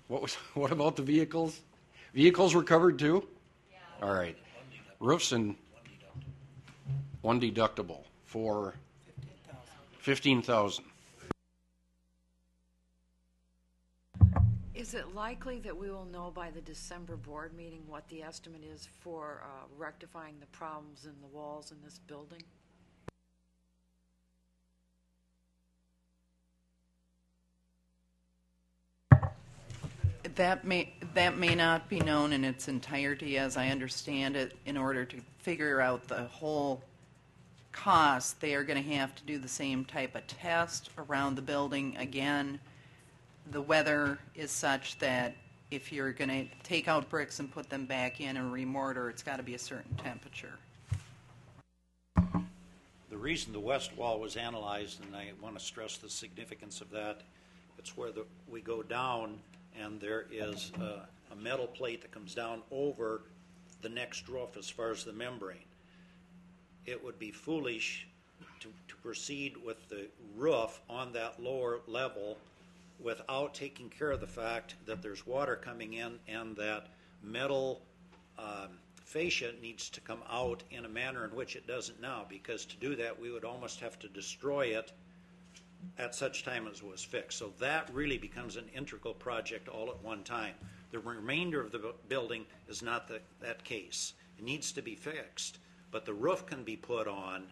P: what about the vehicles? Vehicles were covered too? Yeah. All right. Roofs and one deductible for $15,000.
M: Is it likely that we will know by the December board meeting what the estimate is for rectifying the problems in the walls in this building?
F: That may not be known in its entirety, as I understand it. In order to figure out the whole cost, they are going to have to do the same type of test around the building again. The weather is such that if you're going to take out bricks and put them back in and remortar, it's got to be a certain temperature.
I: The reason the west wall was analyzed, and I want to stress the significance of that, it's where we go down and there is a metal plate that comes down over the next roof as far as the membrane. It would be foolish to proceed with the roof on that lower level without taking care of the fact that there's water coming in and that metal fascia needs to come out in a manner in which it doesn't now, because to do that we would almost have to destroy it at such time as it was fixed. So that really becomes an integral project all at one time. The remainder of the building is not that case. It needs to be fixed, but the roof can be put on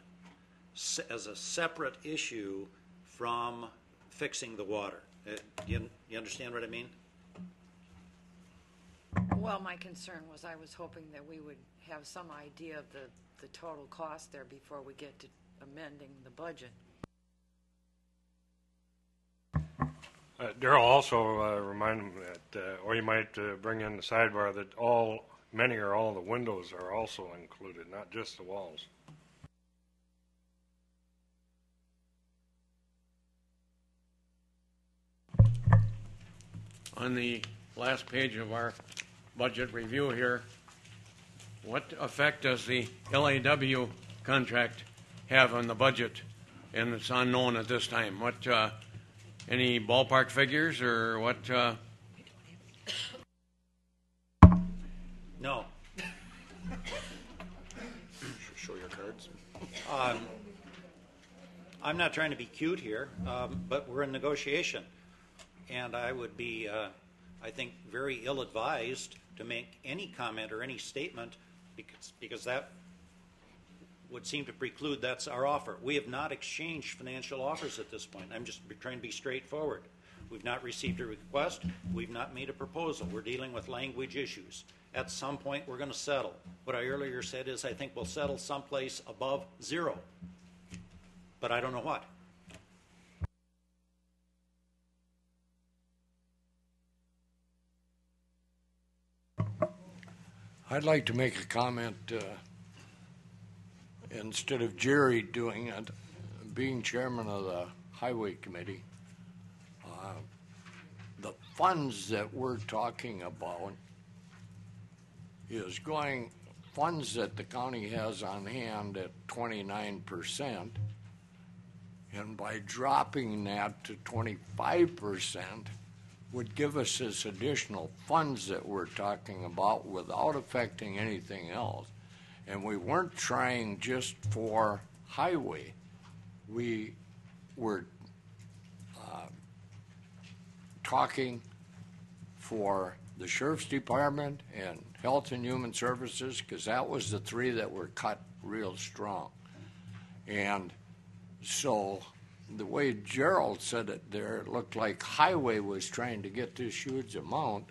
I: as a separate issue from fixing the water. You understand what I mean?
M: Well, my concern was I was hoping that we would have some idea of the total cost there before we get to amending the budget.
H: Daryl also reminded me that, or you might bring in the sidebar that many or all of the windows are also included, not just the walls.
C: On the last page of our budget review here, what effect does the LAW contract have on the budget? And it's unknown at this time. What, any ballpark figures or what?
I: No.
Q: Show your cards.
I: I'm not trying to be cute here, but we're in negotiation. And I would be, I think, very ill-advised to make any comment or any statement because that would seem to preclude that's our offer. We have not exchanged financial offers at this point. I'm just trying to be straightforward. We've not received a request. We've not made a proposal. We're dealing with language issues. At some point, we're going to settle. What I earlier said is I think we'll settle someplace above zero. But I don't know what.
D: I'd like to make a comment instead of Jerry doing it, being chairman of the Highway Committee. The funds that we're talking about is funds that the county has on hand at 29%, and by dropping that to 25%, would give us this additional funds that we're talking about without affecting anything else. And we weren't trying just for highway. We were talking for the Sheriff's Department and Health and Human Services, because that was the three that were cut real strong. And so the way Gerald said it there, it looked like highway was trying to get this huge amount,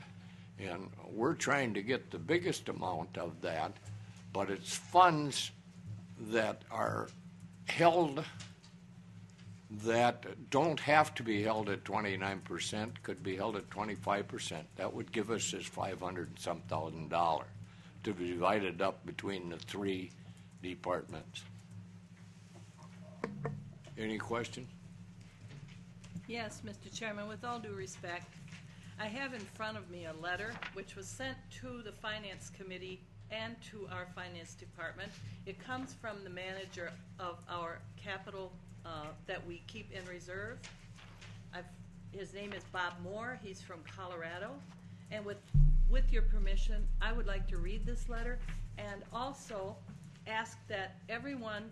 D: and we're trying to get the biggest amount of that, but it's funds that are held that don't have to be held at 29%, could be held at 25%. That would give us this $500 and some thousand to be divided up between the three departments. Any questions?
R: Yes, Mr. Chairman, with all due respect, I have in front of me a letter which was sent to the Finance Committee and to our Finance Department. It comes from the manager of our capital that we keep in reserve. His name is Bob Moore. He's from Colorado. And with your permission, I would like to read this letter and also ask that everyone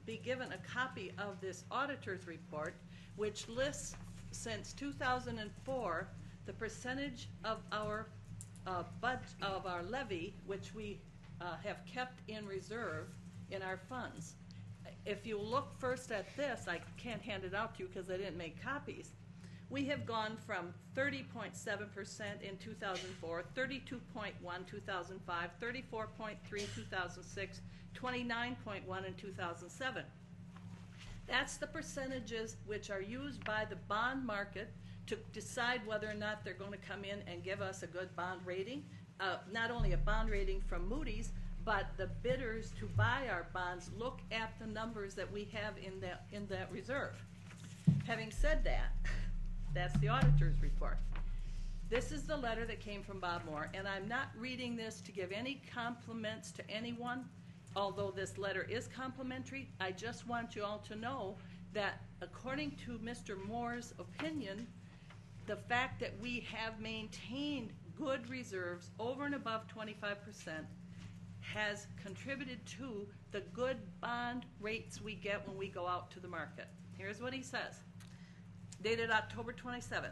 R: be given a copy of this auditor's report, which lists since 2004 the percentage of our of our levy, which we have kept in reserve in our funds. If you look first at this, I can't hand it out to you because I didn't make copies. We have gone from 30.7% in 2004, 32.1 2005, 34.3 2006, 29.1 in 2007. That's the percentages which are used by the bond market to decide whether or not they're going to come in and give us a good bond rating. Not only a bond rating from Moody's, but the bidders to buy our bonds look at the numbers that we have in that reserve. Having said that, that's the auditor's report. This is the letter that came from Bob Moore, and I'm not reading this to give any compliments to anyone, although this letter is complimentary. I just want you all to know that according to Mr. Moore's opinion, the fact that we have maintained good reserves over and above 25% has contributed to the good bond rates we get when we go out to the market. Here's what he says. Dated October 27th.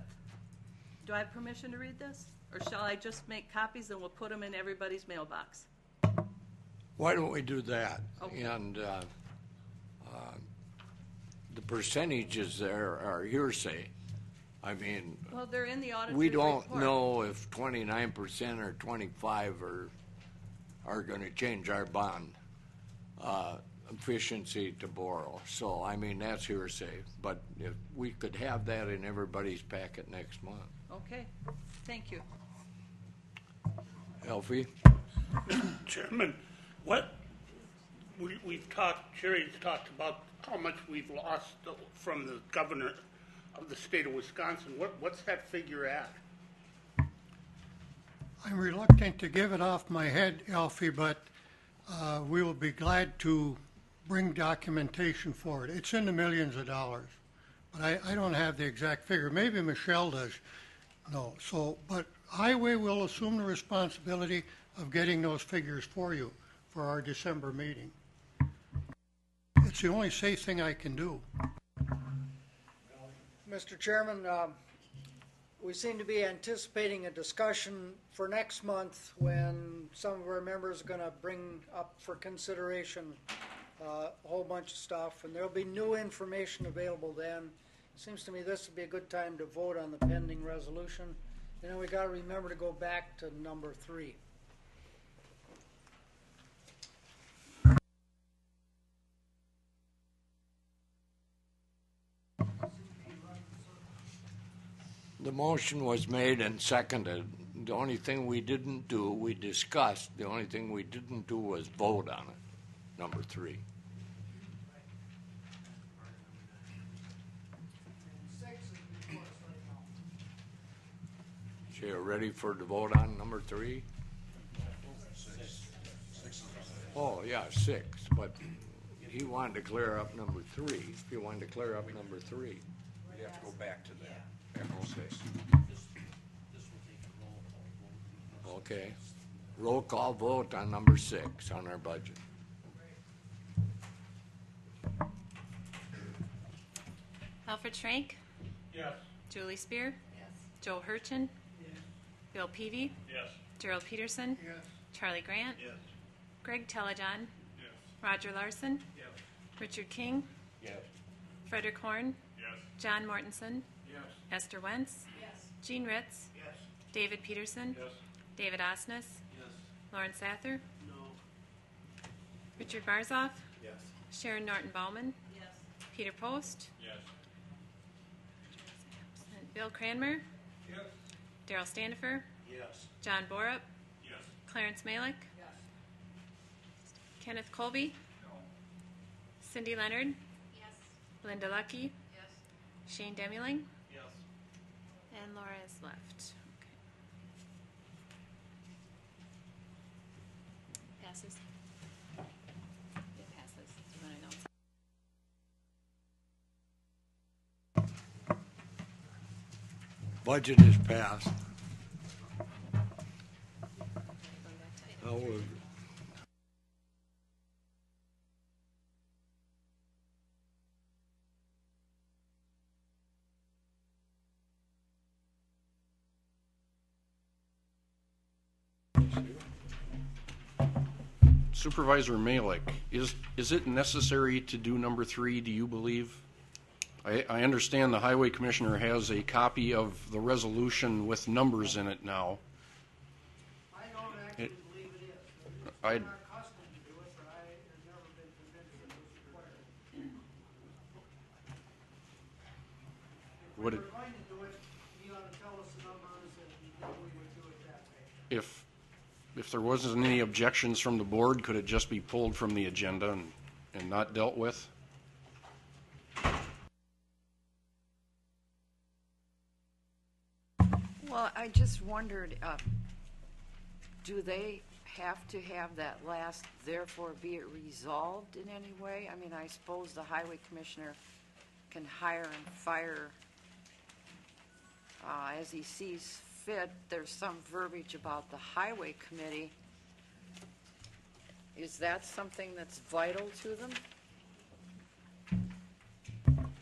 R: Do I have permission to read this? Or shall I just make copies and we'll put them in everybody's mailbox?
D: Why don't we do that?
R: Okay.
D: And the percentages there are hearsay. I mean,
R: Well, they're in the auditor's
D: we don't
R: report.
D: know if 29% or 25 are going to change our bond efficiency to borrow. So, I mean, that's hearsay. But if we could have that in everybody's packet next month.
R: Okay, thank you.
D: Elfie?
K: Chairman, we've talked, Sherry's talked about how much we've lost from the governor of the state of Wisconsin. What's that figure at?
E: I'm reluctant to give it off my head, Alfie, but we will be glad to bring documentation for it. It's in the millions of dollars, but I don't have the exact figure. Maybe Michelle does. No. So, but Highway will assume the responsibility of getting those figures for you for our December meeting. It's the only safe thing I can do.
J: Mr. Chairman, we seem to be anticipating a discussion for next month when some of our members are going to bring up for consideration a whole bunch of stuff, and there'll be new information available then. Seems to me this would be a good time to vote on the pending resolution. And then we got to remember to go back to number 3.
D: The motion was made and seconded. The only thing we didn't do, we discussed. The only thing we didn't do was vote on it, number 3. So you're ready for the vote on number 3? Oh, yeah, 6. But he wanted to clear up number 3. If you wanted to clear up number 3.
P: We'd have to go back to that. After 6.
D: Okay. Roll call vote on number 6 on our budget.
B: Alfred Schrank?
K: Yes.
B: Julie Spear? Yes. Joe Hurchin? Yes. Bill Peavy?
K: Yes.
B: Gerald Peterson?
K: Yes.
B: Charlie Grant?
K: Yes.
B: Greg Telejohn?
K: Yes.
B: Roger Larson?
K: Yes.
B: Richard King?
K: Yes.
B: Frederick Horn?
K: Yes.
B: John Mortensen?
K: Yes.
B: Esther Wentz?
G: Yes.
B: Jean Ritz?
K: Yes.
B: David Peterson?
K: Yes.
B: David Osnes?
K: Yes.
B: Lauren Sather?
K: No.
B: Richard Barzoff?
K: Yes.
B: Sharon Norton Bauman?
R: Yes.
B: Peter Post?
K: Yes.
B: Bill Cranmer?
K: Yes.
B: Daryl Standifer?
K: Yes.
B: John Borup?
K: Yes.
B: Clarence Malick?
G: Yes.
B: Kenneth Colby?
K: No.
B: Cindy Leonard?
G: Yes.
B: Linda Lucky?
G: Yes.
B: Shane Demuling?
K: Yes.
B: And Laura is left. Okay. Passes. It passes. Do you want to announce?
D: Budget is passed. Now we're
P: Supervisor Malick, is it necessary to do number 3, do you believe? I understand the Highway Commissioner has a copy of the resolution with numbers in it now.
J: I don't actually believe it is. It's
P: I-
J: been our custom to do it, but I have never been convinced that it was required. If
P: Would
J: we
P: it-
J: were going to do it, you ought to tell us the numbers and then we would do it that way.
P: If there wasn't any objections from the board, could it just be pulled from the agenda and not dealt with?
M: Well, I just wondered, do they have to have that last, therefore be it resolved in any way? I mean, I suppose the highway commissioner can hire and fire as he sees fit. There's some verbiage about the highway committee. Is that something that's vital to them?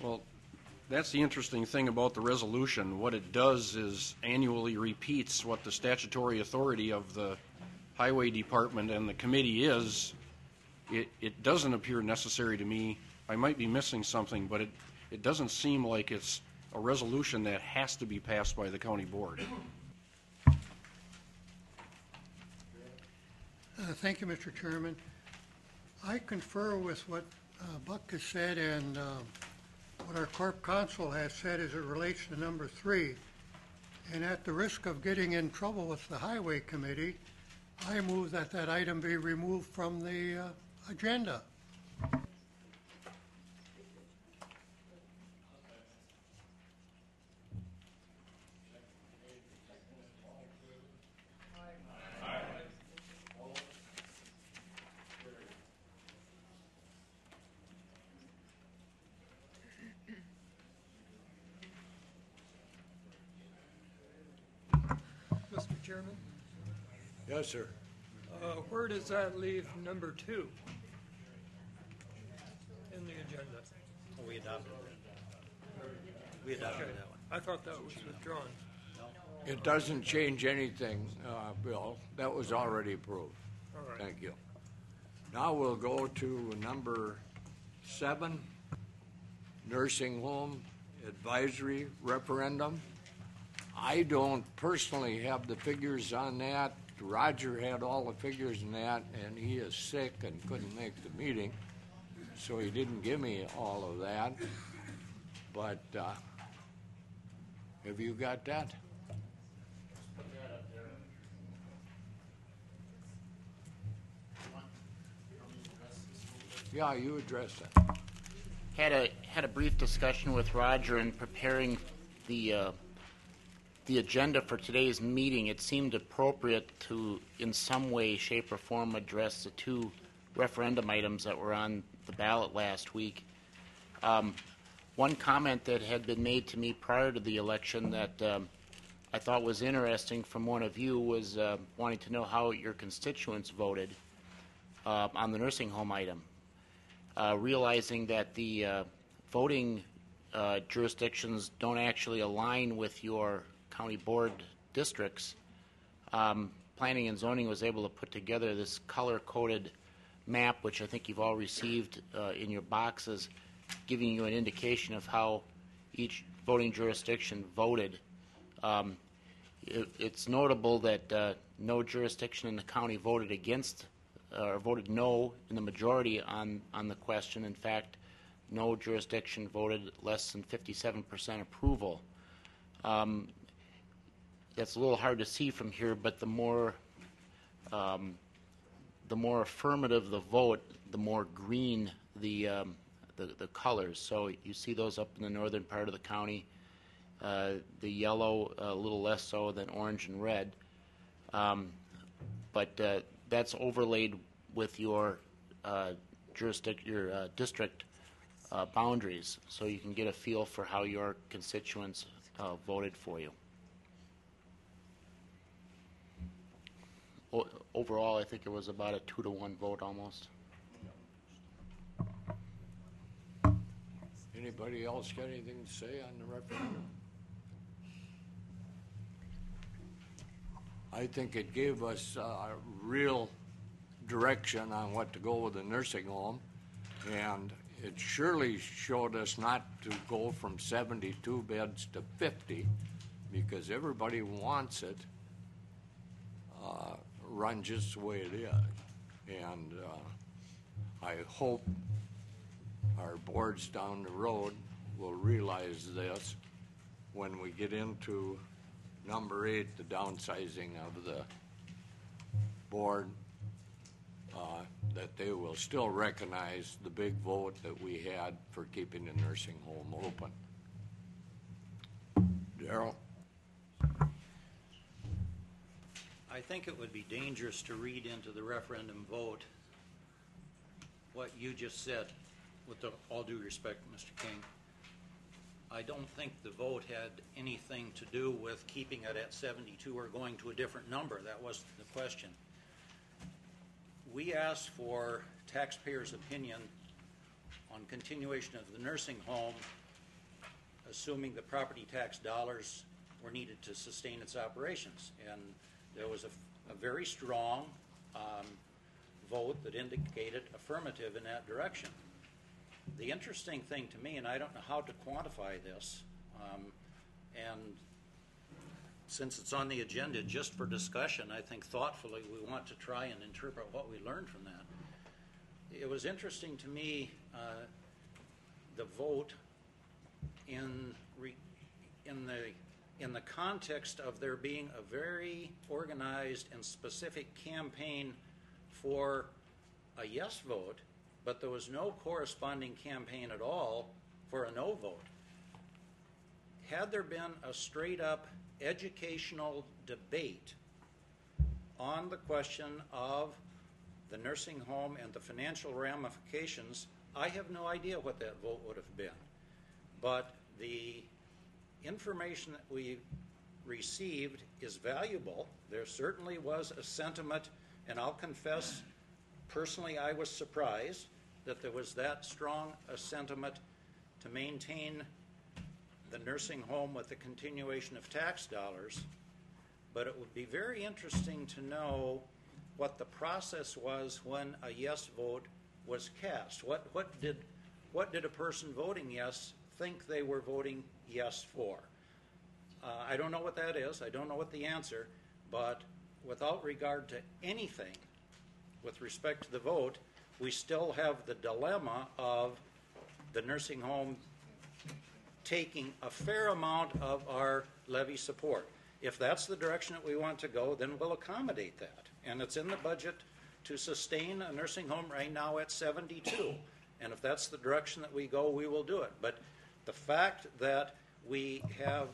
P: Well, That's the interesting thing about the resolution. What it does is annually repeats what the statutory authority of the Highway Department and the committee is. It doesn't appear necessary to me. I might be missing something, but it doesn't seem like it's a resolution that has to be passed by the county board.
E: Thank you, Mr. Chairman. I confer with what Buck has said and what our Corp Counsel has said as it relates to number 3. And at the risk of getting in trouble with the Highway Committee, I move that that item be removed from the agenda.
O: Mr. Chairman,
D: Yes, sir.
O: where does that leave number 2 in the agenda?
I: Oh, we adopted that. We adopted
O: Okay.
I: that one.
O: I thought that was withdrawn.
D: It doesn't change anything, Bill. That was already approved.
O: All right.
D: Thank you. Now we'll go to number 7, nursing home advisory referendum. I don't personally have the figures on that. Roger had all the figures in that, and he is sick and couldn't make the meeting, so he didn't give me all of that. But have you got that? Yeah, you address that.
S: Had a brief discussion with Roger in preparing the agenda for today's meeting. It seemed appropriate to, in some way, shape, or form, address the 2 referendum items that were on the ballot last week. One comment that had been made to me prior to the election that I thought was interesting from one of you was wanting to know how your constituents voted on the nursing home item. Realizing that the voting jurisdictions don't actually align with your county board districts, Planning and Zoning was able to put together this color-coded map, which I think you've all received in your boxes, giving you an indication of how each voting jurisdiction voted. It's notable that no jurisdiction in the county voted against or voted no in the majority on the question. In fact, no jurisdiction voted less than 57% approval. That's a little hard to see from here, but the more affirmative the vote, the more green the colors. So you see those up in the northern part of the county. The yellow a little less so than orange and red. But that's overlaid with your district boundaries, so you can get a feel for how your constituents voted for you. Overall, I think it was about a 2-to-1 vote almost.
D: Anybody else got anything to say on the referendum? I think it gave us real direction on what to go with the nursing home, and it surely showed us not to go from 72 beds to 50, because everybody wants it run just the way it is. And I hope our boards down the road will realize this when we get into number 8, the downsizing of the board, that they will still recognize the big vote that we had for keeping the nursing home open. Darrell?
I: I think it would be dangerous to read into the referendum vote what you just said, with all due respect, Mr. King. I don't think the vote had anything to do with keeping it at 72 or going to a different number. That wasn't the question. We asked for taxpayers' opinion on continuation of the nursing home assuming the property tax dollars were needed to sustain its operations. And there was a very strong vote that indicated affirmative in that direction. The interesting thing to me, and I don't know how to quantify this, and since it's on the agenda just for discussion, I think thoughtfully we want to try and interpret what we learned from that. It was interesting to me, the vote in the context of there being a very organized and specific campaign for a yes vote, but there was no corresponding campaign at all for a no vote. Had there been a straight up educational debate on the question of the nursing home and the financial ramifications, I have no idea what that vote would have been. But the information that we received is valuable. There certainly was a sentiment, and I'll confess, personally I was surprised that there was that strong a sentiment to maintain the nursing home with the continuation of tax dollars. But it would be very interesting to know what the process was when a yes vote was cast. What did a person voting yes think they were voting yes for? I don't know what that is. I don't know what the answer, but without regard to anything with respect to the vote, we still have the dilemma of the nursing home taking a fair amount of our levy support. If that's the direction that we want to go, then we'll accommodate that. And it's in the budget to sustain a nursing home right now at 72. And if that's the direction that we go, we will do it. But the fact that we have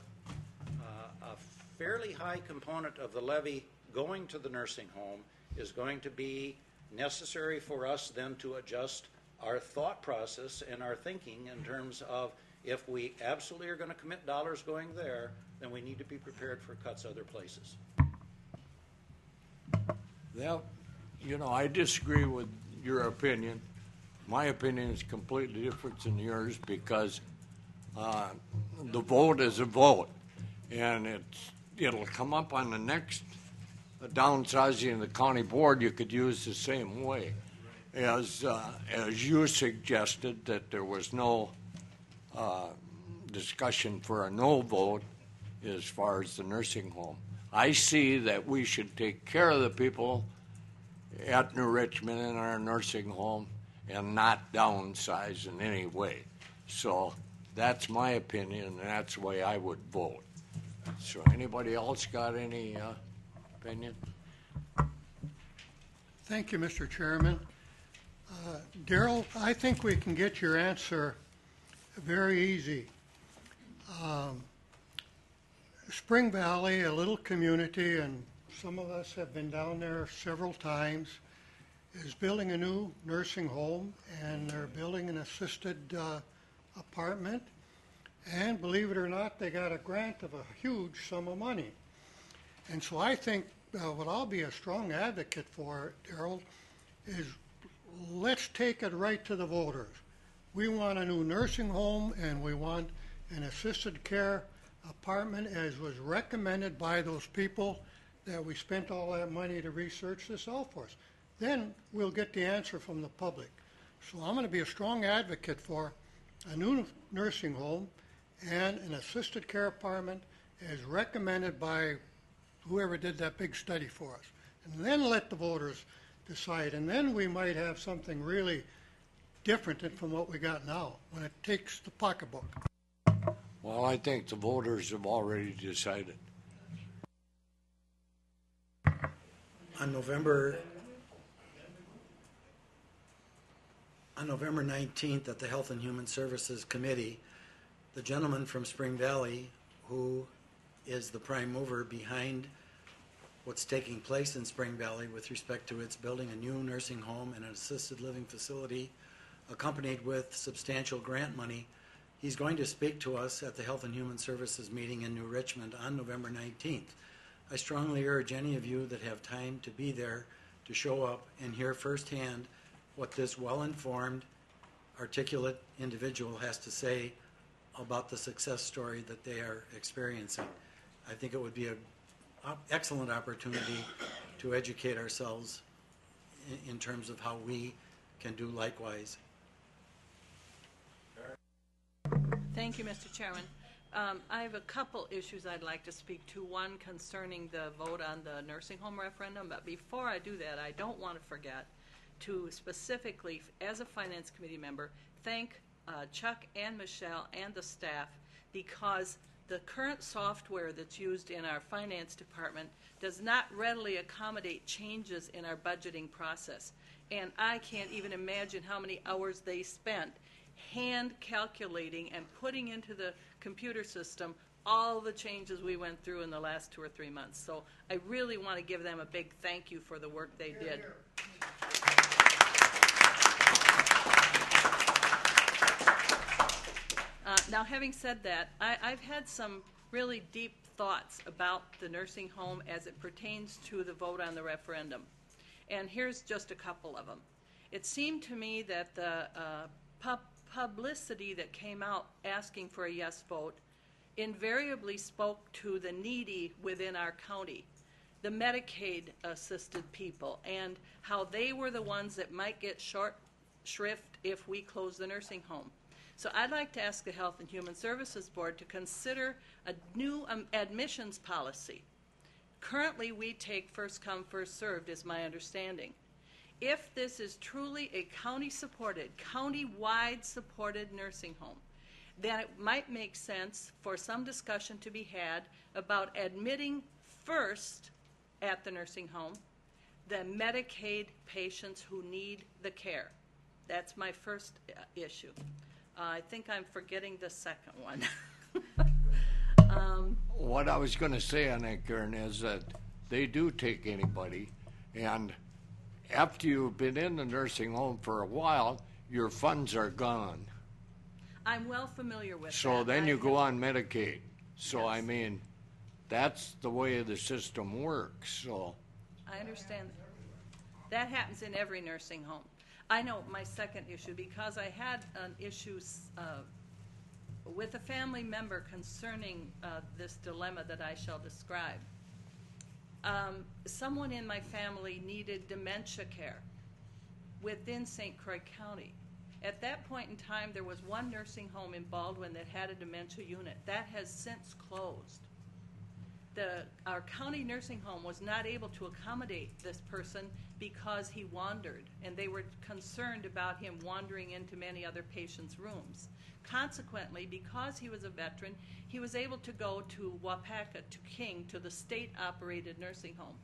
I: a fairly high component of the levy going to the nursing home is going to be necessary for us then to adjust our thought process and our thinking in terms of if we absolutely are going to commit dollars going there, then we need to be prepared for cuts other places.
D: Well, you know, I disagree with your opinion. My opinion is completely different than yours because the vote is a vote, and it'll come up on the next downsizing of the county board. You could use the same way as you suggested that there was no discussion for a no vote as far as the nursing home. I see that we should take care of the people at New Richmond in our nursing home and not downsize in any way. So that's my opinion, and that's the way I would vote. So anybody else got any opinion?
E: Thank you, Mr. Chairman. Darrell, I think we can get your answer very easy. Spring Valley, a little community, and some of us have been down there several times, is building a new nursing home, and they're building an assisted apartment. And believe it or not, they got a grant of a huge sum of money. And so I think what I'll be a strong advocate for, Darrell, is let's take it right to the voters. We want a new nursing home, and we want an assisted care apartment as was recommended by those people that we spent all that money to research this out for us. Then we'll get the answer from the public. So I'm going to be a strong advocate for a new nursing home and an assisted care apartment as recommended by whoever did that big study for us. And then let the voters decide. And then we might have something really different than from what we got now when it takes the pocketbook.
D: Well, I think the voters have already decided.
N: On November 19th at the Health and Human Services Committee, the gentleman from Spring Valley, who is the prime mover behind what's taking place in Spring Valley with respect to its building a new nursing home and an assisted living facility, accompanied with substantial grant money, he's going to speak to us at the Health and Human Services meeting in New Richmond on November 19th. I strongly urge any of you that have time to be there to show up and hear firsthand what this well-informed, articulate individual has to say about the success story that they are experiencing. I think it would be an excellent opportunity to educate ourselves in terms of how we can do likewise.
R: Thank you, Mr. Chairman. I have a couple issues I'd like to speak to. One concerning the vote on the nursing home referendum. But before I do that, I don't want to forget to specifically, as a Finance Committee member, thank Chuck and Michelle and the staff, because the current software that's used in our finance department does not readily accommodate changes in our budgeting process. And I can't even imagine how many hours they spent hand calculating and putting into the computer system all the changes we went through in the last 2 or 3 months. So I really want to give them a big thank you for the work they did. Now, having said that, I've had some really deep thoughts about the nursing home as it pertains to the vote on the referendum. And here's just a couple of them. It seemed to me that the publicity that came out asking for a yes vote invariably spoke to the needy within our county, the Medicaid assisted people, and how they were the ones that might get short shrift if we close the nursing home. So I'd like to ask the Health and Human Services Board to consider a new admissions policy. Currently, we take first come, first served, is my understanding. If this is truly a county-supported, county-wide supported nursing home, then it might make sense for some discussion to be had about admitting first at the nursing home the Medicaid patients who need the care. That's my first issue. I think I'm forgetting the second one.
D: What I was going to say on that, Karen, is that they do take anybody, and after you've been in the nursing home for a while, your funds are gone.
R: I'm well familiar with that.
D: So then you go on Medicaid. So, yes. I mean, that's the way the system works. So
R: I understand that happens in every nursing home. I know my second issue, because I had an issue with a family member concerning this dilemma that I shall describe. Someone in my family needed dementia care within St. Croix County. At that point in time, there was one nursing home in Baldwin that had a dementia unit. That has since closed. Our county nursing home was not able to accommodate this person because he wandered, and they were concerned about him wandering into many other patients' rooms. Consequently, because he was a veteran, he was able to go to Wapaka, to King, to the state-operated nursing home.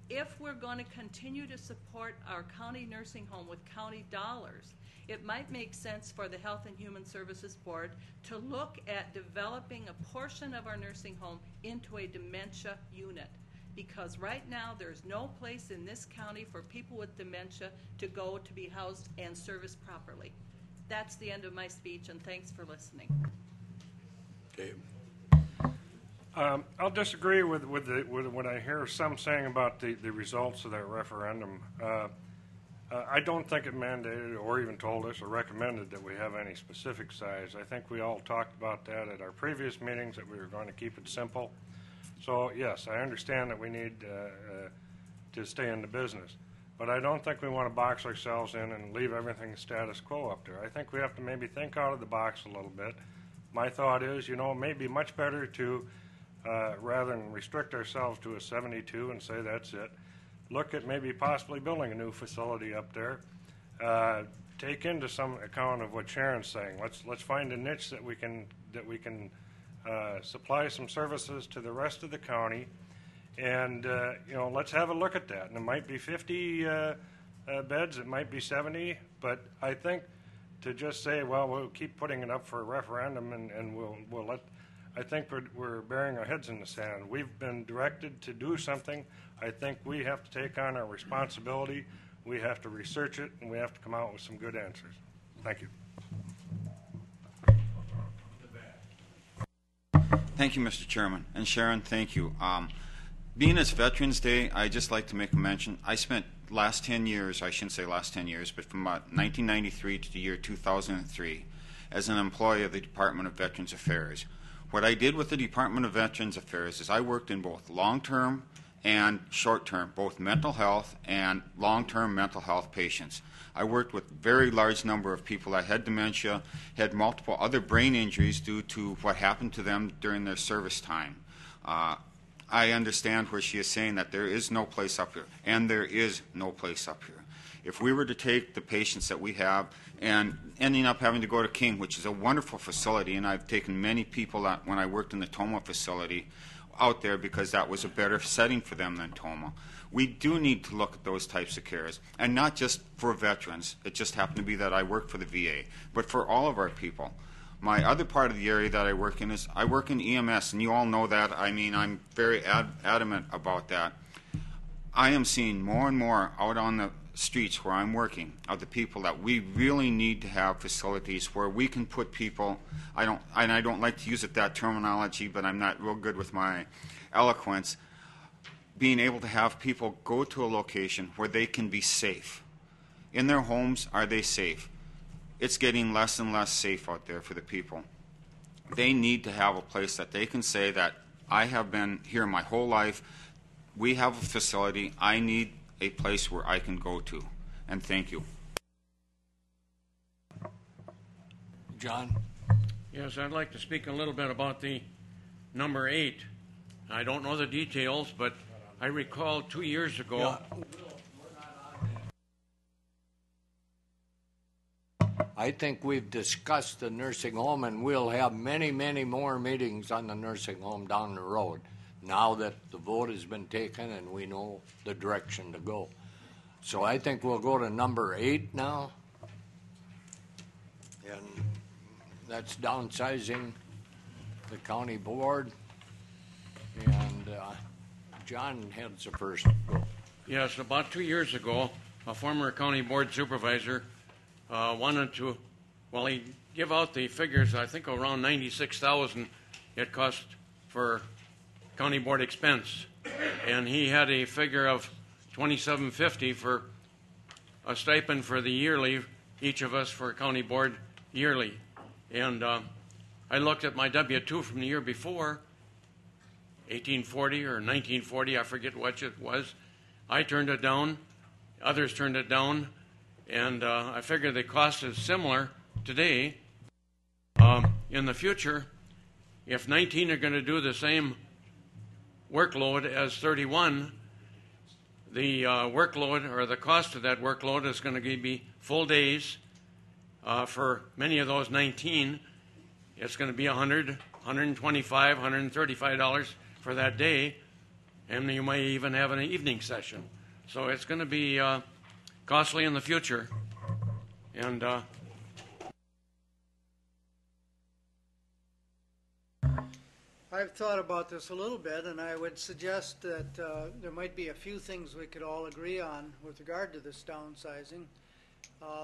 R: If we're going to continue to support our county nursing home with county dollars, it might make sense for the Health and Human Services Board to look at developing a portion of our nursing home into a dementia unit. Because right now there's no place in this county for people with dementia to go to be housed and serviced properly. That's the end of my speech, and thanks for listening.
D: Dave.
H: I'll disagree with what I hear some saying about the results of that referendum. I don't think it mandated or even told us or recommended that we have any specific size. I think we all talked about that at our previous meetings, that we were going to keep it simple. So, yes, I understand that we need to stay in the business. But I don't think we want to box ourselves in and leave everything status quo up there. I think we have to maybe think out of the box a little bit. My thought is, it may be much better to, rather than restrict ourselves to a 72 and say that's it, look at maybe possibly building a new facility up there. Take into some account of what Sharon's saying. Let's find a niche that we can supply some services to the rest of the county, and let's have a look at that. And it might be 50 beds, it might be 70, but I think to just say, well, we'll keep putting it up for a referendum and we'll let. I think we're burying our heads in the sand. We've been directed to do something. I think we have to take on our responsibility. We have to research it, and we have to come out with some good answers. Thank you.
A: Thank you, Mr. Chairman. And Sharon, thank you. Being it's Veterans Day, I'd just like to make a mention. I spent last 10 years, I shouldn't say last 10 years, but from about 1993 to the year 2003, as an employee of the Department of Veterans Affairs. What I did with the Department of Veterans Affairs is I worked in both long-term and short-term, both mental health and long-term mental health patients. I worked with a very large number of people that had dementia, had multiple other brain injuries due to what happened to them during their service time. I understand where she is saying that there is no place up here, and there is no place up here. If we were to take the patients that we have and ending up having to go to King, which is a wonderful facility, and I've taken many people out when I worked in the Toma facility out there because that was a better setting for them than Toma. We do need to look at those types of cares, and not just for veterans. It just happened to be that I work for the VA, but for all of our people. My other part of the area that I work in is I work in EMS, and you all know that. I mean, I'm very adamant about that. I am seeing more and more out on the streets where I'm working of the people that we really need to have facilities where we can put people. I don't like to use that terminology, but I'm not real good with my eloquence. Being able to have people go to a location where they can be safe. In their homes, are they safe? It's getting less and less safe out there for the people. They need to have a place that they can say that I have been here my whole life. We have a facility. I need a place where I can go to. And thank you.
D: John?
C: Yes, I'd like to speak a little bit about the number 8. I don't know the details, but I recall 2 years ago.
D: Yeah. I think we've discussed the nursing home, and we'll have many, many more meetings on the nursing home down the road now that the vote has been taken and we know the direction to go. So I think we'll go to number 8 now. And that's downsizing the county board. And John heads the first. Go.
C: Yes, about 2 years ago, a former county board supervisor wanted to, well, he give out the figures, I think around $96,000 it cost for county board expense. And he had a figure of $27.50 for a stipend for the yearly, each of us for county board yearly. And I looked at my W-2 from the year before, 1840 or 1940, I forget which it was. I turned it down, others turned it down, and I figured the cost is similar today. In the future, if 19 are going to do the same workload as 31, the workload or the cost of that workload is going to be full days. For many of those 19, it's going to be $100, $125, $135 for that day, and you might even have an evening session. So it's going to be costly in the future. And
J: I've thought about this a little bit, and I would suggest that there might be a few things we could all agree on with regard to this downsizing.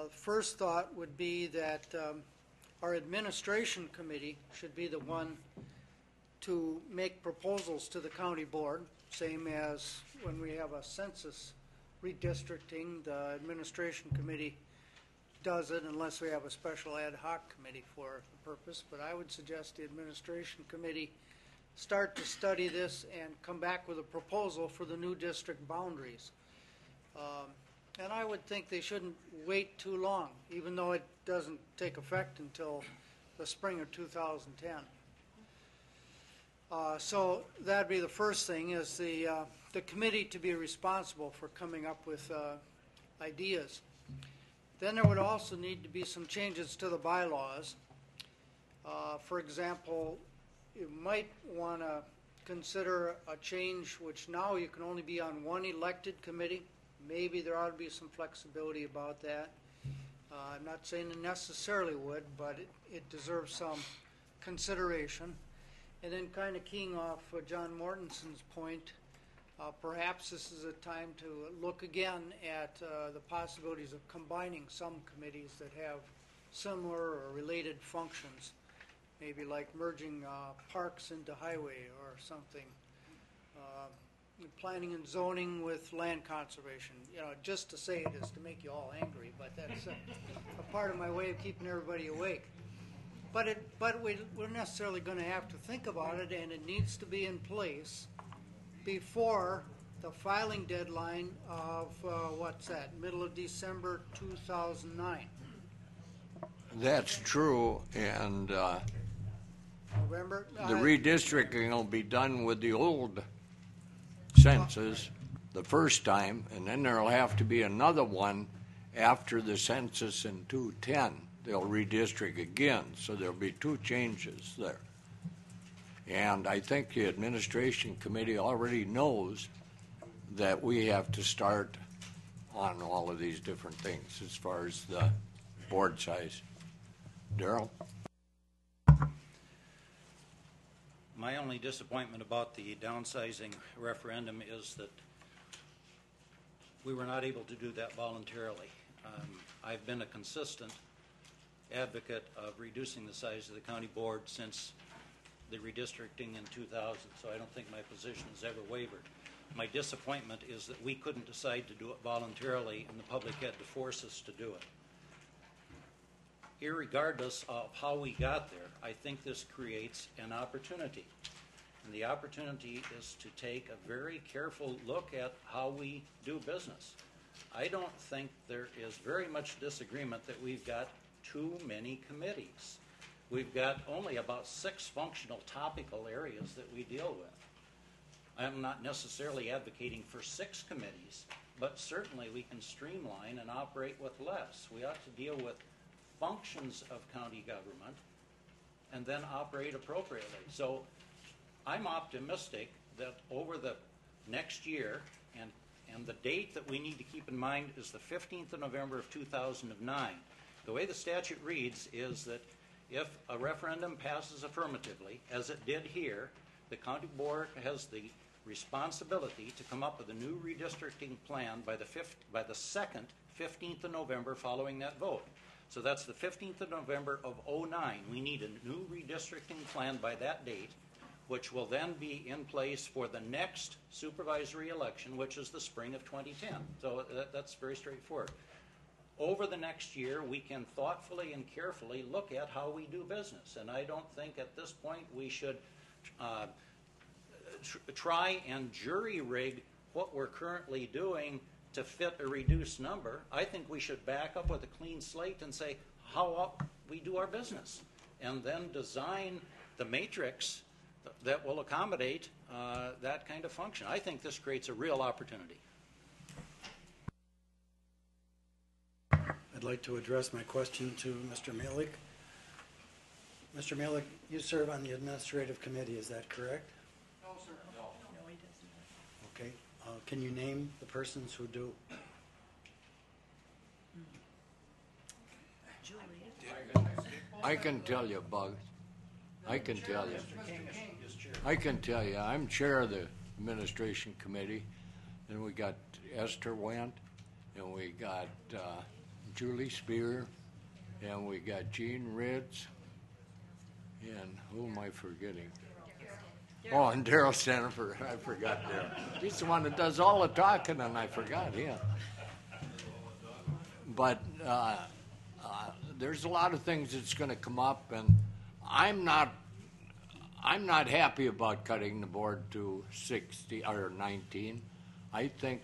J: First thought would be that our administration committee should be the one to make proposals to the county board, same as when we have a census redistricting, the administration committee does it unless we have a special ad hoc committee for the purpose. But I would suggest the administration committee start to study this and come back with a proposal for the new district boundaries. And I would think they shouldn't wait too long, even though it doesn't take effect until the spring of 2010. So that'd be the first thing, is the committee to be responsible for coming up with ideas. Then there would also need to be some changes to the bylaws. For example, you might want to consider a change which now you can only be on one elected committee. Maybe there ought to be some flexibility about that. I'm not saying it necessarily would, but it deserves some consideration. And then kind of keying off John Mortenson's point, perhaps this is a time to look again at the possibilities of combining some committees that have similar or related functions, maybe like merging parks into highway or something. Planning and zoning with land conservation. You know, just to say it is to make you all angry, but that's a part of my way of keeping everybody awake. but we're necessarily going to have to think about it, and it needs to be in place before the filing deadline of, what's that, middle of December 2009.
D: That's true, and
J: November?
D: the redistricting will be done with the old census the first time, and then there'll have to be another one after the census in 2010. They'll redistrict again, so there'll be two changes there. And I think the administration committee already knows that we have to start on all of these different things as far as the board size. Darrell?
I: My only disappointment about the downsizing referendum is that we were not able to do that voluntarily. I've been a consistent advocate of reducing the size of the county board since the redistricting in 2000, so I don't think my position has ever wavered. My disappointment is that we couldn't decide to do it voluntarily and the public had to force us to do it. Irregardless of how we got there, I think this creates an opportunity. And the opportunity is to take a very careful look at how we do business. I don't think there is very much disagreement that we've got too many committees. We've got only about 6 functional topical areas that we deal with. I'm not necessarily advocating for 6 committees, but certainly we can streamline and operate with less. We ought to deal with functions of county government and then operate appropriately. So I'm optimistic that over the next year, and the date that we need to keep in mind is the 15th of November of 2009. The way the statute reads is that if a referendum passes affirmatively, as it did here, the county board has the responsibility to come up with a new redistricting plan by the second 15th of November following that vote. So that's the 15th of November of 2009. We need a new redistricting plan by that date, which will then be in place for the next supervisory election, which is the spring of 2010. So that's very straightforward. Over the next year, we can thoughtfully and carefully look at how we do business. And I don't think at this point we should try and jury rig what we're currently doing to fit a reduced number. I think we should back up with a clean slate and say how we do our business, and then design the matrix that will accommodate that kind of function. I think this creates a real opportunity.
N: I'd like to address my question to Mr. Malik. Mr. Malik, you serve on the administrative committee, is that correct?
J: No, sir.
R: No, he doesn't.
N: Okay. Can you name the persons who do?
D: I can tell you, Bugs. I can tell you. I can tell you. I'm chair of the administration committee, and we got Esther Wendt, and we got Julie Spear, and we got Gene Ritz, and who am I forgetting? Oh, and Darrell Stennifer. I forgot Darrell. He's the one that does all the talking, and I forgot him. But there's a lot of things that's going to come up, and I'm not happy about cutting the board to 60 or 19. I think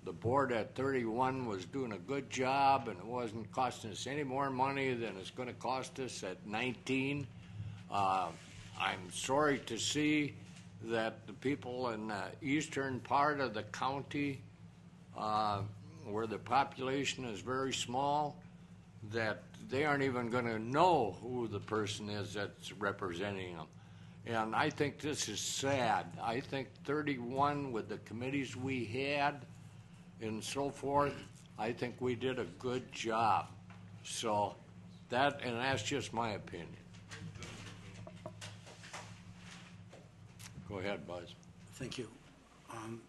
D: the board at 31 was doing a good job, and it wasn't costing us any more money than it's going to cost us at 19. I'm sorry to see that the people in the eastern part of the county, where the population is very small, that they aren't even going to know who the person is that's representing them. And I think this is sad. I think 31 with the committees we had and so forth, I think we did a good job. So that's just my opinion. Go ahead, Buzz.
N: Thank you.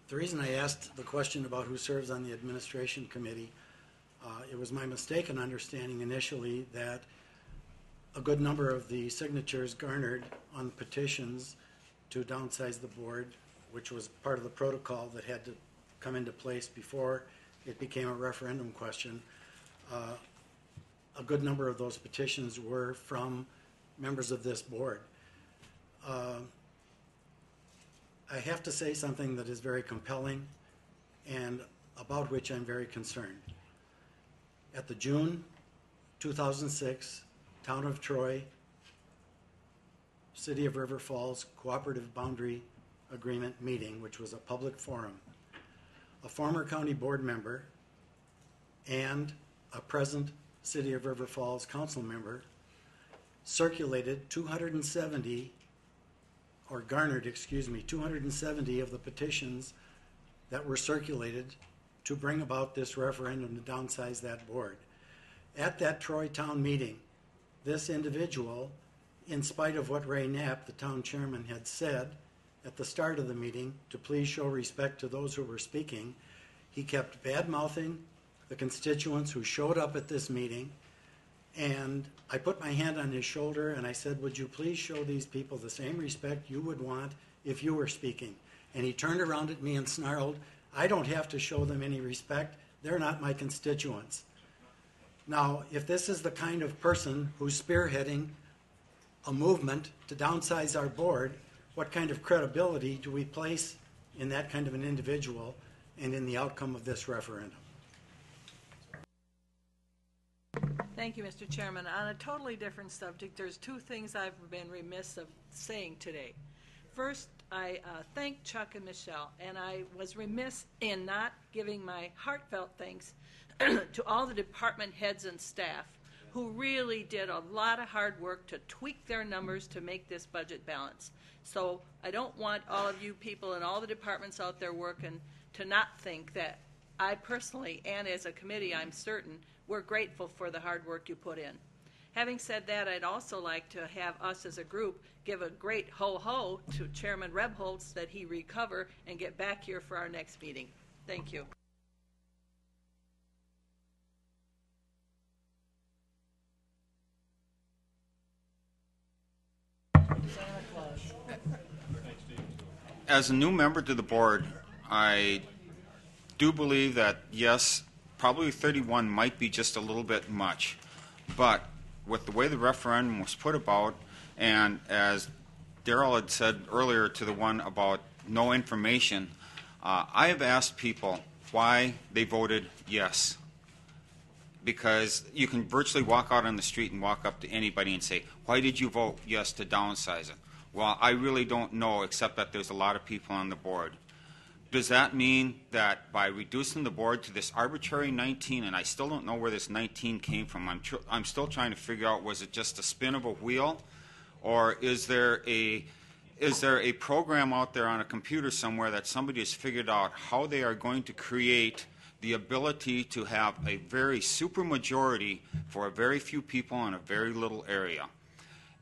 N: The reason I asked the question about who serves on the administration committee, it was my mistaken understanding initially that a good number of the signatures garnered on petitions to downsize the board, which was part of the protocol that had to come into place before it became a referendum question, a good number of those petitions were from members of this board. I have to say something that is very compelling and about which I'm very concerned. At the June 2006 Town of Troy, City of River Falls Cooperative Boundary Agreement meeting, which was a public forum, a former county board member and a present City of River Falls council member circulated 270 or garnered, 270 of the petitions that were circulated to bring about this referendum to downsize that board. At that Troy town meeting, this individual, in spite of what Ray Knapp, the town chairman, had said at the start of the meeting, to please show respect to those who were speaking, he kept bad-mouthing the constituents who showed up at this meeting, and I put my hand on his shoulder and I said, would you please show these people the same respect you would want if you were speaking? And he turned around at me and snarled, I don't have to show them any respect. They're not my constituents. Now, if this is the kind of person who's spearheading a movement to downsize our board, what kind of credibility do we place in that kind of an individual and in the outcome of this referendum?
R: Thank you, Mr. Chairman. On a totally different subject, there's two things I've been remiss of saying today. First, I thank Chuck and Michelle, and I was remiss in not giving my heartfelt thanks to all the department heads and staff who really did a lot of hard work to tweak their numbers to make this budget balance. So I don't want all of you people in all the departments out there working to not think that I personally, and as a committee, I'm certain, we're grateful for the hard work you put in. Having said that, I'd also like to have us as a group give a great ho-ho to Chairman Rebholz that he recover and get back here for our next meeting. Thank you.
A: As a new member to the board, I do believe that, yes, probably 31 might be just a little bit much. But with the way the referendum was put about, and as Darrell had said earlier to the one about no information, I have asked people why they voted yes. Because you can virtually walk out on the street and walk up to anybody and say, why did you vote yes to downsize it? Well, I really don't know, except that there's a lot of people on the board. Does that mean that by reducing the board to this arbitrary 19, and I still don't know where this 19 came from, I'm still trying to figure out, was it just a spin of a wheel? Or is there a program out there on a computer somewhere that somebody has figured out how they are going to create the ability to have a very super majority for a very few people in a very little area?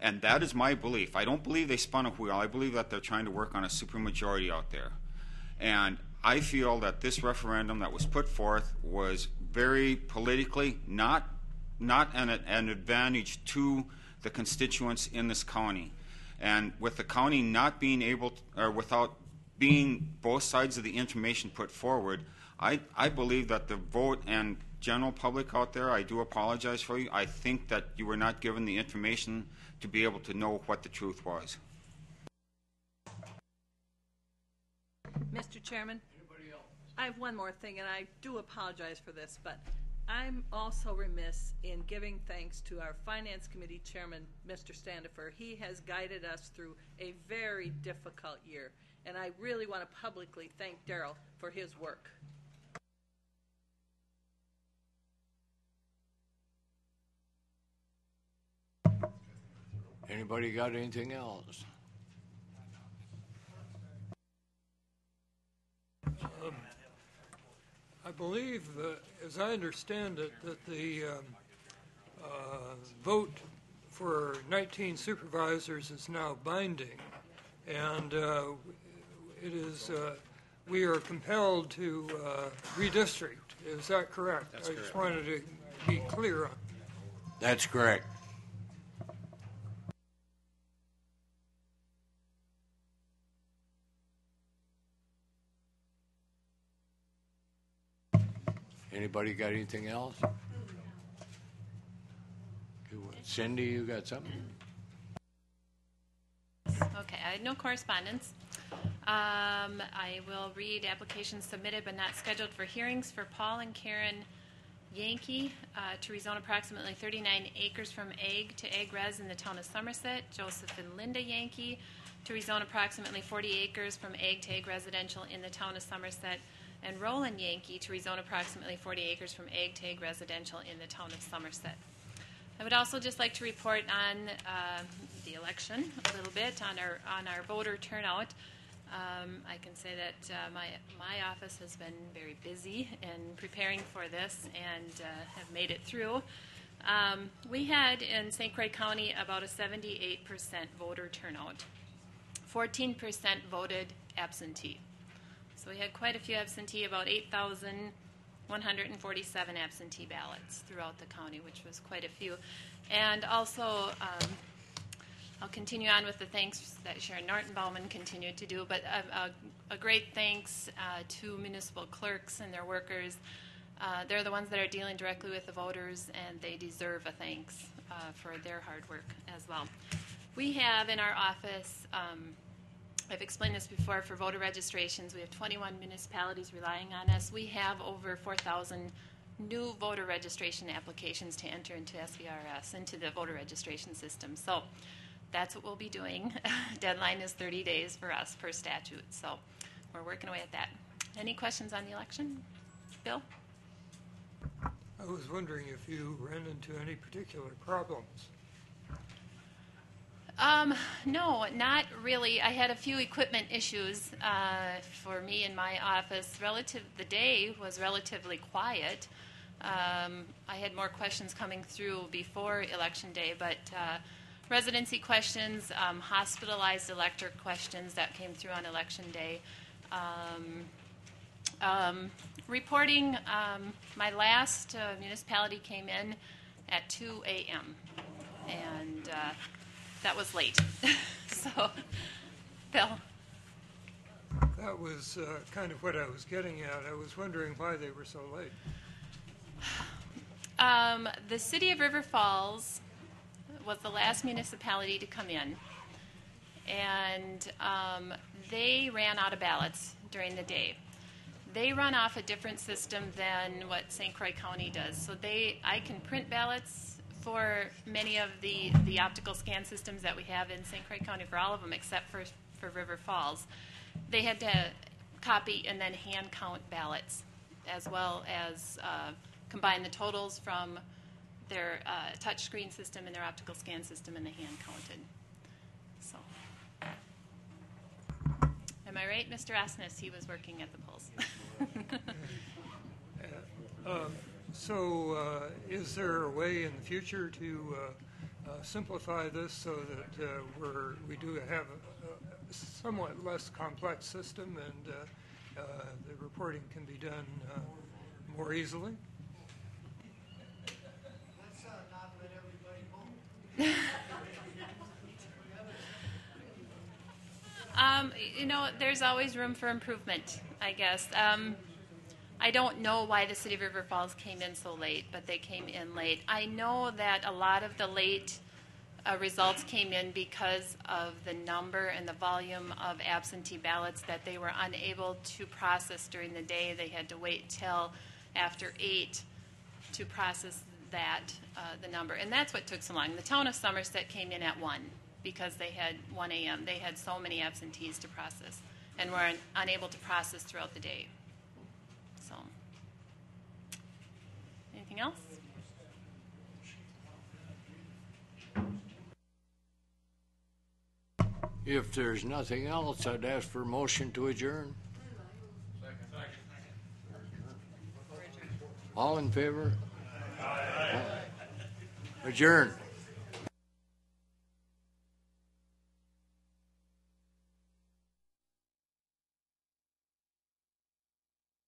A: And that is my belief. I don't believe they spun a wheel. I believe that they're trying to work on a supermajority out there. And I feel that this referendum that was put forth was very politically not an advantage to the constituents in this county. And with the county not being able to, or without being both sides of the information put forward, I believe that the vote and general public out there, I do apologize for you. I think that you were not given the information to be able to know what the truth was.
R: Mr. Chairman, I have one more thing, and I do apologize for this, but I'm also remiss in giving thanks to our Finance Committee Chairman, Mr. Standifer. He has guided us through a very difficult year, and I really want to publicly thank Darrell for his work.
D: Anybody got anything else?
O: I believe, as I understand it, that the vote for 19 supervisors is now binding, and it is we are compelled to redistrict. Is that correct?
I: That's correct.
O: Just wanted to be clear on.
D: That's correct. Anybody got anything else? Cindy, you got something?
B: had no correspondence. I will read applications submitted but not scheduled for hearings for Paul and Karen Yankee to rezone approximately 39 acres from ag to ag res in the town of Somerset. Joseph and Linda Yankee to rezone approximately 40 acres from ag to ag residential in the town of Somerset. And Roland Yankee to rezone approximately 40 acres from ag to ag residential in the town of Somerset. I would also just like to report on the election a little bit, on our voter turnout. I can say that my office has been very busy in preparing for this and have made it through. We had in St. Croix County about a 78% voter turnout. 14% voted absentee. So we had quite a few absentee, about 8,147 absentee ballots throughout the county, which was quite a few. And also, I'll continue on with the thanks that Sharon Norton-Bauman continued to do, but a great thanks to municipal clerks and their workers. They're the ones that are dealing directly with the voters, and they deserve a thanks for their hard work as well. We have in our office, I've explained this before, for voter registrations, we have 21 municipalities relying on us. We have over 4,000 new voter registration applications to enter into SVRS, into the voter registration system. So that's what we'll be doing. Deadline is 30 days for us per statute. So we're working away at that. Any questions on the election? Bill?
O: I was wondering if you ran into any particular problems.
B: No, not really. I had a few equipment issues for me in my office. The day was relatively quiet. I had more questions coming through before Election Day, but residency questions, hospitalized elector questions that came through on Election Day. Reporting, my last municipality came in at 2 a.m. and that was late. So, Bill.
O: That was kind of what I was getting at. I was wondering why they were so late.
B: The city of River Falls was the last municipality to come in, and they ran out of ballots during the day. They run off a different system than what St. Croix County does. So I can print ballots for many of the optical scan systems that we have in St. Croix County, for all of them except for River Falls. They had to copy and then hand count ballots, as well as combine the totals from their touchscreen system and their optical scan system, and they hand counted. So, am I right, Mr. Osnes? He was working at the polls.
O: So is there a way in the future to simplify this so that we do have a somewhat less complex system and the reporting can be done more easily?
J: Let's not let everybody
B: vote. There's always room for improvement, I guess. I don't know why the city of River Falls came in so late, but they came in late. I know that a lot of the late results came in because of the number and the volume of absentee ballots that they were unable to process during the day. They had to wait till after 8 to process that, the number. And that's what took so long. The town of Somerset came in at 1 because they had 1 a.m. They had so many absentees to process and were unable to process throughout the day. So, anything else?
D: If there's nothing else, I'd ask for a motion to adjourn. All in favor? Adjourn.